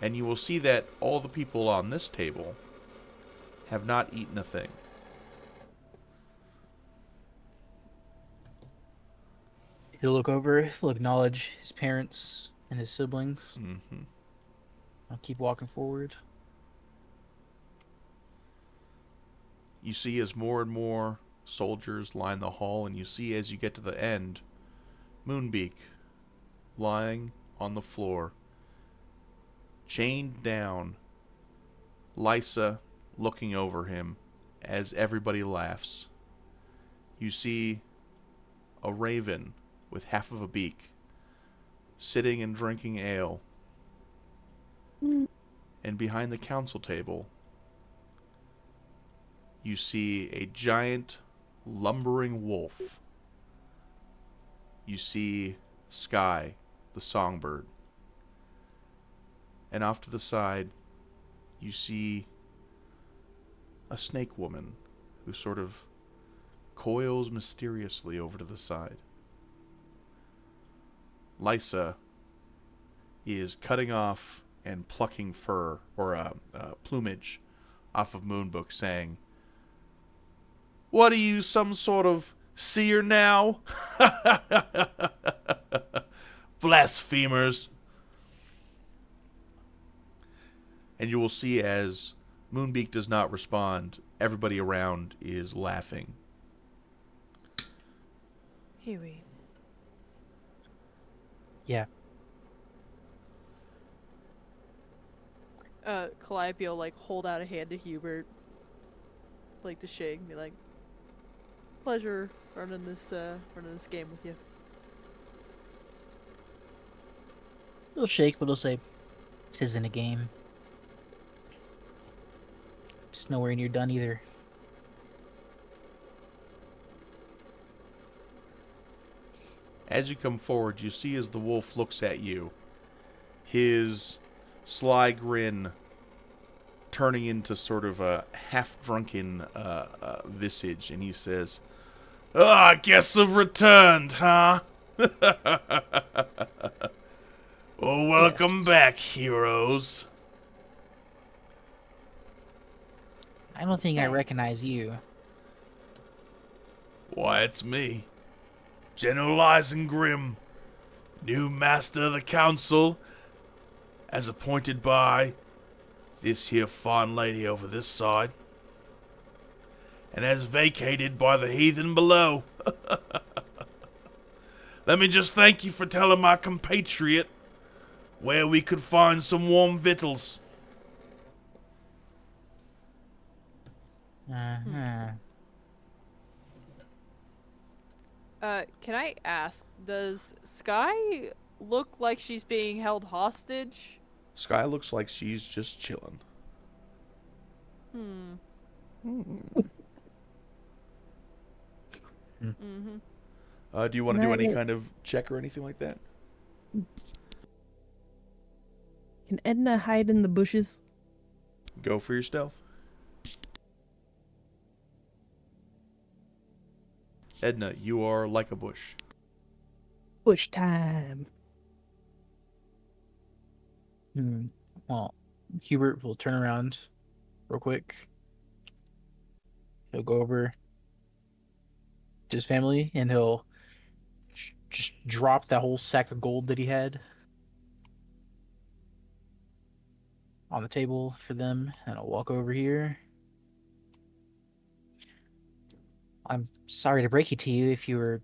And you will see that all the people on this table have not eaten a thing. He'll look over, he'll acknowledge his parents and his siblings. Mm-hmm. I'll keep walking forward. You see as more and more soldiers line the hall, and you see as you get to the end, Moonbeak lying on the floor, chained down, Lysa looking over him as everybody laughs. You see a raven with half of a beak sitting and drinking ale. And behind the council table, you see a giant lumbering wolf. You see Sky, the songbird. And off to the side, you see a snake woman who sort of coils mysteriously over to the side. Lysa is cutting off and plucking fur, or plumage, off of Moonbook, saying, "What are you, some sort of seer now? Blasphemers." And you will see as Moonbeak does not respond, everybody around is laughing. Huey. Yeah. Calliope will like hold out a hand to Hubert, like to shake, and be like, "Pleasure running this game with you." He'll shake, but he'll say, "This isn't a game. It's nowhere near done either." As you come forward, you see as the wolf looks at you, his sly grin turning into sort of a half-drunken visage, and he says, "Oh, I guess I've returned, huh? Well, welcome Yes. back, heroes." I don't think I recognize you. Why, it's me, General Isengrim, new master of the council, as appointed by this here fine lady over this side, and as vacated by the heathen below. Let me just thank you for telling my compatriot where we could find some warm victuals. Uh-huh. Can I ask, does Sky look like she's being held hostage? Sky looks like she's just chilling. Hmm. Mm-hmm. Do you want to do Can any I- kind of check or anything like that? Can Edna hide in the bushes? Go for your stealth. Edna, you are like a bush. Bush time. Well, Hubert will turn around real quick. He'll go over to his family and he'll just drop that whole sack of gold that he had on the table for them, and I'll walk over here. "I'm sorry to break it to you. If you were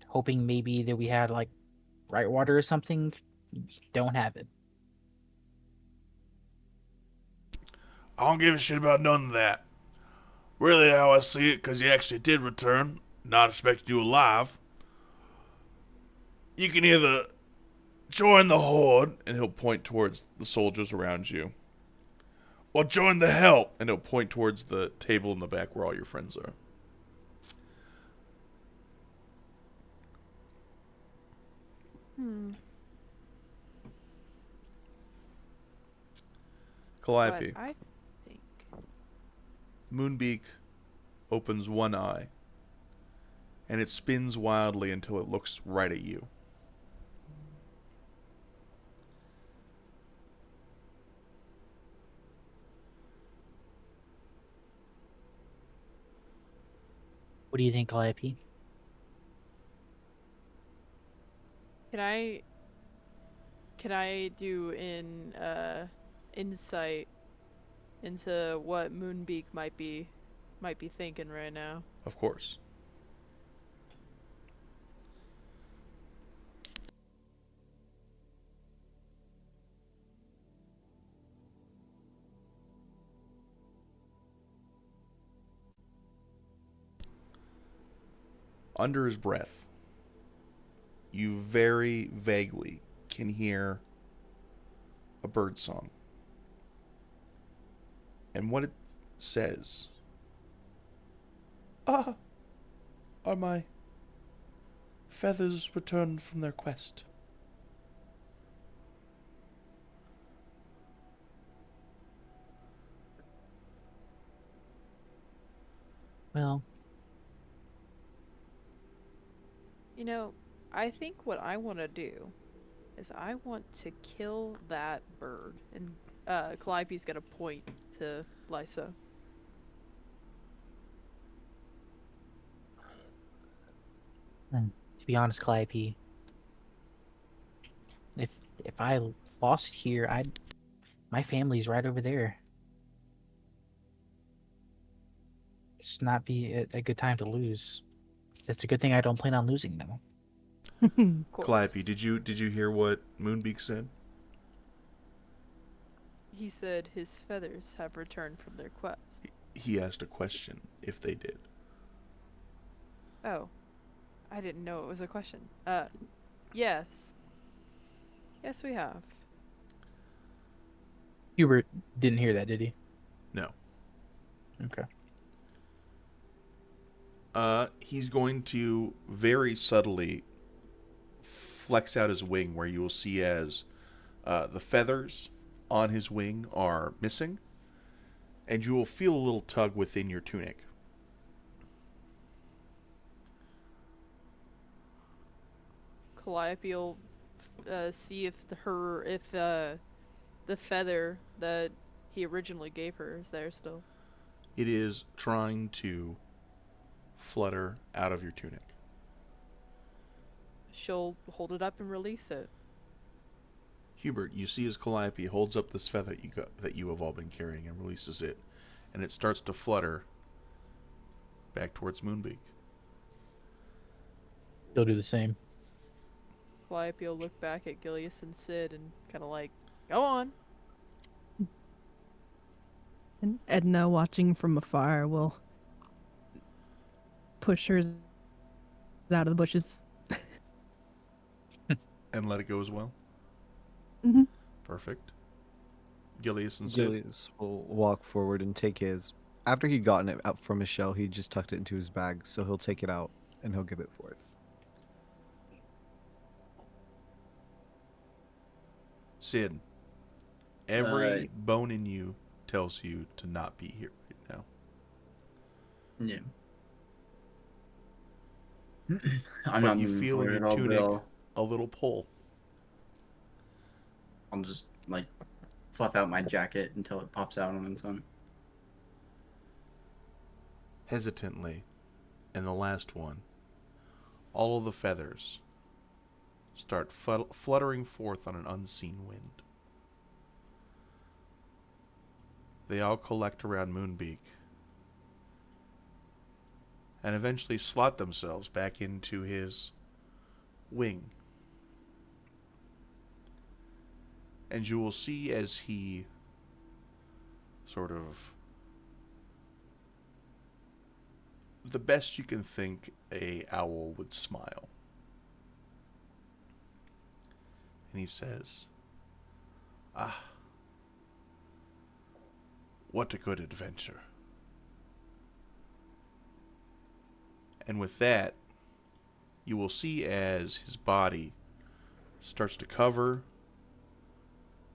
hoping maybe that we had like bright water or something, you don't have it." I don't give a shit about none of that. Really, how I see it, because you actually did return, not expecting you alive. You can either join the Horde, and he'll point towards the soldiers around you, or join the Help, and he'll point towards the table in the back where all your friends are. Hmm. Calliope, But I think Moonbeak opens one eye, and it spins wildly until it looks right at you. What do you think, Calliope? can I do insight into what Moonbeak might be might be thinking right now. Of course. Under his breath, you very vaguely can hear a bird song. And what it says, "Ah, are my feathers returned from their quest?" Well, You know, I think what I want to do is I want to kill that bird. And Calliope's gonna point to Lysa. to be honest, Calliope, if I lost here, my family's right over there. It's not be a good time to lose. It's a good thing I don't plan on losing now. Of course. Calliope, did you hear what Moonbeak said? He said his feathers have returned from their quest. He asked a question if they did. Oh, I didn't know it was a question. Yes. Yes, we have. Hubert didn't hear that, did he? No. Okay. He's going to very subtly flex out his wing, where you will see as the feathers on his wing are missing, and you will feel a little tug within your tunic. Calliope will see if the feather that he originally gave her is there still. It is trying to flutter out of your tunic. She'll hold it up and release it. Hubert, you see as Calliope holds up this feather that you have all been carrying and releases it, and it starts to flutter back towards Moonbeak. He'll do the same. Calliope will look back at Gilius and Sid and kind of like, go on. And Edna, watching from afar, will push hers out of the bushes. And let it go as well? Mm-hmm. Perfect. Gilius and Sid. Gilius will walk forward and take his. After he'd gotten it out from his shell, he just tucked it into his bag, so he'll take it out and he'll give it forth. Sid, every bone in you tells you to not be here right now. Yeah. I'm But not you moving feel in forward your at all, but tunic a little pull. I'll just like fluff out my jacket until it pops out on its own. Hesitantly, and the last one, all of the feathers start fluttering forth on an unseen wind. They all collect around Moonbeak, and eventually slot themselves back into his wing. And you will see as he sort of, the best you can think a owl would smile. And he says, "Ah, what a good adventure." And with that, you will see as his body starts to cover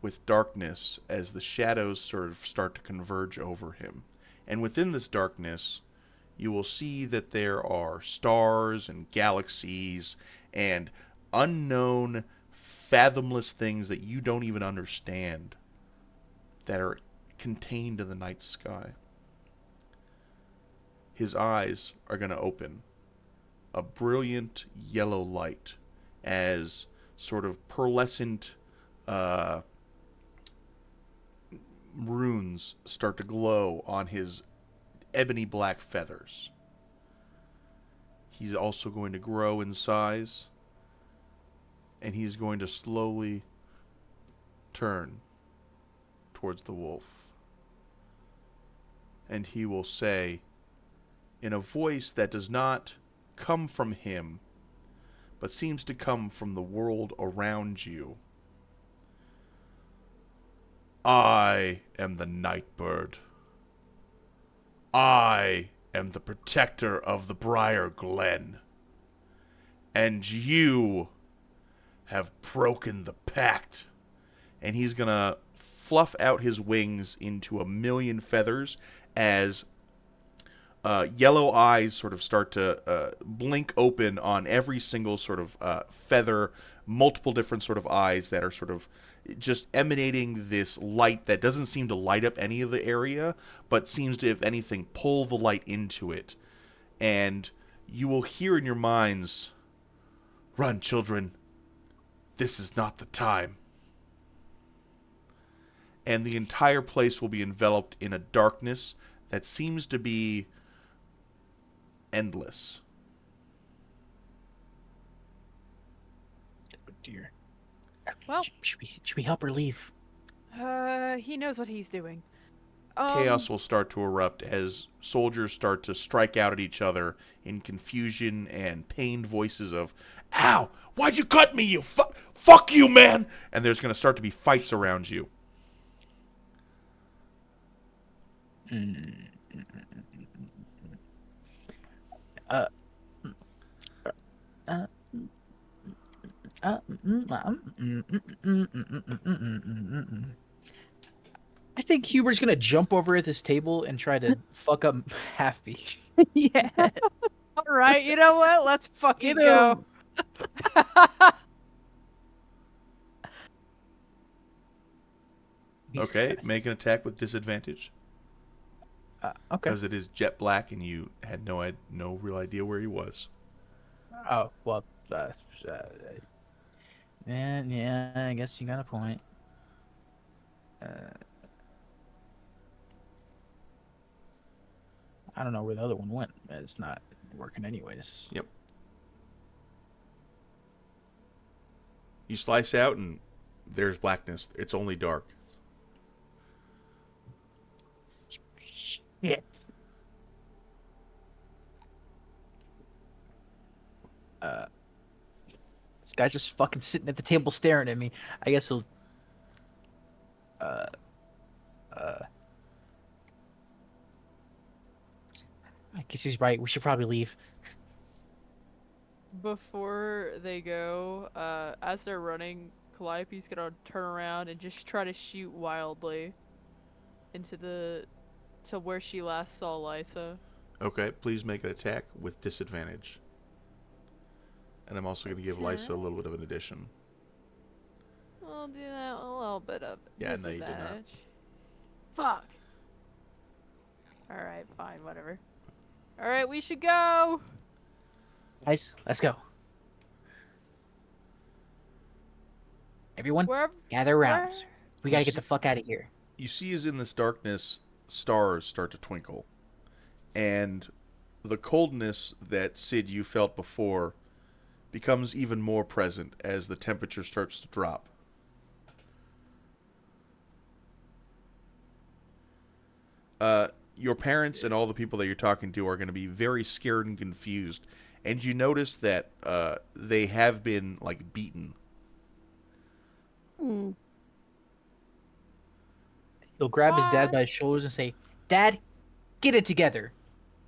with darkness as the shadows sort of start to converge over him. And within this darkness, you will see that there are stars and galaxies and unknown, fathomless things that you don't even understand that are contained in the night sky. His eyes are going to open a brilliant yellow light as sort of pearlescent runes start to glow on his ebony black feathers. He's also going to grow in size, and he's going to slowly turn towards the wolf. And he will say, in a voice that does not come from him, but seems to come from the world around you, I am the Nightbird. I am the protector of the Briarglen. And you have broken the pact. And he's gonna fluff out his wings into a million feathers as yellow eyes sort of start to blink open on every single sort of feather, multiple different sort of eyes that are sort of just emanating this light that doesn't seem to light up any of the area, but seems to, if anything, pull the light into it. And you will hear in your minds, "Run, children. This is not the time." And the entire place will be enveloped in a darkness that seems to be endless. Oh dear. Well- should we help her leave? He knows what he's doing. Chaos will start to erupt as soldiers start to strike out at each other in confusion and pained voices of, "Ow! Why'd you cut me, you fuck you, man!" And there's going to start to be fights around you. I think Hubert's gonna jump over at this table and try to fuck up Halfby. Yeah. All right, you know what? Let's fucking Get go. him. Okay, make an attack with disadvantage. Okay. Because it is jet black and you had no real idea where he was. Oh well. And yeah, I guess you got a point. I don't know where the other one went. It's not working anyways. Yep. You slice out and there's blackness. It's only dark. Shit. This guy's just fucking sitting at the table staring at me. I guess he'll. I guess he's right. We should probably leave. Before they go, as they're running, Calliope's gonna turn around and just try to shoot wildly into to where she last saw Lysa. Okay, please make an attack with disadvantage. And I'm also going to give Lysa a little bit of an addition. I'll do that a little bit of Yeah, no, you did not. disadvantage. Fuck. Alright, fine, whatever. Alright, we should go! Guys, let's go. Everyone, Where? gather around. We gotta get the fuck out of here. You see as in this darkness, stars start to twinkle. And the coldness that, Sid, you felt before becomes even more present as the temperature starts to drop. Your parents and all the people that you're talking to are going to be very scared and confused. And you notice that they have been, like, beaten. He'll grab his dad What? by his shoulders and say, "Dad, get it together.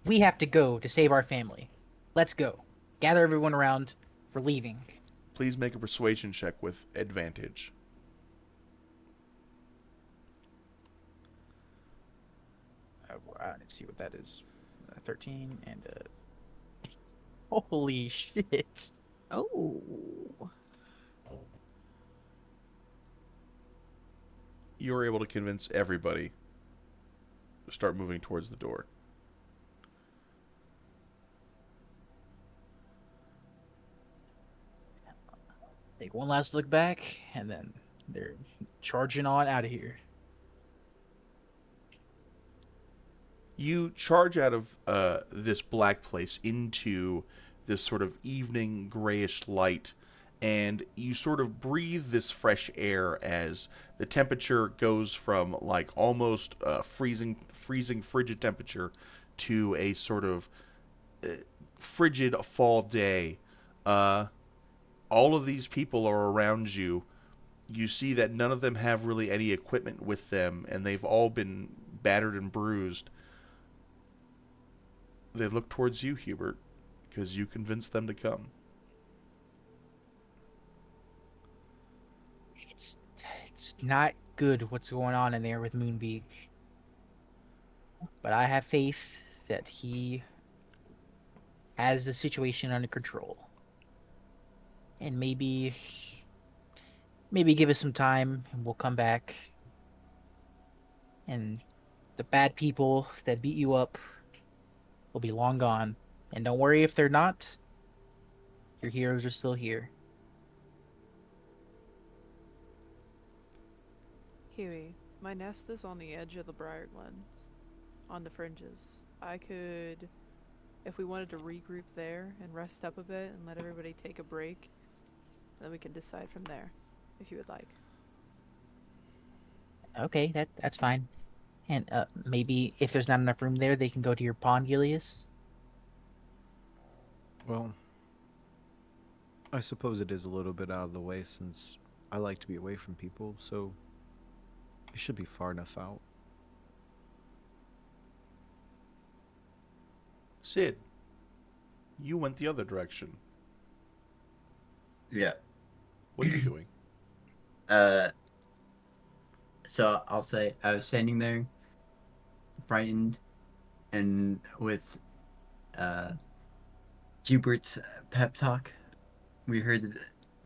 We have to go to save our family. Let's go. Gather everyone around. We're leaving." Please make a persuasion check with advantage. Let's see what that is. 13 and holy shit. Oh. You're able to convince everybody to start moving towards the door. Take one last look back, and then they're charging on out of here. You charge out of this black place into this sort of evening grayish light, and you sort of breathe this fresh air as the temperature goes from like almost freezing frigid temperature to a sort of uh, frigid fall day. Uh, all of these people are around you. You see that none of them have really any equipment with them, and they've all been battered and bruised. They look towards you, Hubert, because you convinced them to come. It's it's not good what's going on in there with Moonbeak, but I have faith that he has the situation under control. And maybe give us some time and we'll come back, and the bad people that beat you up will be long gone. And don't worry if they're not, your heroes are still here. Huey, my nest is on the edge of the Briarglen, on the fringes. I could, if we wanted to regroup there and rest up a bit and let everybody take a break, then we can decide from there, if you would like. Okay, that's fine. And maybe if there's not enough room there, they can go to your pond, Gilius. Well, I suppose it is a little bit out of the way since I like to be away from people, so it should be far enough out. Sid, you went the other direction. Yeah. What are you doing? So I'll say I was standing there, frightened, and with Hubert's pep talk, we heard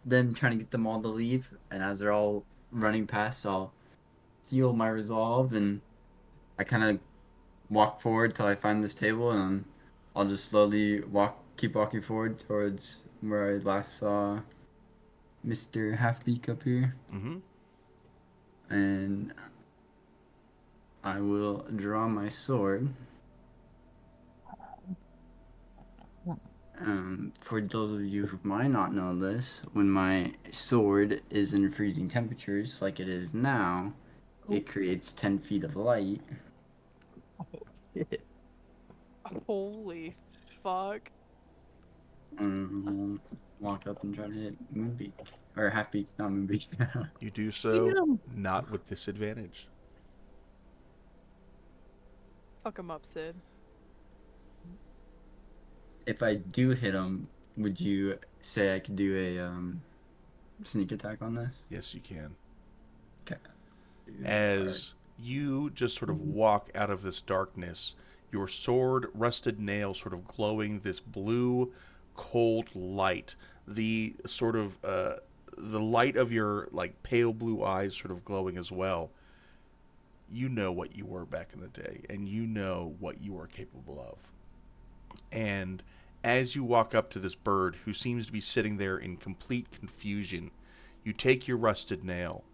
them trying to get them all to leave, and as they're all running past, I'll steal my resolve, and I kind of walk forward till I find this table, and I'll just slowly keep walking forward towards where I last saw Mr. Halfbeak up here, Mm-hmm. and I will draw my sword. For those of you who might not know this, when my sword is in freezing temperatures, like it is now, it creates 10 feet of light. Holy fuck. Walk up and try to hit Moonbeak. Or Halfbeak, not Moonbeak. You do so not with disadvantage. Fuck him up, Sid. If I do hit him, would you say I could do a sneak attack on this? Yes, you can. Okay. As you just sort of walk out of this darkness, your sword, rusted nail, sort of glowing this blue, cold light. The sort of the light of your like pale blue eyes, sort of glowing as well. You know what you were back in the day, and you know what you are capable of. And as you walk up to this bird who seems to be sitting there in complete confusion, you take your rusted nail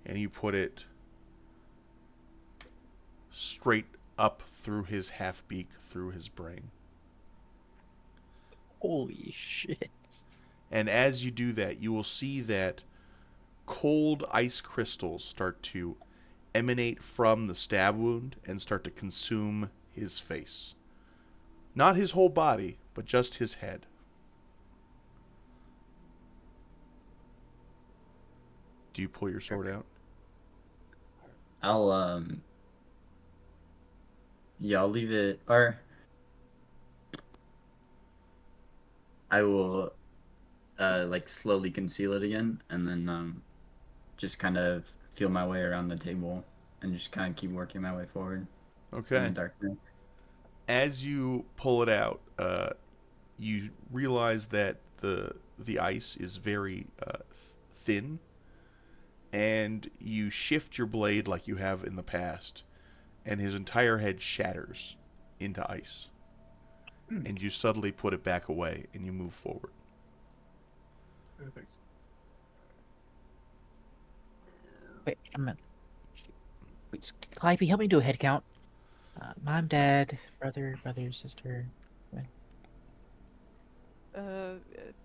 and you put it straight up through his half beak, through his brain. Holy shit. And as you do that, you will see that cold ice crystals start to emanate from the stab wound and start to consume his face. Not his whole body, but just his head. Do you pull your sword out? I'll yeah, I'll leave it, or I will like slowly conceal it again, and then just kind of feel my way around the table and just kind of keep working my way forward in the Okay. darkness. As you pull it out, you realize that the ice is very thin, and you shift your blade like you have in the past, and his entire head shatters into ice. And you suddenly put it back away, and you move forward. Perfect. Wait, I'm gonna. Wait, Calliope, help me do a head count. Mom, dad, brother, sister.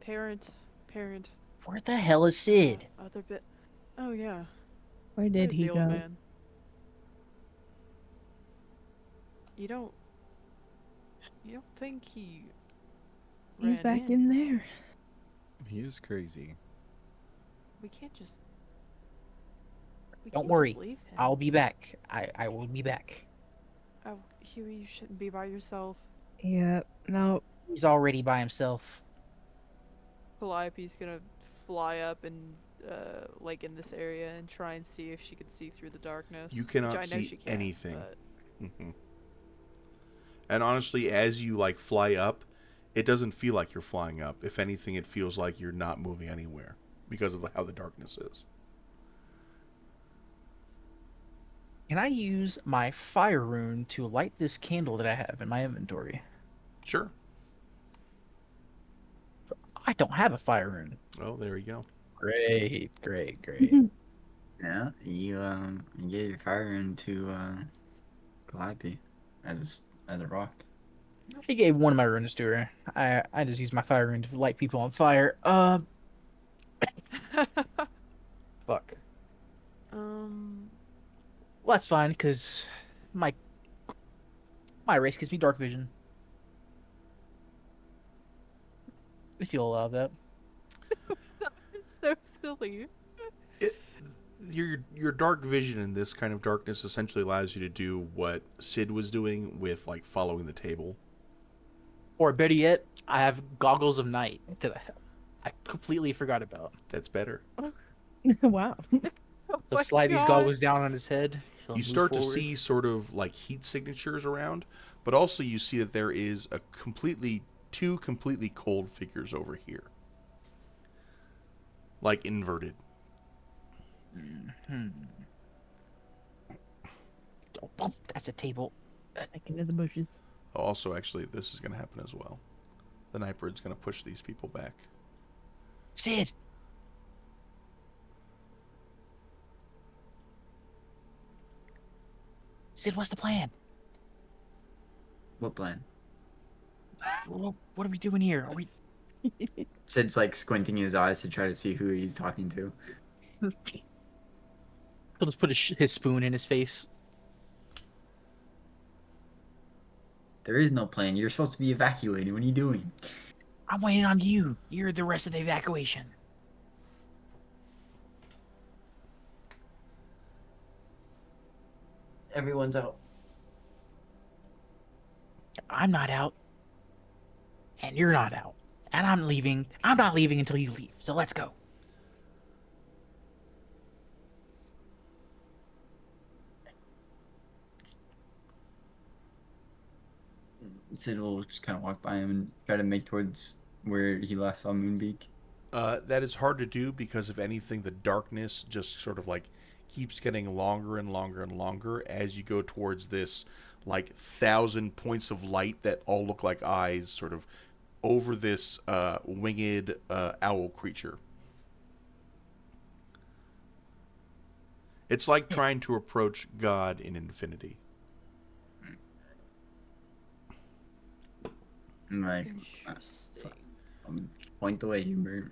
Parent, parent. Where the hell is Sid? Other bit. Oh yeah. Where did Where's he the old go? man? You don't. You don't think he He's ran back in? in there. He is crazy. We can't just. We Don't can't worry. just leave him. I'll be back. I will be back. Oh, Huey, you shouldn't be by yourself. Yep. No. He's already by himself. Calliope's gonna fly up and like in this area and try and see if she can see through the darkness. You Which cannot I know see she can, anything. but Hmm. And honestly, as you like fly up, it doesn't feel like you're flying up. If anything, it feels like you're not moving anywhere because of how the darkness is. Can I use my fire rune to light this candle that I have in my inventory? Sure. I don't have a fire rune. Oh, there you go. Great. Yeah, you gave your fire into Calliope as a rock. He gave one of my runes to her. I just used my fire rune to light people on fire. Fuck. um, Well, that's fine, because my race gives me dark vision. If you'll allow that. it's so silly. It, your dark vision in this kind of darkness essentially allows you to do what Sid was doing with like following the table. Or better yet, I have goggles of night that I completely forgot about. That's better. Wow. Oh So my slide these God. goggles down on his head. He'll You move start to forward. see sort of like heat signatures around, but also you see that there is two completely cold figures over here, like inverted. Hmm. Oh, that's a table. Back into the bushes. Also, actually, this is going to happen as well. The Nightbird's going to push these people back. Sid! Sid, what's the plan? What plan? What are we doing here? Are we... Sid's like squinting his eyes to try to see who he's talking to. He'll just put his spoon in his face. There is no plan. You're supposed to be evacuating. What are you doing? I'm waiting on you. You're the rest of the evacuation. Everyone's out. I'm not out. And you're not out. And I'm leaving. I'm not leaving until you leave. So let's go. Sid will just kind of walk by him and try to make towards where he last saw Moonbeak. That is hard to do because, if anything, the darkness just sort of like keeps getting longer and longer and longer as you go towards this like 1,000 points of light that all look like eyes sort of over this winged owl creature. It's like trying to approach God in infinity. I'm like, Interesting. point the way, Hubert,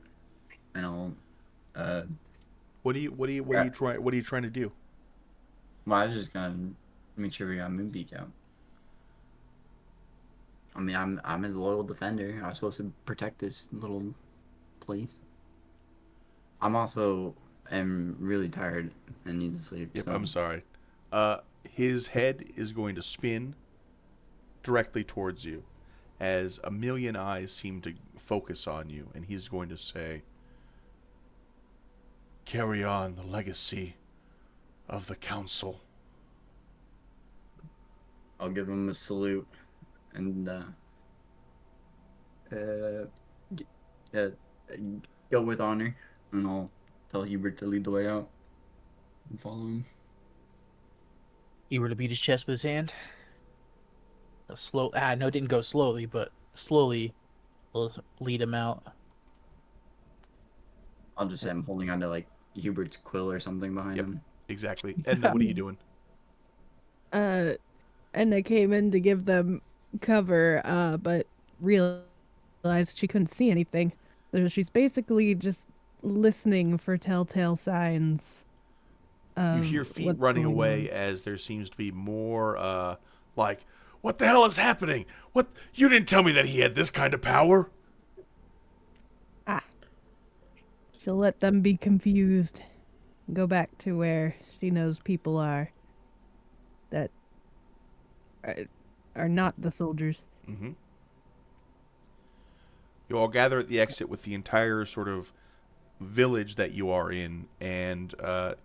and I'll. What are you trying to do? Well, I was just gonna make sure we got Moonbeak out. I mean, I'm his loyal defender. I was supposed to protect this little place. I'm also am really tired and need to sleep. Yep, so. I'm sorry. His head is going to spin directly towards you as a million eyes seem to focus on you, and he's going to say, "Carry on the legacy of the council." I'll give him a salute and g- uh, go with honor, and I'll tell Hubert to lead the way out and follow him. You were to beat his chest with his hand. No, it didn't go slowly, but slowly will lead him out. I'll just say I'm holding onto like Hubert's quill or something behind Yep. him. Exactly. Edna, what are you doing? I and I came in to give them cover, but realized she couldn't see anything. So she's basically just listening for telltale signs You of hear feet what's running going away on. as there seems to be more, like, what the hell is happening? What? You didn't tell me that he had this kind of power. Ah, she'll let them be confused. Go back to where she knows people are that are, are not the soldiers. Mm-hmm. You all gather at the exit with the entire sort of village that you are in, and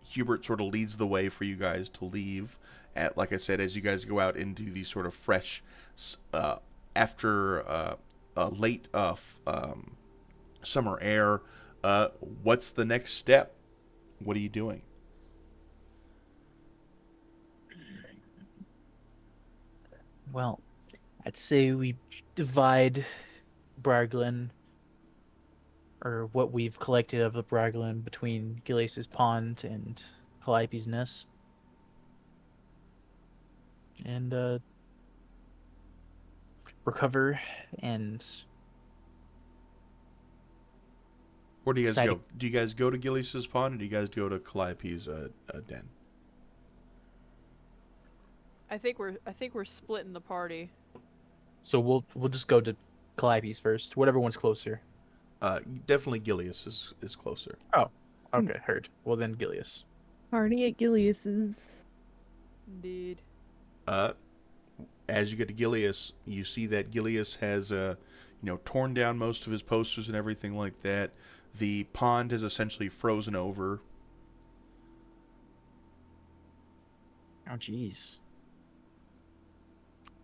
Hubert sort of leads the way for you guys to leave. At, like I said, as you guys go out into the sort of fresh, after late summer air, what's the next step? What are you doing? Well, I'd say we divide Briarglen, or what we've collected of the Briarglen, between Gilius's Pond and Calliope's Nest. And recover and Where do you guys decide. go? Do you guys go to Gillies's pond, or do you guys go to Calliope's den? I think we're splitting the party. So we'll just go to Calliope's first. Whatever one's closer. Definitely Gillies is closer. Oh, okay, heard. Well then, Gilius. Party at Gilius's. Indeed. Uh, as you get to Gilius, you see that Gilius has torn down most of his posters and everything like that. The pond has essentially frozen over. Oh, jeez.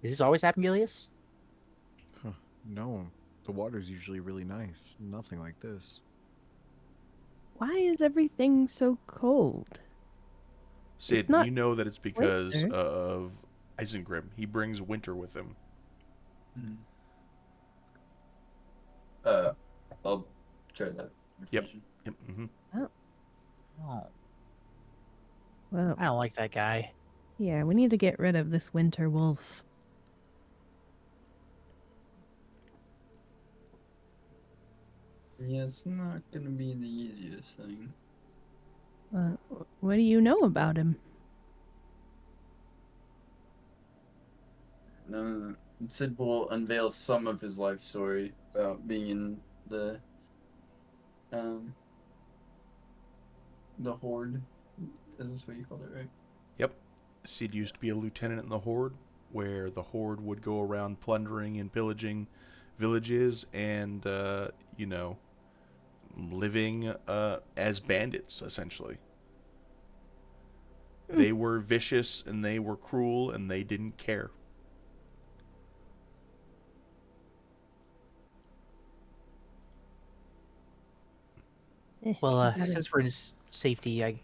Does this always happen, Gilius? Huh, no, the water's usually really nice. Nothing like this. Why is everything so cold? Sid, not you know that it's because winter. of Isengrim. He brings winter with him. I'll try that. Yep. information. Yep. Mm-hmm. Oh, Well, I don't like that guy. yeah, we need to get rid of this winter wolf. Yeah, it's not gonna be the easiest thing. What do you know about him? Sid will unveil some of his life story about being in the Horde. Is this what you called it, right? Yep. Sid used to be a lieutenant in the Horde, where the Horde would go around plundering and pillaging villages and, living as bandits, essentially. They were vicious and they were cruel and they didn't care. Well, Got it. since we're in safety, I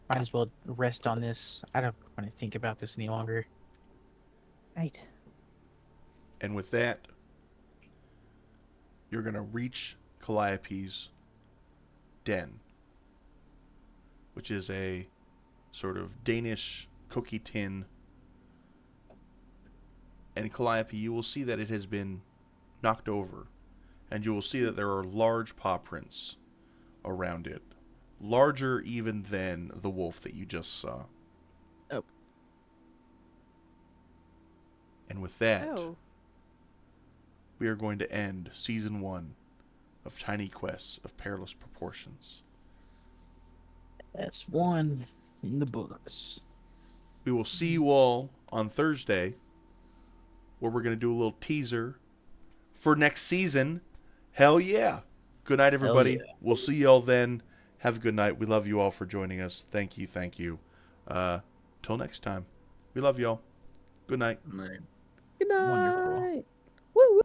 might as well rest on this. I don't want to think about this any longer. Right. And with that, you're going to reach Calliope's den, which is a sort of Danish cookie tin. And Calliope, you will see that it has been knocked over, and you will see that there are large paw prints around it, larger even than the wolf that you just saw. Oh. And with that, Oh. we are going to end Season 1 of Tiny Quests of Perilous Proportions. That's one in the books. We will see you all on Thursday, where we're going to do a little teaser for next season. Hell yeah. Good night, everybody. yeah. We'll see you all then. Have a good night. We love you all for joining us. Thank you. Till next time. We love you all. Good night. Right. Good night. Wonderful. Woo woo.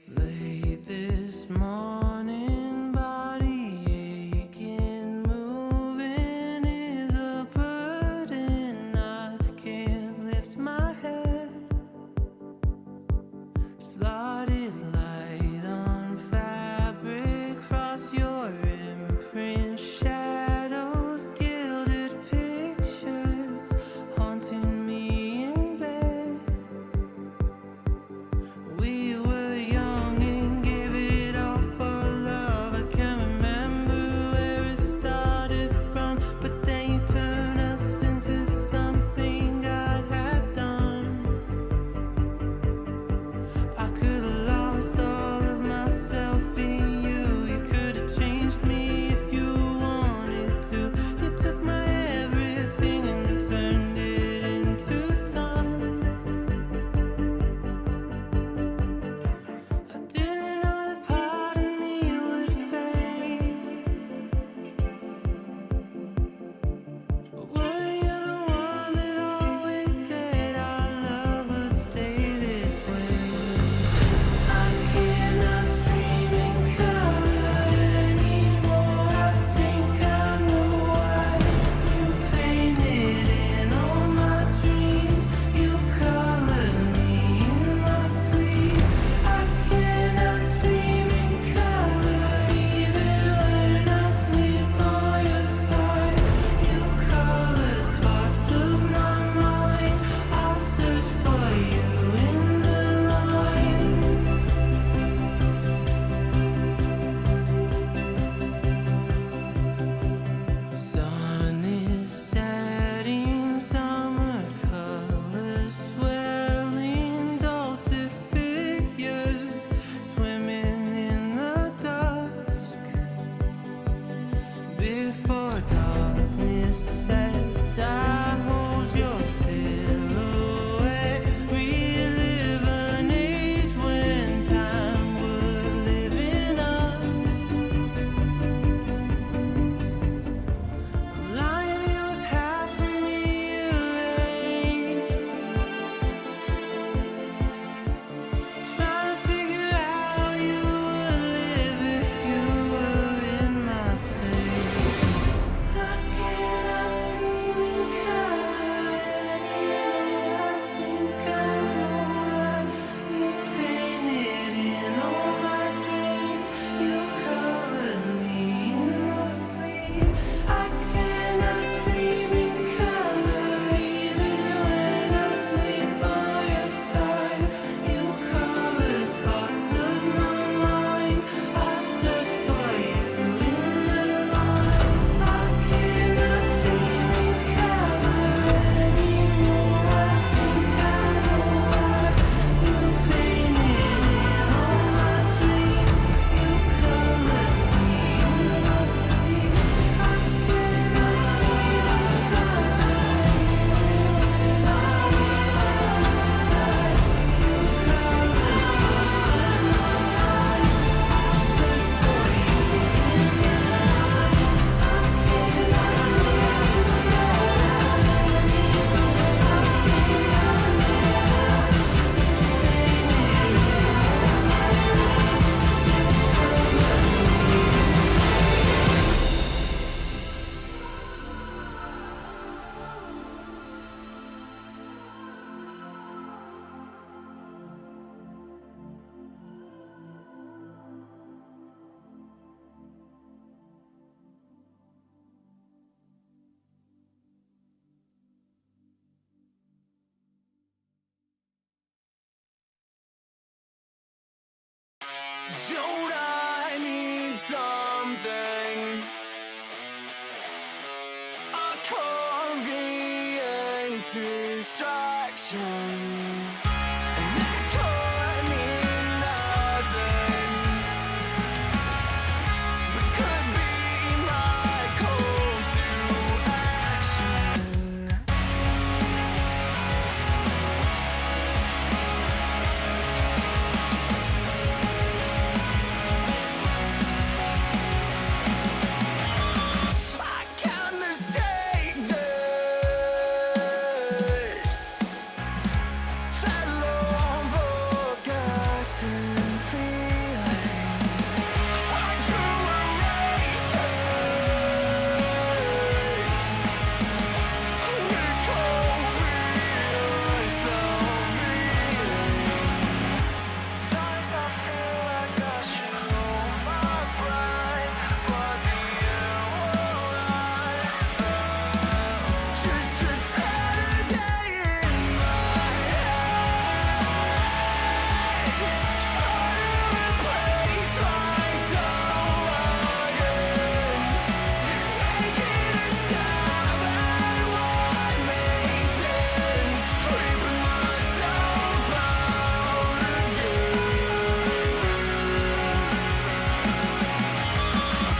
Late this morning, body aching, moving in Don't I need something? A convenient distraction. And that could mean nothing, but could be my call to action. I can't mistake this. That long forgotten feeling. Trying to erase it. Recall realize I'm feeling. Sometimes I feel like I should hold my breath, but the air will rise up. Just a Saturday in my head, try to replace myself again. Just taking a stab at what makes sense, creeping myself out again.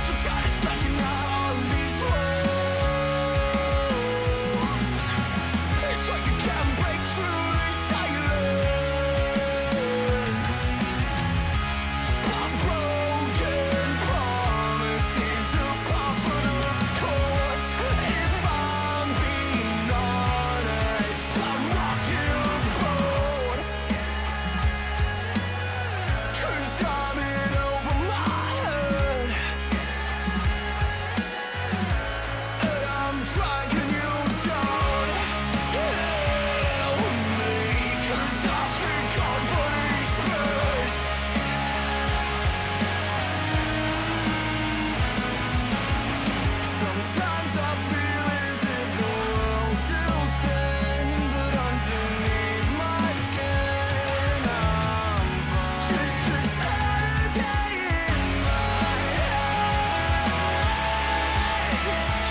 So tired of scratching out all these holes. It's like you can't break through the silence. A broken promises, a par for the course. If I'm being honest, I'm rocking a boat. 'Cause I'm in over my head, and I'm dragging you down. Help me, 'cause I think I'm burning space. Sometimes I feel as if the world's too thin, but underneath my skin I'm fine. Just a Saturday in my head,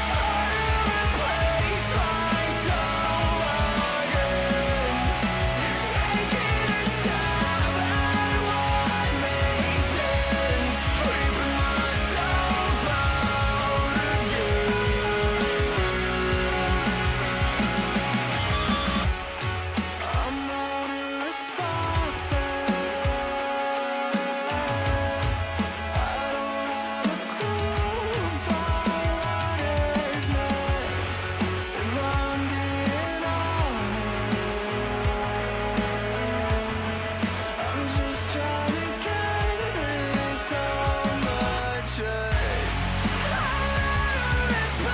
try to replace myself again. Just taking a stab at what makes sense, creeping myself out again. I'm unresponsive. I don't have a clue about what is next. If I'm being honest, I'm just trying to get this on my chest. I'm unresponsive.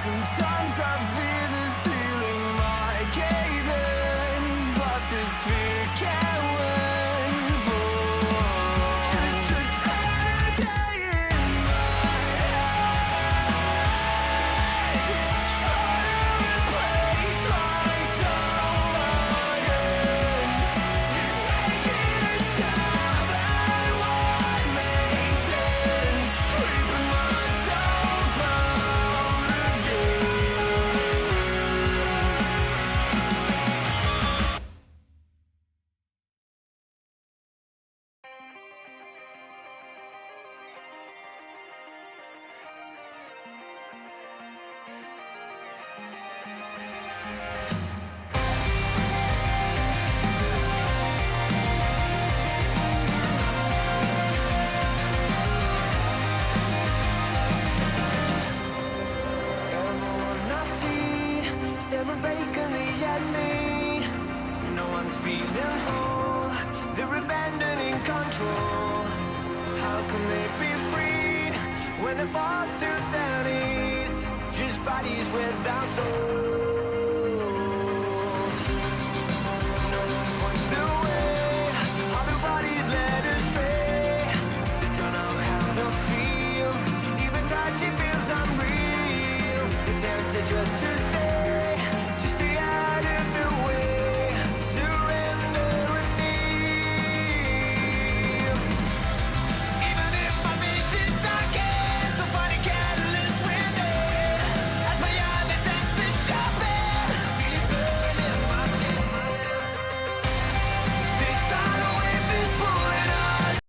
Sometimes I fear the ceiling might cave in, but this fear can't win for just a Saturday in my head. Try to replace myself again. Just taking a stab at what makes sense, creeping myself out again. Everyone I see staring vacantly at me. No one's feeling whole, they're abandoning control. How can they be freed when they're forced to their knees? Just bodies without souls. to just to stay